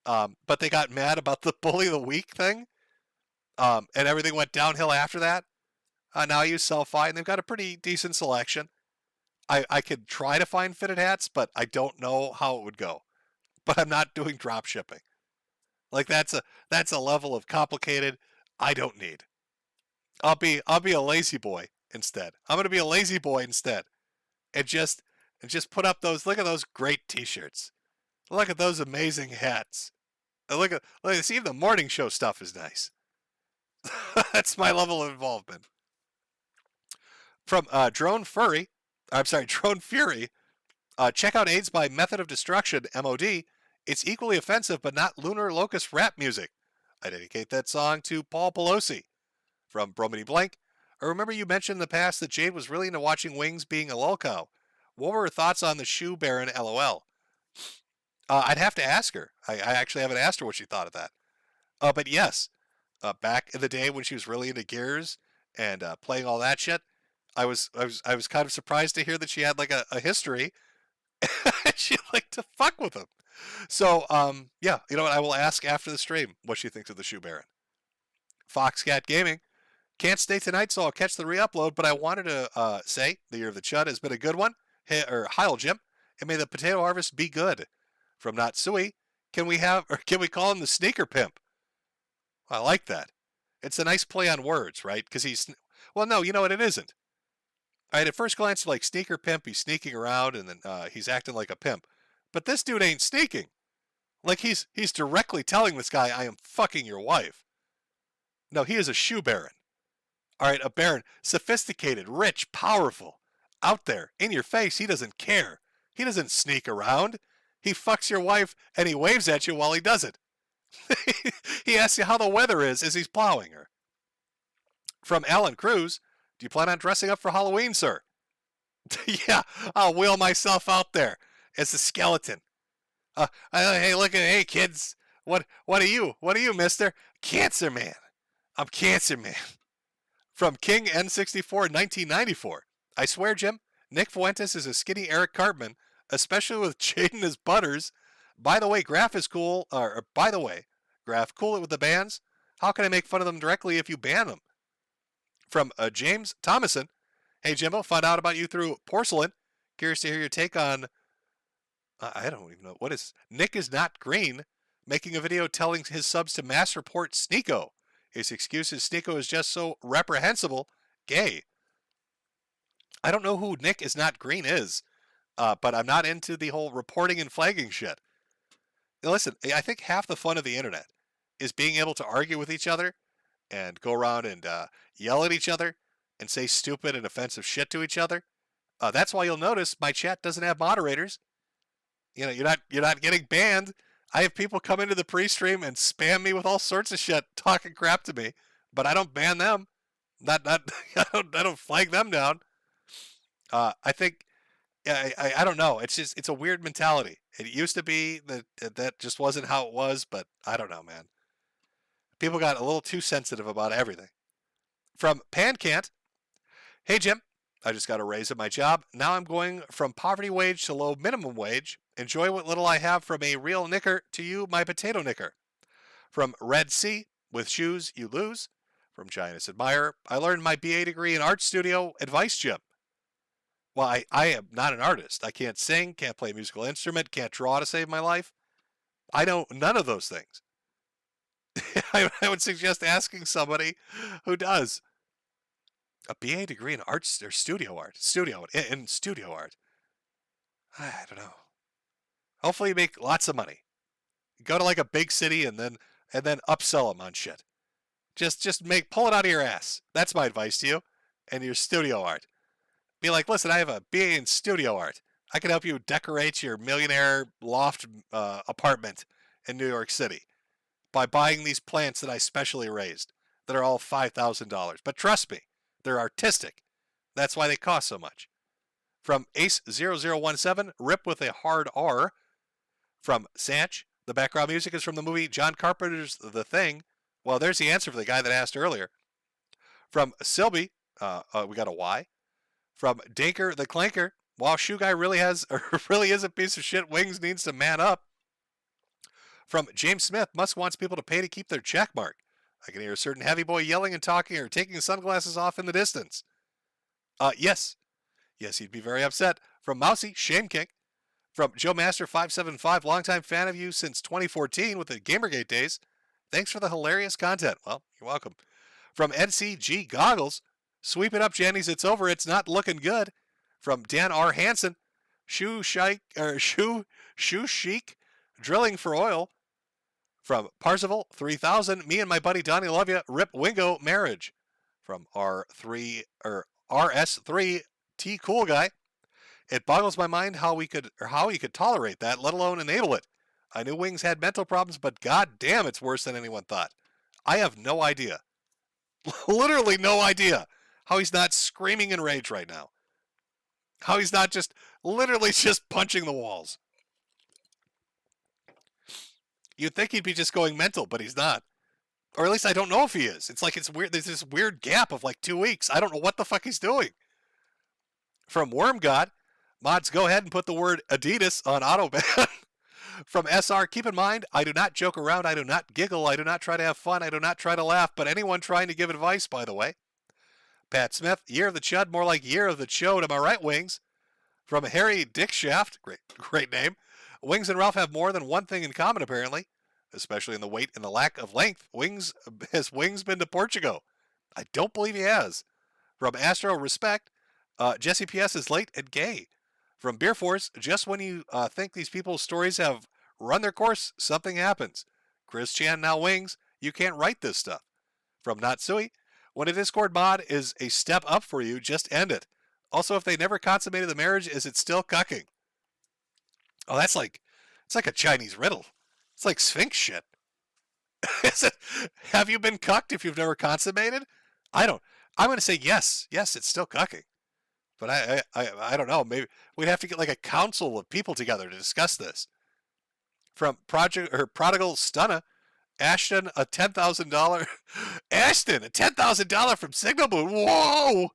but they got mad about the Bully of the Week thing, and everything went downhill after that. Now I use Sellfy, and they've got a pretty decent selection. I could try to find fitted hats, but I don't know how it would go. But I'm not doing drop shipping. That's a level of complicated I don't need. I'll be a lazy boy instead. I'm going to be a lazy boy instead. And just put up those, look at those great t-shirts. Look at those amazing hats. Look at see if the morning show stuff is nice. That's my level of involvement. From Drone Fury, check out AIDS by Method of Destruction, MOD. It's equally offensive, but not Lunar Locust rap music. I dedicate that song to Paul Pelosi. From Bromedy Blank, I remember you mentioned in the past that Jade was really into watching Wings being a lolcow. What were her thoughts on the Shoe Baron LOL? I'd have to ask her. I actually haven't asked her what she thought of that. But yes, back in the day when she was really into Gears and playing all that shit, I was kind of surprised to hear that she had a history. She liked to fuck with him. So yeah, you know what? I will ask after the stream what she thinks of the Shoe Baron. Foxcat Gaming. Can't stay tonight, so I'll catch the re-upload, but I wanted to say the Year of the Chud has been a good one. Heil, Jim, and may the potato harvest be good. From Natsui, can we call him the Sneaker Pimp? I like that. It's a nice play on words, right? Because well, no, you know what? It isn't. All right, at first glance, Sneaker Pimp, he's sneaking around, and then he's acting like a pimp. But this dude ain't sneaking. He's directly telling this guy, I am fucking your wife. No, he is a shoe baron. All right, a baron, sophisticated, rich, powerful, out there, in your face. He doesn't care. He doesn't sneak around. He fucks your wife and he waves at you while he does it. He asks you how the weather is as he's plowing her. From Alan Cruz, do you plan on dressing up for Halloween, sir? Yeah, I'll wheel myself out there as a skeleton. Hey, kids, what are you, mister? Cancer Man. I'm Cancer Man. From King N64 1994. I swear, Jim, Nick Fuentes is a skinny Eric Cartman, especially with Jaden as Butters. By the way, Graph is cool. Graph, cool it with the bans. How can I make fun of them directly if you ban them? From James Thomason. Hey, Jimbo, found out about you through Porcelain. Curious to hear your take on, I don't even know, what is, Nick is Not Green. making a video telling his subs to mass report Sneeko. His excuse is Sneeko is just so reprehensible, gay. I don't know who Nick is not green is, but I'm not into the whole reporting and flagging shit. Now listen, I think half the fun of the internet is being able to argue with each other and go around and yell at each other and say stupid and offensive shit to each other. That's why you'll notice my chat doesn't have moderators. You know, you're not getting banned. I have people come into the pre-stream and spam me with all sorts of shit, talking crap to me, but I don't ban them. I don't flag them down. I think I don't know. It's a weird mentality. It used to be that just wasn't how it was, but I don't know, man. People got a little too sensitive about everything. From Pancant, hey Jim, I just got a raise at my job. Now I'm going from poverty wage to low minimum wage. Enjoy what little I have from a real knicker to you, my potato knicker. From Red Sea, with shoes you lose. From Giannis Admirer, I learned my BA degree in art studio. Advice, Jim. Well, I am not an artist. I can't sing, can't play a musical instrument, can't draw to save my life. I know none of those things. I would suggest asking somebody who does. A BA degree in arts or studio art. In studio art. I don't know. Hopefully you make lots of money. Go to like a big city and then upsell them on shit. Just pull it out of your ass. That's my advice to you. And your studio art. Be like, listen, I have a BA in studio art. I can help you decorate your millionaire loft apartment in New York City by buying these plants that I specially raised that are all $5,000. But trust me, they're artistic. That's why they cost so much. From Ace0017, rip with a hard R. From Sanch, the background music is from the movie John Carpenter's The Thing. Well, there's the answer for the guy that asked earlier. From Silby, we got a Y. From Dinker the Clanker, wow, Shoe Guy really is a piece of shit. Wings needs to man up. From James Smith, Musk wants people to pay to keep their check mark. I can hear a certain heavy boy yelling and talking or taking sunglasses off in the distance. Yes, he'd be very upset. From Mousy, Shame King. From Joe Master 575, longtime fan of you since 2014 with the Gamergate days. Thanks for the hilarious content. Well, you're welcome. From NCG Goggles, sweep it up, Jannies. It's over. It's not looking good. From Dan R. Hansen, Shoe Chic, drilling for oil. From Parzival 3000, me and my buddy Donnie love you. Rip Wingo marriage. From RS3 T Cool Guy, it boggles my mind how he could tolerate that, let alone enable it. I knew Wings had mental problems, but god damn, it's worse than anyone thought. I have no idea. Literally no idea how he's not screaming in rage right now. How he's not literally just punching the walls. You'd think he'd be just going mental, but he's not. Or at least I don't know if he is. It's like it's weird. There's this weird gap of like 2 weeks. I don't know what the fuck he's doing. From Worm God, mods, go ahead and put the word Adidas on autoban. From SR, keep in mind, I do not joke around. I do not giggle. I do not try to have fun. I do not try to laugh. But anyone trying to give advice, by the way. Pat Smith, Year of the Chud, more like Year of the Chode. Am I right, Wings? From Harry Dickshaft, great name. Wings and Ralph have more than one thing in common, apparently, especially in the weight and the lack of length. Has Wings been to Portugal? I don't believe he has. From Astro Respect, Jesse PS is late and gay. From Beer Force, just when you think these people's stories have run their course, something happens. Chris Chan, now Wings, you can't write this stuff. From Natsui, when a Discord mod is a step up for you, just end it. Also, if they never consummated the marriage, is it still cucking? Oh, it's like a Chinese riddle. It's like Sphinx shit. Have you been cucked if you've never consummated? I'm going to say yes. Yes, it's still cucking. But I don't know. Maybe we'd have to get like a council of people together to discuss this. From Prodigal Stunna, Ashton, a $10,000. Ashton, a $10,000 from Signal Moon. Whoa!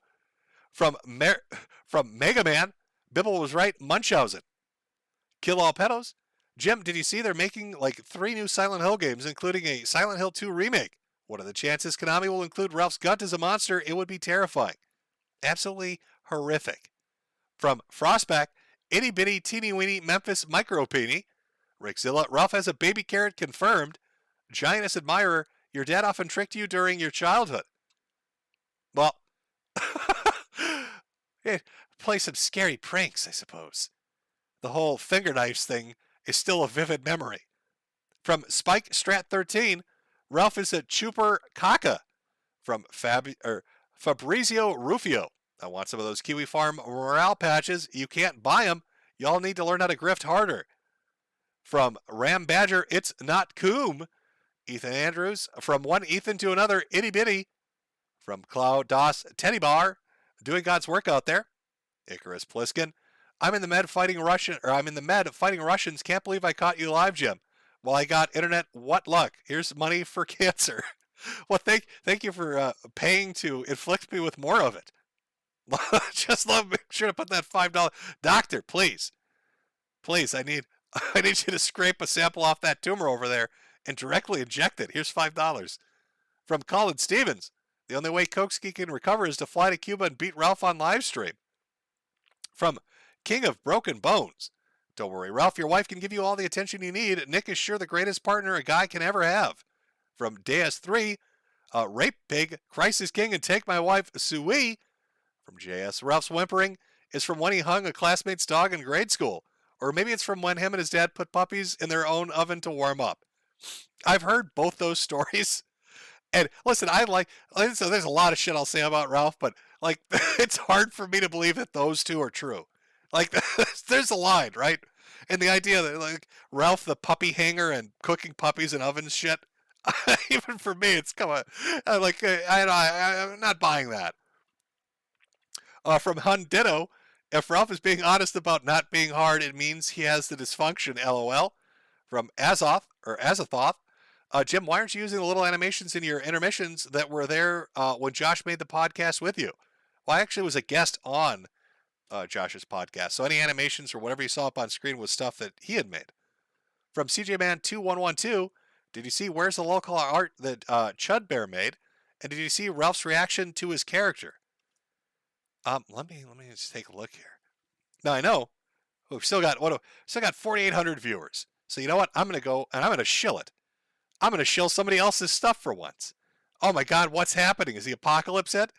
From Mega Man, Bibble was right. Munchausen. Kill All Pedos. Jim, did you see they're making like 3 new Silent Hill games, including a Silent Hill 2 remake? What are the chances Konami will include Ralph's gut as a monster? It would be terrifying. Absolutely horrific. From Frostback, itty bitty teeny weeny Memphis micro peenie. Rickzilla, Ralph has a baby carrot confirmed. Giantess admirer, your dad often tricked you during your childhood. Well, yeah, play some scary pranks, I suppose. The whole finger knives thing is still a vivid memory. From Spike Strat 13, Ralph is a chuper caca. From Fabrizio Rufio, I want some of those Kiwi Farm morale patches. You can't buy them. Y'all need to learn how to grift harder. From Ram Badger, it's not coom. Ethan Andrews, from one Ethan to another, itty bitty. From Cloud Doss Teddy Bar, doing God's work out there. Icarus Pliskin, I'm in the med fighting Russians. Can't believe I caught you live, Jim. Well, I got internet. What luck? Here's money for cancer. Well, thank you for paying to inflict me with more of it. Just make sure to put that $5 doctor, please. Please, I need you to scrape a sample off that tumor over there and directly inject it. Here's $5. From Colin Stevens, the only way Koksky can recover is to fly to Cuba and beat Ralph on live stream. From King of Broken Bones, don't worry, Ralph, your wife can give you all the attention you need. Nick is sure the greatest partner a guy can ever have. From DS3, Rape Pig, Crisis King, and Take My Wife, Sui. From JS, Ralph's whimpering is from when he hung a classmate's dog in grade school. Or maybe it's from when him and his dad put puppies in their own oven to warm up. I've heard both those stories. And listen, so there's a lot of shit I'll say about Ralph, but like, it's hard for me to believe that those two are true. Like, there's a line, right? And the idea that, like, Ralph the puppy hanger and cooking puppies in ovens shit, even for me, it's come on. I'm not buying that. From Hun Ditto, if Ralph is being honest about not being hard, it means he has the dysfunction, LOL. From Azathoth, Jim, why aren't you using the little animations in your intermissions that were there when Josh made the podcast with you? Well, I actually was a guest on Josh's podcast, so any animations or whatever you saw up on screen was stuff that he had made. From CJMan2112, did you see Where's the Local Art that Chud Bear made? And did you see Ralph's reaction to his character? Let me just take a look here. Now I know we've still got 4,800 viewers. So you know what? I'm gonna go and I'm gonna shill it. I'm gonna shill somebody else's stuff for once. Oh my God, what's happening? Is the apocalypse hit?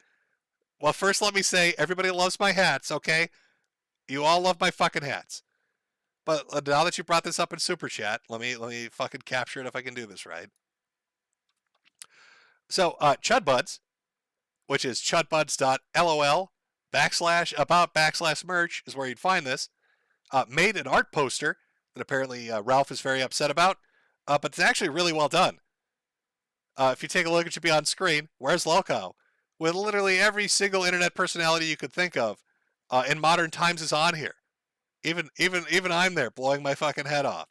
Well, first let me say everybody loves my hats. Okay, you all love my fucking hats. But now that you brought this up in Super Chat, let me fucking capture it if I can do this right. So Chudbuds, which is chudbuds.lol/about/merch is where you'd find this, made an art poster that apparently Ralph is very upset about, but it's actually really well done. If you take a look, it should be on screen. Where's Loco? With literally every single internet personality you could think of in modern times is on here. Even I'm there blowing my fucking head off.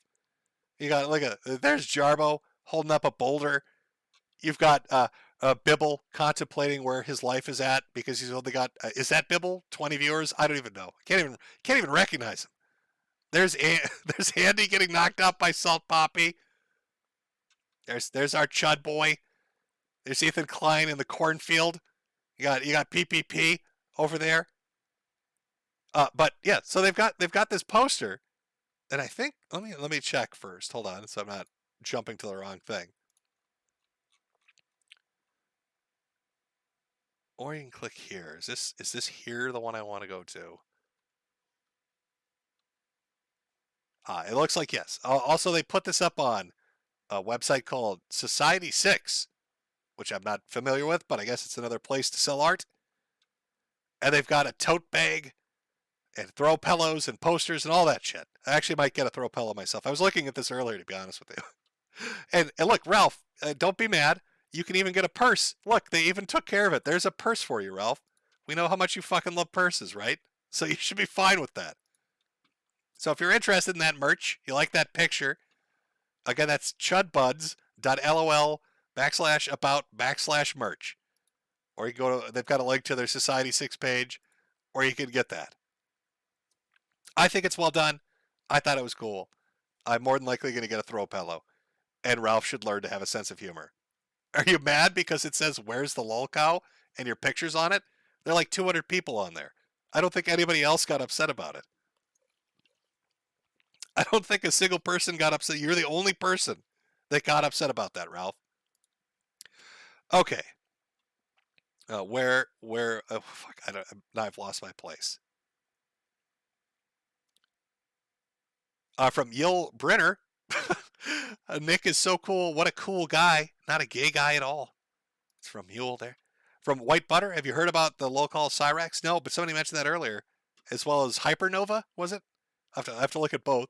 You got there's Jarbo holding up a boulder. You've got Bibble contemplating where his life is at because he's only got is that Bibble 20 viewers? I don't even know. Can't even recognize him. There's Andy getting knocked out by Salt Poppy. There's our Chud boy. There's Ethan Klein in the cornfield. You got PPP over there. But yeah, so they've got this poster, and I think let me check first. Hold on, so I'm not jumping to the wrong thing. Or you can click here. Is this here the one I want to go to? It looks like yes. Also, they put this up on a website called Society 6, which I'm not familiar with, but I guess it's another place to sell art. And they've got a tote bag and throw pillows and posters and all that shit. I actually might get a throw pillow myself. I was looking at this earlier, to be honest with you. And look, Ralph, don't be mad. You can even get a purse. Look, they even took care of it. There's a purse for you, Ralph. We know how much you fucking love purses, right? So you should be fine with that. So if you're interested in that merch, you like that picture, again, that's chudbuds.lol/about/merch. Or you go to, they've got a link to their Society 6 page, or you can get that. I think it's well done. I thought it was cool. I'm more than likely going to get a throw pillow. And Ralph should learn to have a sense of humor. Are you mad because it says, where's the lol cow? And your picture's on it? There are like 200 people on there. I don't think anybody else got upset about it. I don't think a single person got upset. You're the only person that got upset about that, Ralph. Okay. Oh, fuck, now I've lost my place. From Yil Brenner. Nick is so cool. What a cool guy. Not a gay guy at all. It's from Yule there. From White Butter. Have you heard about the local Cyrax? No, but somebody mentioned that earlier. As well as Hypernova, was it? I have to look at both.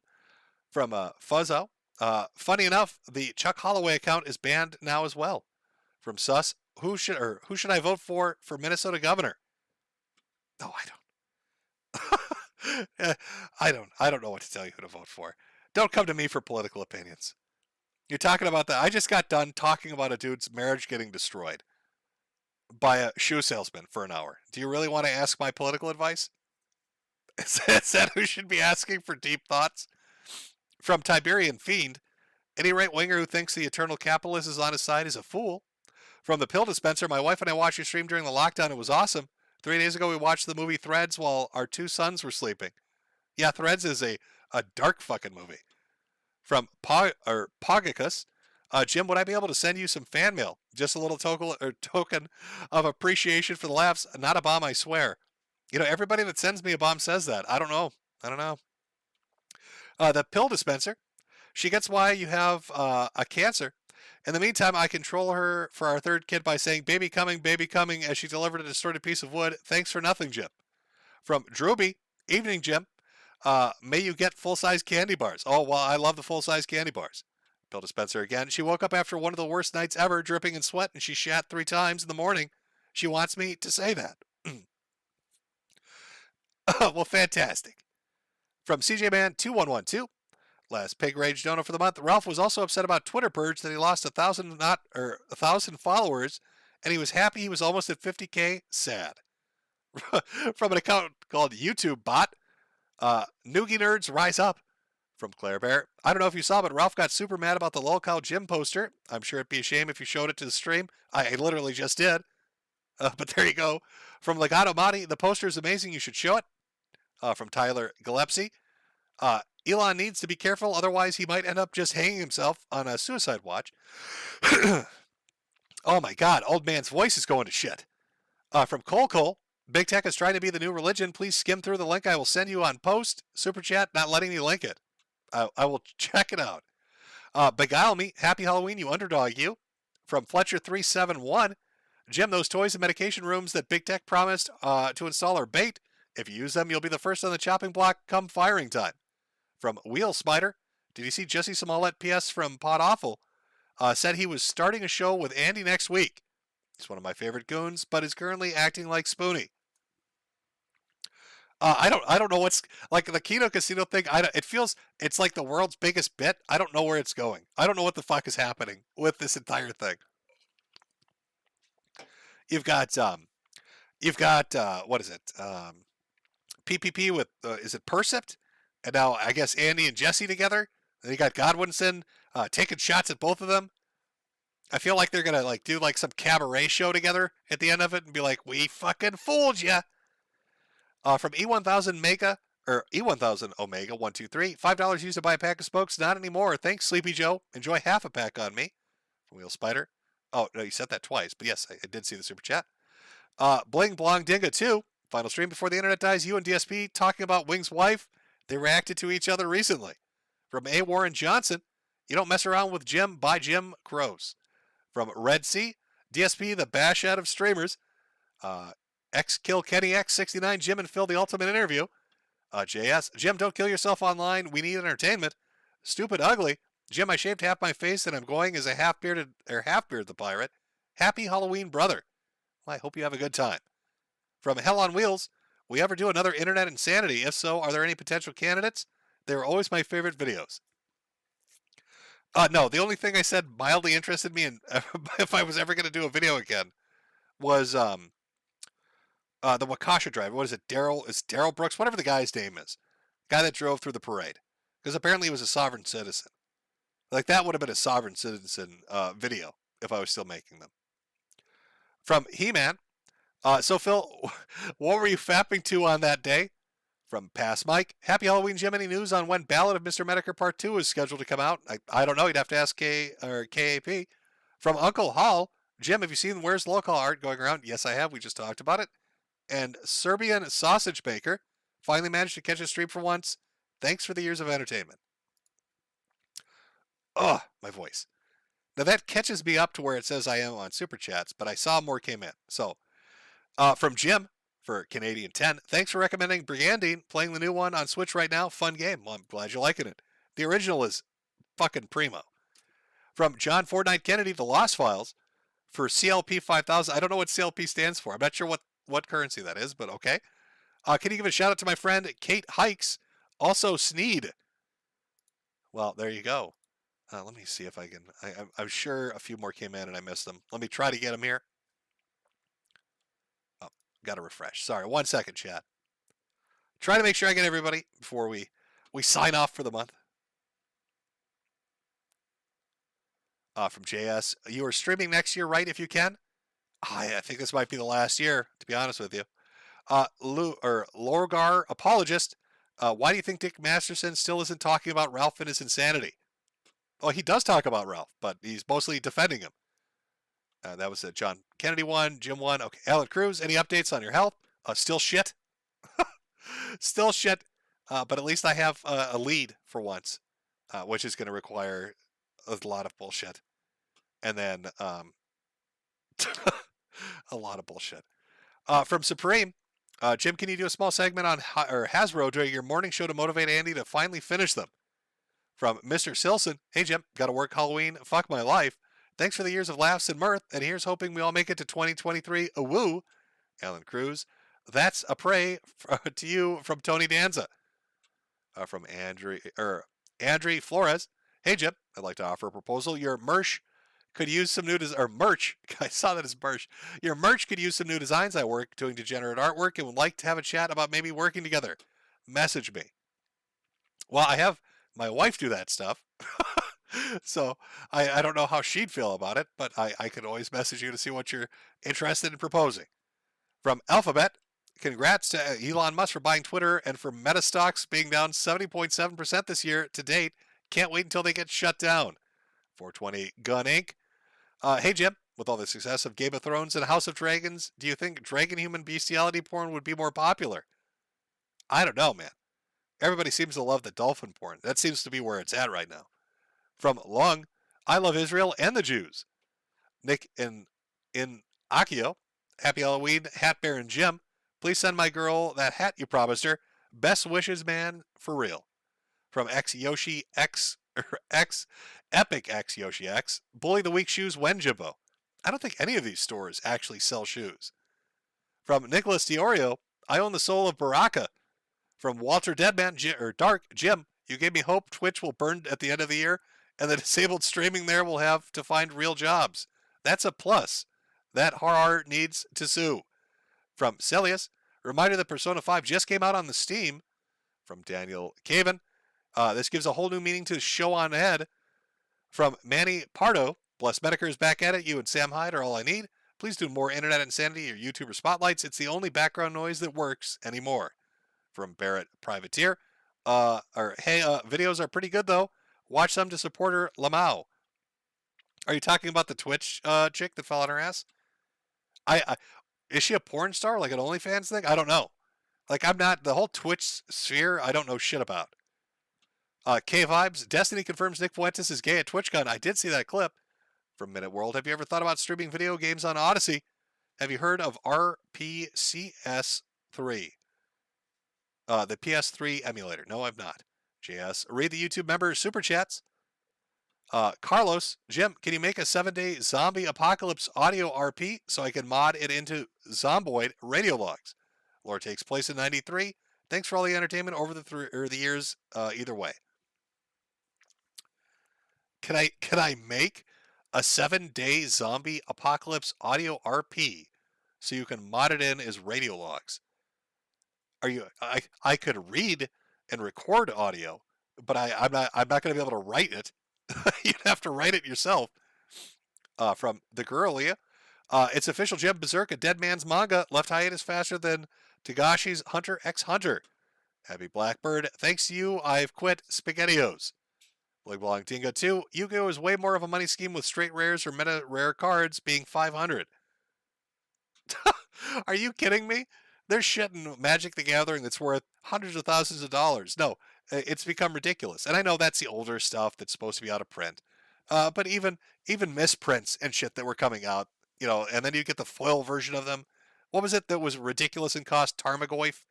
From Fuzzo. Funny enough, the Chuck Holloway account is banned now as well. From Sus. Who should I vote for Minnesota governor? No, I don't. I don't know what to tell you who to vote for. Don't come to me for political opinions. You're talking about that. I just got done talking about a dude's marriage getting destroyed by a shoe salesman for an hour. Do you really want to ask my political advice? Is that who should be asking for deep thoughts? From Tiberian Fiend. Any right-winger who thinks the eternal capitalist is on his side is a fool. From the Pill Dispenser. My wife and I watched your stream during the lockdown. It was awesome. 3 days ago, we watched the movie Threads while our 2 sons were sleeping. Yeah, Threads is a dark fucking movie. From Pogicus. Jim, would I be able to send you some fan mail? Just a little token of appreciation for the laughs. Not a bomb, I swear. You know, everybody that sends me a bomb says that. I don't know. The Pill Dispenser. She gets why you have a cancer. In the meantime, I control her for our 3rd kid by saying, baby coming, as she delivered a distorted piece of wood. Thanks for nothing, Jim. From Drewby. Evening, Jim. May you get full-size candy bars. Oh, well, I love the full-size candy bars. Pill Dispenser again. She woke up after one of the worst nights ever, dripping in sweat, and she shat 3 times in the morning. She wants me to say that. Well, fantastic. From CJ Man 2112. Last Pig Rage donor for the month. Ralph was also upset about Twitter purge that he lost 1,000 followers, and he was happy he was almost at 50K. Sad. From an account called YouTube Bot. Noogie Nerds Rise Up. From Claire Bear. I don't know if you saw, but Ralph got super mad about the lolcow gym poster. I'm sure it'd be a shame if you showed it to the stream. I literally just did. But there you go. From Legato Madi, the poster is amazing. You should show it. From Tyler Gillespie. Elon needs to be careful, otherwise he might end up just hanging himself on a suicide watch. Oh my God, old man's voice is going to shit. From Cole. Big Tech is trying to be the new religion. Please skim through the link I will send you on post. Super chat, not letting you link it. I will check it out. Beguile me. Happy Halloween, you underdog, you. From Fletcher371. Jim, those toys and medication rooms that Big Tech promised to install are bait. If you use them, you'll be the first on the chopping block come firing time. From Wheel Spider. Did you see Jesse Smollett PS from Pod Awful? Said he was starting a show with Andy next week. He's one of my favorite goons, but is currently acting like Spoonie. I don't know what's like the Kino Casino thing. It's like the world's biggest bit. I don't know where it's going. I don't know what the fuck is happening with this entire thing. You've got what is it? PPP with is it Percept? And now I guess Andy and Jesse together. Then you got Godwinson taking shots at both of them. I feel like they're gonna do some cabaret show together at the end of it and be like, "We fucking fooled ya." From E1000 Mega or E1000 Omega 123, $5 used to buy a pack of smokes. Not anymore. Thanks, Sleepy Joe. Enjoy half a pack on me. From Wheel Spider. Oh no, you said that twice, but yes, I did see the super chat. Bling Blong Dinga 2. Final stream before the internet dies. You and DSP talking about Wing's wife. They reacted to each other recently. From A. Warren Johnson. You don't mess around with Jim. Buy Jim Crows. From Red Sea. DSP, the bash out of streamers. X Kill Kenny X69. Jim and Phil, the ultimate interview. JS. Jim, don't kill yourself online. We need entertainment. Stupid Ugly. Jim, I shaved half my face and I'm going as a half-beard the pirate. Happy Halloween, brother. Well, I hope you have a good time. From Hell on Wheels. We ever do another Internet Insanity? If so, are there any potential candidates? They were always my favorite videos. No, the only thing I said mildly interested me in if I was ever going to do a video again was the Wakasha driver. What is it? Daryl Brooks? Whatever the guy's name is. Guy that drove through the parade. Because apparently he was a sovereign citizen. Like that would have been a sovereign citizen video if I was still making them. From He-Man. So Phil, what were you fapping to on that day? From Past Mike, Happy Halloween, Jim. Any news on when Ballad of Mr. Metokur Part 2 is scheduled to come out? I don't know. You'd have to ask KAP. From Uncle Hall, Jim, have you seen Where's Local art going around? Yes, I have. We just talked about it. And Serbian Sausage Baker finally managed to catch a stream for once. Thanks for the years of entertainment. Ugh, my voice. Now that catches me up to where it says I am on Super Chats, but I saw more came in. So, from Jim for Canadian 10, thanks for recommending Brigandine, playing the new one on Switch right now. Fun game. Well, I'm glad you're liking it. The original is fucking primo. From John Fortnite Kennedy, The Lost Files, for CLP 5000. I don't know what CLP stands for. I'm not sure what currency that is, but okay. Can you give a shout out to my friend Kate Hikes? Also Sneed. Well, there you go. Let me see if I can. I'm sure a few more came in and I missed them. Let me try to get them here. Oh, got to refresh. Sorry, 1 second, chat. Try to make sure I get everybody before we sign off for the month. From JS, you are streaming next year, right? If you can. I think this might be the last year, to be honest with you. Lorgar Apologist, why do you think Dick Masterson still isn't talking about Ralph and his insanity? Well, he does talk about Ralph, but he's mostly defending him. That was a John Kennedy one, Jim one. Okay, Alan Cruz, any updates on your health? Still shit. Still shit, but at least I have a lead for once, which is going to require a lot of bullshit. And then a lot of bullshit. From Supreme, Jim, can you do a small segment on Hasbro during your morning show to motivate Andy to finally finish them? From Mr. Silson, hey Jim, got to work Halloween, fuck my life. Thanks for the years of laughs and mirth, and here's hoping we all make it to 2023. A woo, Alan Cruz. That's a pray to you from Tony Danza. From Andre Flores, hey Jim, I'd like to offer a proposal. Your merch could use some new merch. I saw that as merch. Your merch could use some new designs. I work doing degenerate artwork and would like to have a chat about maybe working together. Message me. Well, I have my wife do that stuff. So I don't know how she'd feel about it, but I could always message you to see what you're interested in proposing. From Alphabet, congrats to Elon Musk for buying Twitter and for Meta stocks being down 70.7% this year to date. Can't wait until they get shut down. 420 Gun Inc. Hey Jim, with all the success of Game of Thrones and House of Dragons, do you think dragon human bestiality porn would be more popular? I don't know, man. Everybody seems to love the dolphin porn. That seems to be where it's at right now. From Long, I love Israel and the Jews. Nick in Akio, happy Halloween, Hat Bear and Jim. Please send my girl that hat you promised her. Best wishes, man, for real. From X Yoshi X Epic X Yoshi X, Bully the Weak Shoes when Jimbo. I don't think any of these stores actually sell shoes. From Nicholas Diorio, I own the soul of Baraka. From Walter Deadman Dark Jim, you gave me hope Twitch will burn at the end of the year, and the disabled streaming there will have to find real jobs. That's a plus. That horror needs to sue. From Celius, reminder that Persona 5 just came out on the Steam. From Daniel Caven, this gives a whole new meaning to show on ahead. From Manny Pardo, Bless Metokur is back at it. You and Sam Hyde are all I need. Please do more Internet Insanity or YouTuber Spotlights. It's the only background noise that works anymore. From Barrett Privateer, videos are pretty good though. Watch them to support her, Lamau. Are you talking about the Twitch chick that fell on her ass? Is she a porn star, like an OnlyFans thing? I don't know. Like, I'm not, the whole Twitch sphere, I don't know shit about. K Vibes, Destiny confirms Nick Fuentes is gay at TwitchCon. I did see that clip. From Minute World, have you ever thought about streaming video games on Odyssey? Have you heard of RPCS3? The PS3 emulator. No, I've not. JS, read the YouTube member super chats. Carlos, Jim, can you make a 7-day zombie apocalypse audio RP so I can mod it into Zomboid radio logs? Lore takes place in 93. Thanks for all the entertainment over the years. Either way, can I make a 7-day zombie apocalypse audio RP so you can mod it in as radio logs? I could read and record audio, but I'm not going to be able to write it. You'd have to write it yourself. From the Guerrilla, it's official. Jim Berserk, a dead man's manga, left hiatus faster than Tagashi's Hunter x Hunter. Happy Blackbird. Thanks to you, I've quit SpaghettiOs. Blake Belong Tinga 2. Yu-Gi-Oh! Is way more of a money scheme with straight rares or meta rare cards being 500. Are you kidding me? They're shitting Magic the Gathering that's worth hundreds of thousands of dollars. No, it's become ridiculous. And I know that's the older stuff that's supposed to be out of print. But even misprints and shit that were coming out, you know, and then you get the foil version of them. What was it that was ridiculous in cost? Tarmogoyf.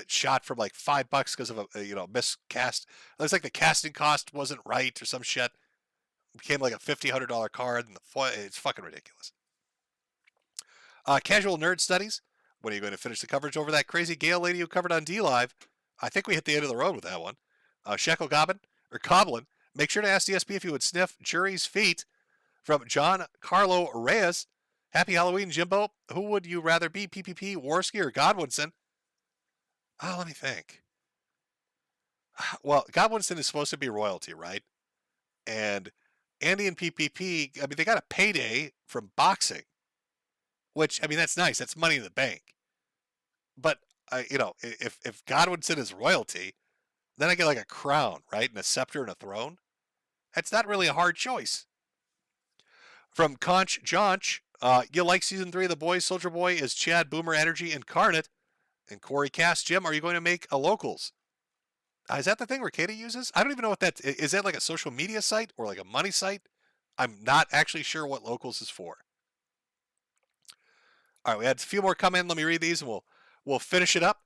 Shot from like $5 because of a miscast. It looks like the casting cost wasn't right or some shit. It became like a $100 card, and the foil. It's fucking ridiculous. Casual Nerd Studies. When are you going to finish the coverage over that crazy Gale lady who covered on D-Live? I think we hit the end of the road with that one. Shekel Goblin or Coblin. Make sure to ask DSP if he would sniff Jury's feet. From John Carlo Reyes. Happy Halloween, Jimbo. Who would you rather be, PPP, Worski, or Godwinson? Oh, let me think. Well, Godwinson is supposed to be royalty, right? And Andy and PPP, I mean, they got a payday from boxing, which, I mean, that's nice. That's money in the bank. But, if Godwinson is royalty, then I get like a crown, right? And a scepter and a throne. That's not really a hard choice. From Conch Jonch, you like season 3 of The Boys? Soldier Boy is Chad Boomer Energy incarnate. And Corey Cass, Jim, are you going to make a locals? Is that the thing Ricada uses? I don't even know what that is. Is that like a social media site or like a money site? I'm not actually sure what locals is for. All right, we had a few more come in. Let me read these and we'll finish it up.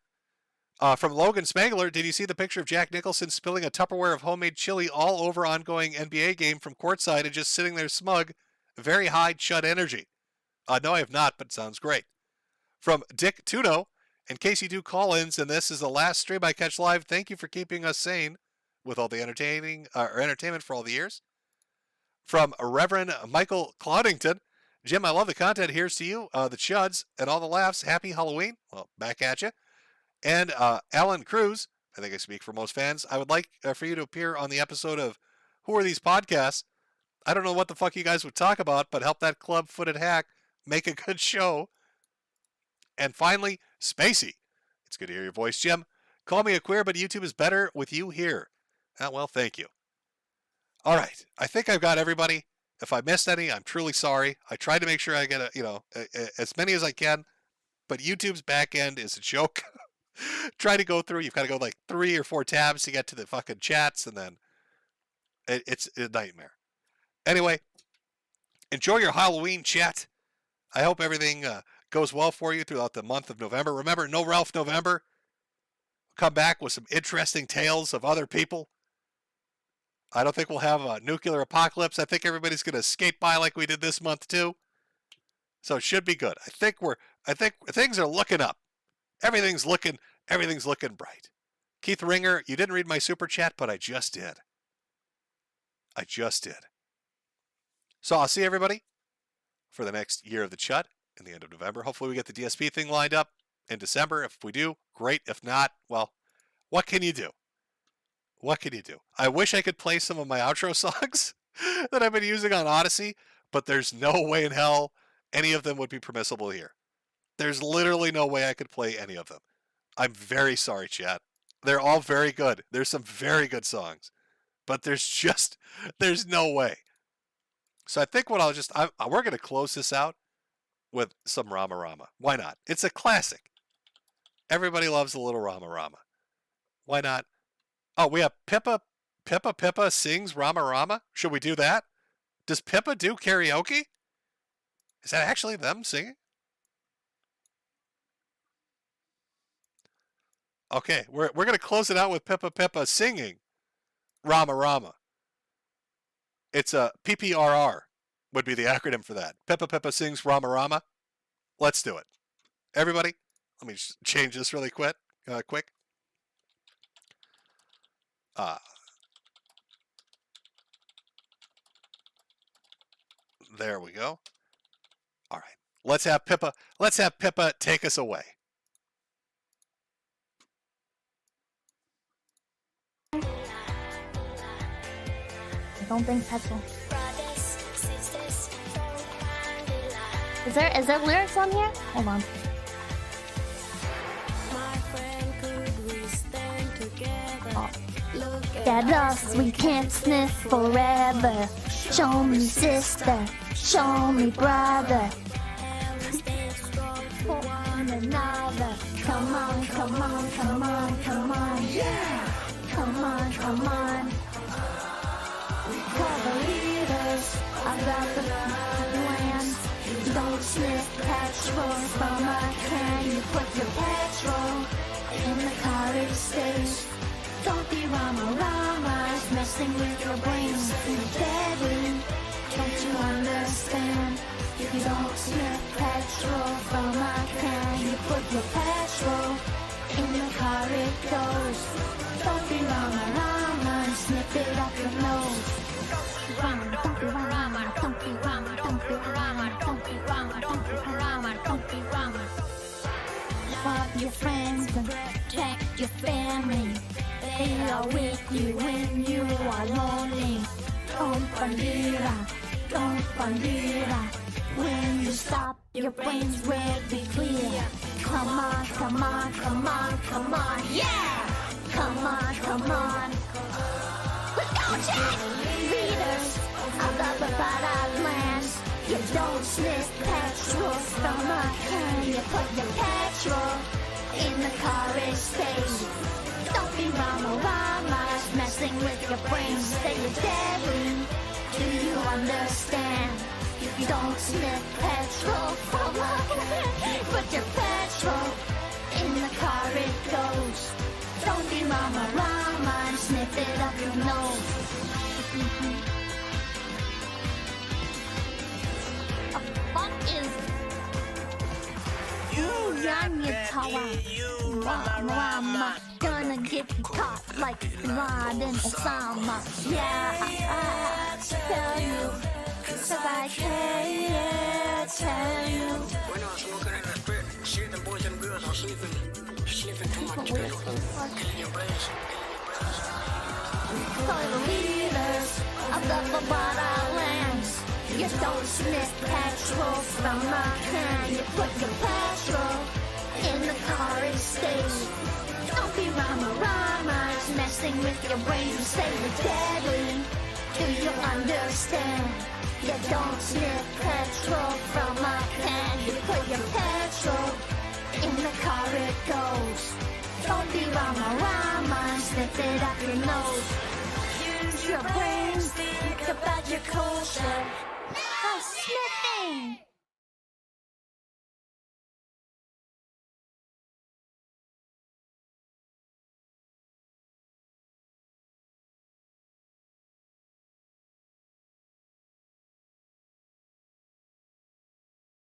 From Logan Spangler, did you see the picture of Jack Nicholson spilling a Tupperware of homemade chili all over ongoing NBA game from courtside and just sitting there smug? Very high chud energy. No, I have not, but it sounds great. From Dick Tuno, in case you do call-ins, and this is the last stream I catch live, thank you for keeping us sane with all the entertainment for all the years. From Reverend Michael Cloudington, Jim, I love the content. Here's to you, the chuds, and all the laughs. Happy Halloween. Well, back at you. And Alan Cruz, I think I speak for most fans, I would like for you to appear on the episode of Who Are These Podcasts? I don't know what the fuck you guys would talk about, but help that club-footed hack make a good show. And finally, Spacey. It's good to hear your voice, Jim. Call me a queer, but YouTube is better with you here. Well, thank you. All right. I think I've got everybody. If I missed any, I'm truly sorry. I tried to make sure I get as many as I can, but YouTube's back end is a joke. Try to go through. You've got to go like 3 or 4 tabs to get to the fucking chats, and then it's a nightmare. Anyway, enjoy your Halloween chat. I hope everything goes well for you throughout the month of November. Remember, no Ralph November. Come back with some interesting tales of other people. I don't think we'll have a nuclear apocalypse. I think everybody's going to skate by like we did this month too. So it should be good. I think things are looking up. Everything's looking bright. Keith Ringer, you didn't read my super chat, but I just did. So I'll see everybody for the next year of the Chud in the end of November. Hopefully we get the DSP thing lined up in December. If we do, great. If not, well, what can you do? I wish I could play some of my outro songs that I've been using on Odyssey, but there's no way in hell any of them would be permissible here. There's literally no way I could play any of them. I'm very sorry, chat. They're all very good. There's some very good songs, but there's no way. So I think what we're going to close this out with some Rama Rama. Why not? It's a classic. Everybody loves a little Rama Rama. Why not? Oh, we have Pippa sings Rama Rama. Should we do that? Does Pippa do karaoke? Is that actually them singing? Okay, we're going to close it out with Pippa singing Rama Rama. It's a PPRR would be the acronym for that. Pippa sings Rama Rama. Let's do it. Everybody, let me just change this really quick. There we go. All right. Let's have Pippa take us away. Don't bring petrol. Is there lyrics on here? Hold on. at us, we can't sniff forever. Show me sister, show me brother. For one another. Come on, come on, come on, come on. Yeah! Come on, come on. We call the leaders of the lands. Don't sniff petrol from a can. You put your petrol in the college stage. Don't be rama-rama, it's messing with your brains. It's deadly, don't you understand? If you don't sniff petrol from a can, you put your petrol in the car it goes. Don't be rama-rama and sniff it up your nose. Rama, don't be rama, don't be rama, don't be rama, don't be rama, don't be rama, don't be rama. Love your friends, protect your family. They are with you when you are lonely. Don't bandera, don't bandera. When you stop, your brains will be clear. Come on, come on, come on, come on, yeah! Come on, come on. Let's go, Jack! Leaders of the lands. You don't sniff petrol from a can. You put your petrol in the college stage. Don't be rama-rama, it's messing with your brains. Say you're deadly, do you understand? You don't sniff petrol from a can. Put your petrol in the car it goes. Don't be rama-rama and sniff it up your nose. What is you run your tower? Rama, gonna get caught like Laden Osama. Yeah, I tell you, 'cause I can't tell you. For the leaders of the lands, you don't sniff petrol from a can. You put your petrol in the car it stays. Don't be rama-rama, it's messing with your brain. You say you're deadly, do you understand? You don't sniff petrol from a can. You put your petrol in the car it goes. Don't be rama-rama, sniff it up your nose. Use your brains, think about your culture. No sniffing!